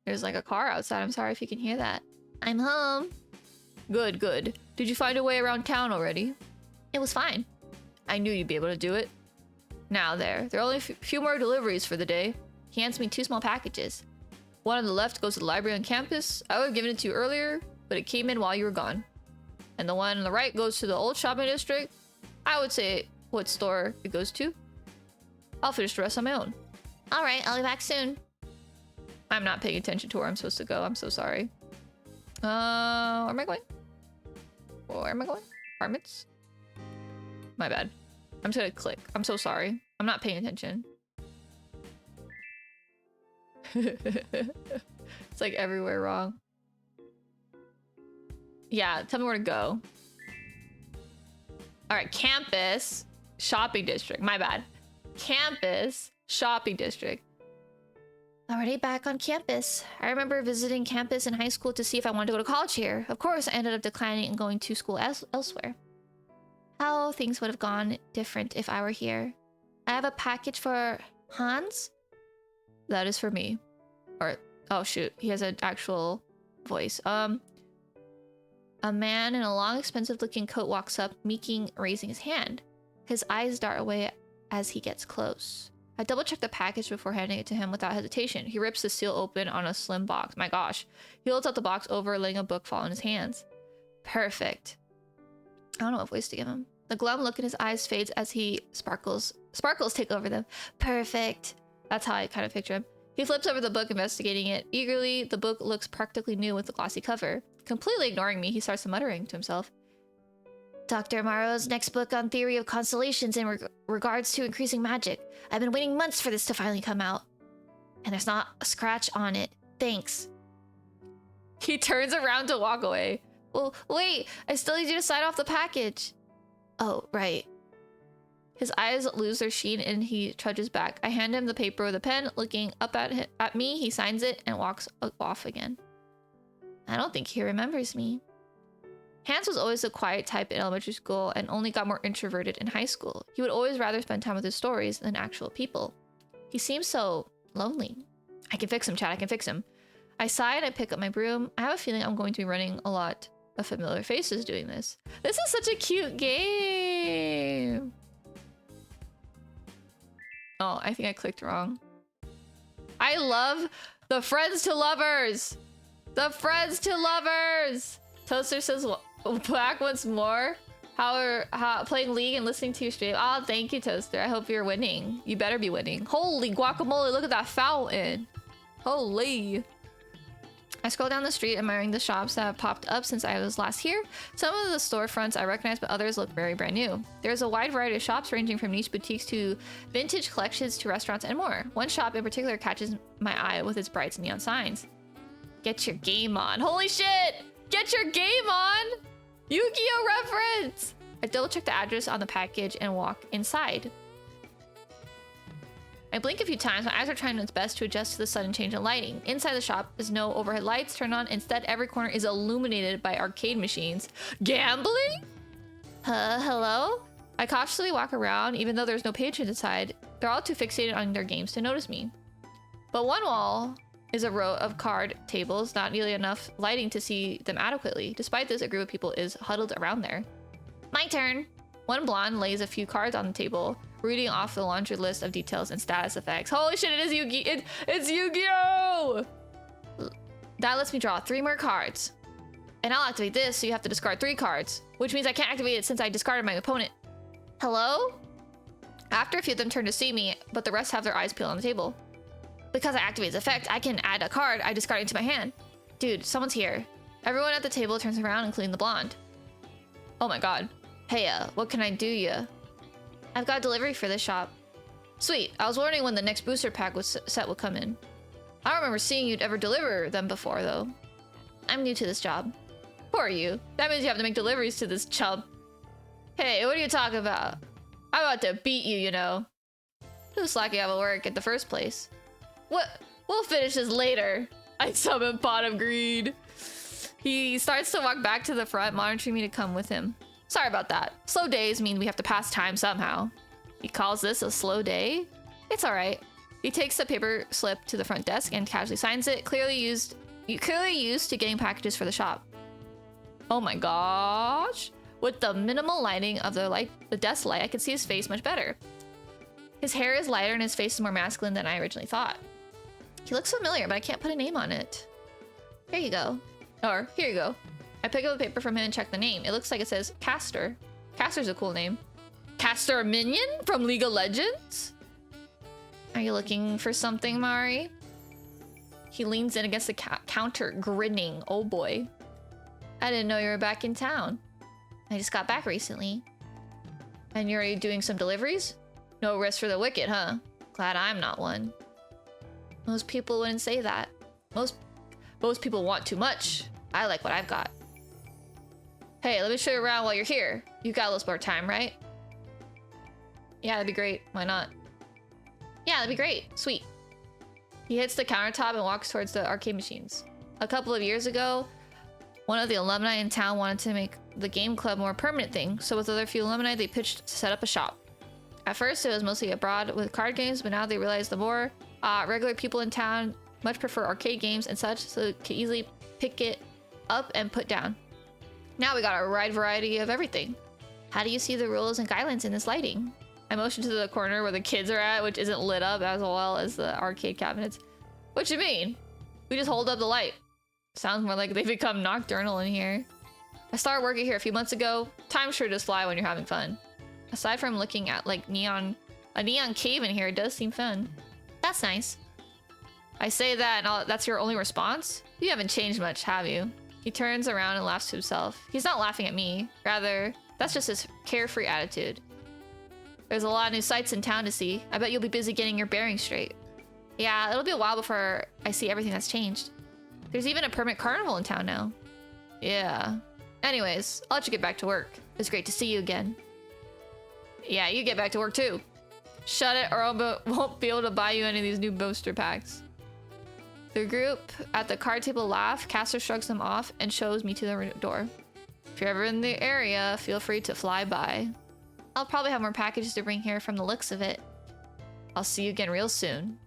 There's like a car outside. I'm sorry if you can hear that. I'm home. Good, good. Did you find a way around town already? It was fine. I knew you'd be able to do it. Now there are only a few more deliveries for the day. He hands me 2 small packages. One on the left goes to the library on campus. I would have given it to you earlier, but it came in while you were gone. And the one on the right goes to the old shopping district. I would say what store it goes to. I'll finish the rest on my own. Alright, I'll be back soon. I'm not paying attention to where I'm supposed to go. I'm so sorry. Where am I going? Where am I going? Apartments? My bad. I'm just gonna click. I'm so sorry. I'm not paying attention. It's like everywhere wrong. Yeah, tell me where to go. Alright, campus, shopping district. My bad. Campus, shopping district. Already back on campus. I remember visiting campus in high school to see if I wanted to go to college here. Of course, I ended up declining and going to school elsewhere. How things would have gone different if I were here. I have a package for Hans. That is for me. Or, oh shoot, he has an actual voice. A man in a long, expensive-looking coat walks up, raising his hand. His eyes dart away as he gets close. I double-check the package before handing it to him without hesitation. He rips the seal open on a slim box. My gosh. He holds out the box over, letting a book fall in his hands. Perfect. I don't know what voice to give him. The glum look in his eyes fades as he sparkles take over them. Perfect. That's how I kind of picture him. He flips over the book, investigating it eagerly. The book looks practically new with a glossy cover. Completely ignoring me, he starts muttering to himself. Dr. Amaro's next book on theory of constellations in regards to increasing magic. I've been waiting months for this to finally come out. And there's not a scratch on it. Thanks. He turns around to walk away. Well, wait, I still need you to sign off the package. Oh, right. His eyes lose their sheen and he trudges back. I hand him the paper with a pen. Looking up at me, he signs it and walks off again. I don't think he remembers me. Hans was always a quiet type in elementary school and only got more introverted in high school. He would always rather spend time with his stories than actual people. He seems so lonely. I can fix him, Chad. I can fix him. I sigh and I pick up my broom. I have a feeling I'm going to be running a lot of familiar faces doing this. This is such a cute game. Oh, I think I clicked wrong. I love the friends to lovers. The friends to lovers. Toaster says, back once more. How playing League and listening to your stream. Oh, thank you, Toaster. I hope you're winning. You better be winning. Holy guacamole, look at that fountain. Holy. I scroll down the street, admiring the shops that have popped up since I was last here. Some of the storefronts I recognize, but others look very brand new. There's a wide variety of shops ranging from niche boutiques to vintage collections to restaurants and more. One shop in particular catches my eye with its bright neon signs. Get your game on. Holy shit! Get your game on! Yu-Gi-Oh! Reference! I double check the address on the package and walk inside. I blink a few times, my eyes are trying its best to adjust to the sudden change in lighting. Inside the shop is no overhead lights turned on. Instead, every corner is illuminated by arcade machines. Gambling? Hello? I cautiously walk around, even though there's no patrons inside. They're all too fixated on their games to notice me. But one wall is a row of card tables, not nearly enough lighting to see them adequately. Despite this, a group of people is huddled around there. My turn. One blonde lays a few cards on the table, reading off the laundry list of details and status effects. Holy shit, it is Yu-Gi-Oh! It's Yu-Gi-Oh! That lets me draw 3 more cards. And I'll activate this, so you have to discard 3 cards, which means I can't activate it since I discarded my opponent. Hello? After a few of them turn to see me, but the rest have their eyes peeled on the table. Because I activate this effect, I can add a card I discard into my hand. Dude, someone's here. Everyone at the table turns around, including the blonde. Oh my god. Hey, what can I do ya? I've got delivery for this shop. Sweet, I was wondering when the next booster pack set would come in. I don't remember seeing you'd ever deliver them before, though. I'm new to this job. Who are you? That means you have to make deliveries to this chub. Hey, what are you talking about? I'm about to beat you, you know. Who's slacking out of work at the first place? What? We'll finish this later. I summon Pot of Greed. He starts to walk back to the front, monitoring me to come with him. Sorry about that. Slow days mean we have to pass time somehow. He calls this a slow day? It's alright. He takes the paper slip to the front desk and casually signs it, clearly used to getting packages for the shop. Oh my gosh. With the minimal lighting of the desk light, I can see his face much better. His hair is lighter and his face is more masculine than I originally thought. He looks familiar, but I can't put a name on it. Here you go. Or, here you go. I pick up the paper from him and check the name. It looks like it says Castor. Castor's a cool name. Castor Minion from League of Legends? Are you looking for something, Mari? He leans in against the counter, grinning. Oh boy. I didn't know you were back in town. I just got back recently. And you're already doing some deliveries? No rest for the wicked, huh? Glad I'm not one. Most people wouldn't say that. Most people want too much. I like what I've got. Hey, let me show you around while you're here. You got a little more time, right? Yeah, that'd be great. Why not? Yeah, that'd be great. Sweet. He hits the countertop and walks towards the arcade machines. A couple of years ago, one of the alumni in town wanted to make the game club more permanent thing, so with other few alumni, they pitched to set up a shop. At first, it was mostly abroad with card games, but now they realize the more regular people in town much prefer arcade games and such, so they can easily pick it up and put down. Now we got a wide variety of everything. How do you see the rules and guidelines in this lighting? I motion to the corner where the kids are at, which isn't lit up, as well as the arcade cabinets. What you mean? We just hold up the light. Sounds more like they become nocturnal in here. I started working here a few months ago. Time sure does fly when you're having fun. Aside from looking at like a neon cave in here, it does seem fun. That's nice. I say that and that's your only response? You haven't changed much, have you? He turns around and laughs to himself. He's not laughing at me. Rather, that's just his carefree attitude. There's a lot of new sights in town to see. I bet you'll be busy getting your bearings straight. Yeah, it'll be a while before I see everything that's changed. There's even a permanent carnival in town now. Yeah. Anyways, I'll let you get back to work. It's great to see you again. Yeah, you get back to work too. Shut it or I won't be able to buy you any of these new booster packs. The group at the card table laugh. Castor shrugs them off and shows me to the door. If you're ever in the area, feel free to fly by. I'll probably have more packages to bring here from the looks of it. I'll see you again real soon.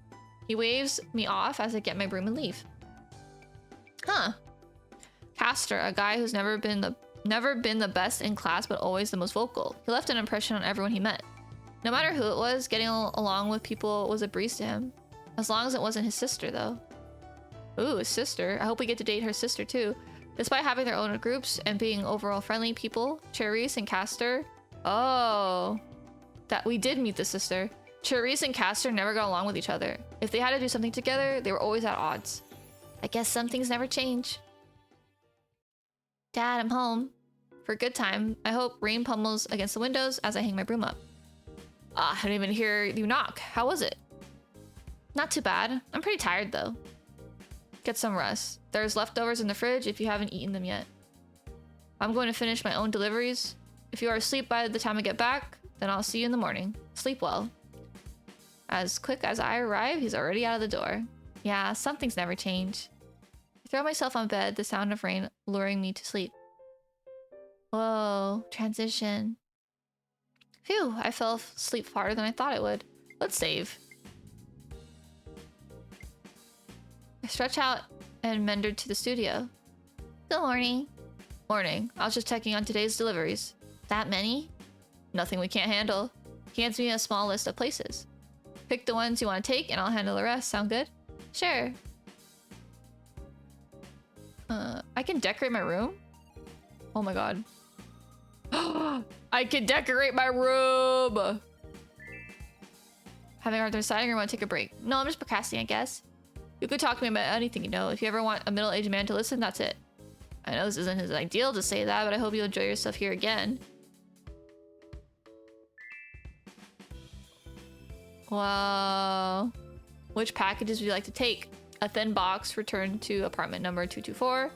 He waves me off as I get my broom and leave. Huh. Castor, a guy who's never been the best in class but always the most vocal. He left an impression on everyone he met. No matter who it was, getting along with people was a breeze to him. As long as it wasn't his sister, though. Ooh, his sister. I hope we get to date her sister, too. Despite having their own groups and being overall friendly people, Cherise and Castor... Oh. That we did meet the sister. Cherise and Castor never got along with each other. If they had to do something together, they were always at odds. I guess some things never change. Dad, I'm home. For a good time. I hope rain pummels against the windows as I hang my broom up. I didn't even hear you knock. How was it? Not too bad. I'm pretty tired, though. Get some rest. There's leftovers in the fridge if you haven't eaten them yet. I'm going to finish my own deliveries. If you are asleep by the time I get back, then I'll see you in the morning. Sleep well. As quick as I arrive, he's already out of the door. Yeah, some things never change. I throw myself on bed, the sound of rain luring me to sleep. Whoa, transition. Phew, I fell asleep farther than I thought I would. Let's save. I stretch out and meandered to the studio. Good morning. Morning. I was just checking on today's deliveries. That many? Nothing we can't handle. He hands me a small list of places. Pick the ones you want to take and I'll handle the rest. Sound good? Sure. I can decorate my room? Oh my god. I can decorate my room! Having a hard time deciding or want to take a break? No, I'm just procrastinating, I guess. You could talk to me about anything, you know. If you ever want a middle-aged man to listen, that's it. I know this isn't his ideal to say that, but I hope you enjoy yourself here again. Wow. Which packages would you like to take? A thin box returned to apartment number 224.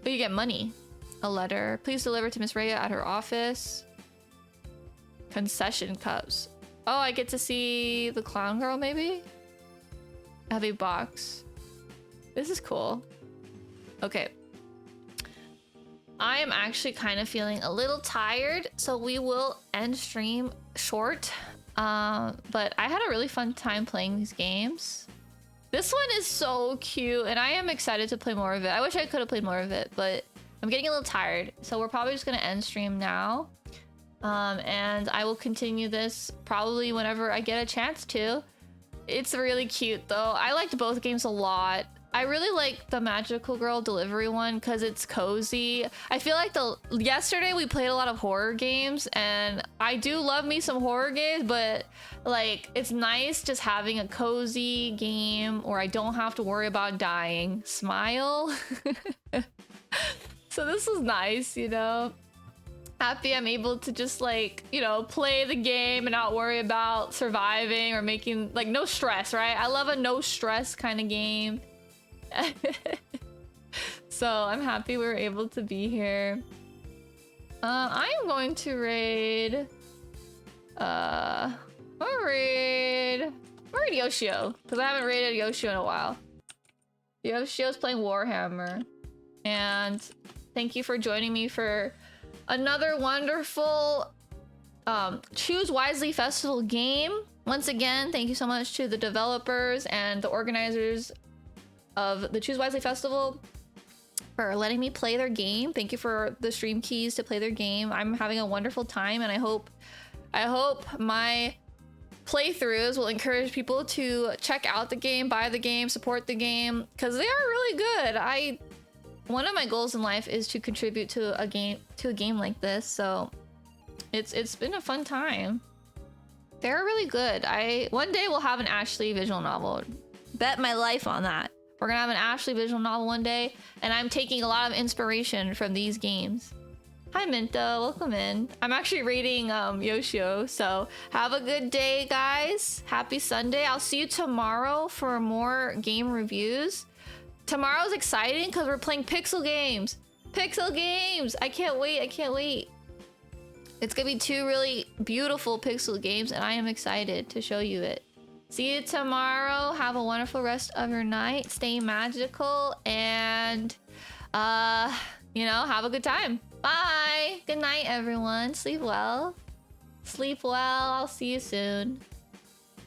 But you get money. A letter. Please deliver to Miss Rhea at her office. Concession cups. Oh, I get to see the clown girl, maybe? Heavy box. This is cool. Okay. I am actually kind of feeling a little tired, so we will end stream short. But I had a really fun time playing these games. This one is so cute, and I am excited to play more of it. I wish I could have played more of it, but I'm getting a little tired, so we're probably just gonna end stream now. And I will continue this probably whenever I get a chance to. It's really cute, though. I liked both games a lot. I really like the Magical Girl Delivery one because it's cozy. I feel like yesterday we played a lot of horror games, and I do love me some horror games, but like it's nice just having a cozy game where I don't have to worry about dying. Smile. So this was nice, you know. Happy I'm able to just like, you know, play the game and not worry about surviving or making like no stress, right? I love a no stress kind of game. So I'm happy we were able to be here. I am going to raid raid Yoshio, because I haven't raided Yoshio in a while. Yoshio's playing Warhammer. And thank you for joining me for another wonderful Choose Wisely Festival game. Once again, thank you so much to the developers and the organizers of the Choose Wisely Festival for letting me play their game. Thank you for the stream keys to play their game. I'm having a wonderful time, and I hope my playthroughs will encourage people to check out the game, buy the game, support the game, because they are really good. One of my goals in life is to contribute to a game like this, so it's been a fun time. They're really good. One day we'll have an Ashley visual novel. Bet my life on that. We're gonna have an Ashley visual novel one day, and I'm taking a lot of inspiration from these games. Hi Minto, welcome in. I'm actually rating Yoshio, so have a good day, guys. Happy Sunday. I'll see you tomorrow for more game reviews. Tomorrow's exciting because we're playing Pixel Games. Pixel Games! I can't wait, I can't wait. It's gonna be 2 really beautiful Pixel games, and I am excited to show you it. See you tomorrow. Have a wonderful rest of your night. Stay magical, and you know, have a good time. Bye. Good night, everyone. Sleep well. Sleep well. I'll see you soon.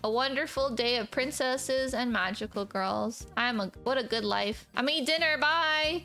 A wonderful day of princesses and magical girls. What a good life. I'm gonna eat dinner. Bye.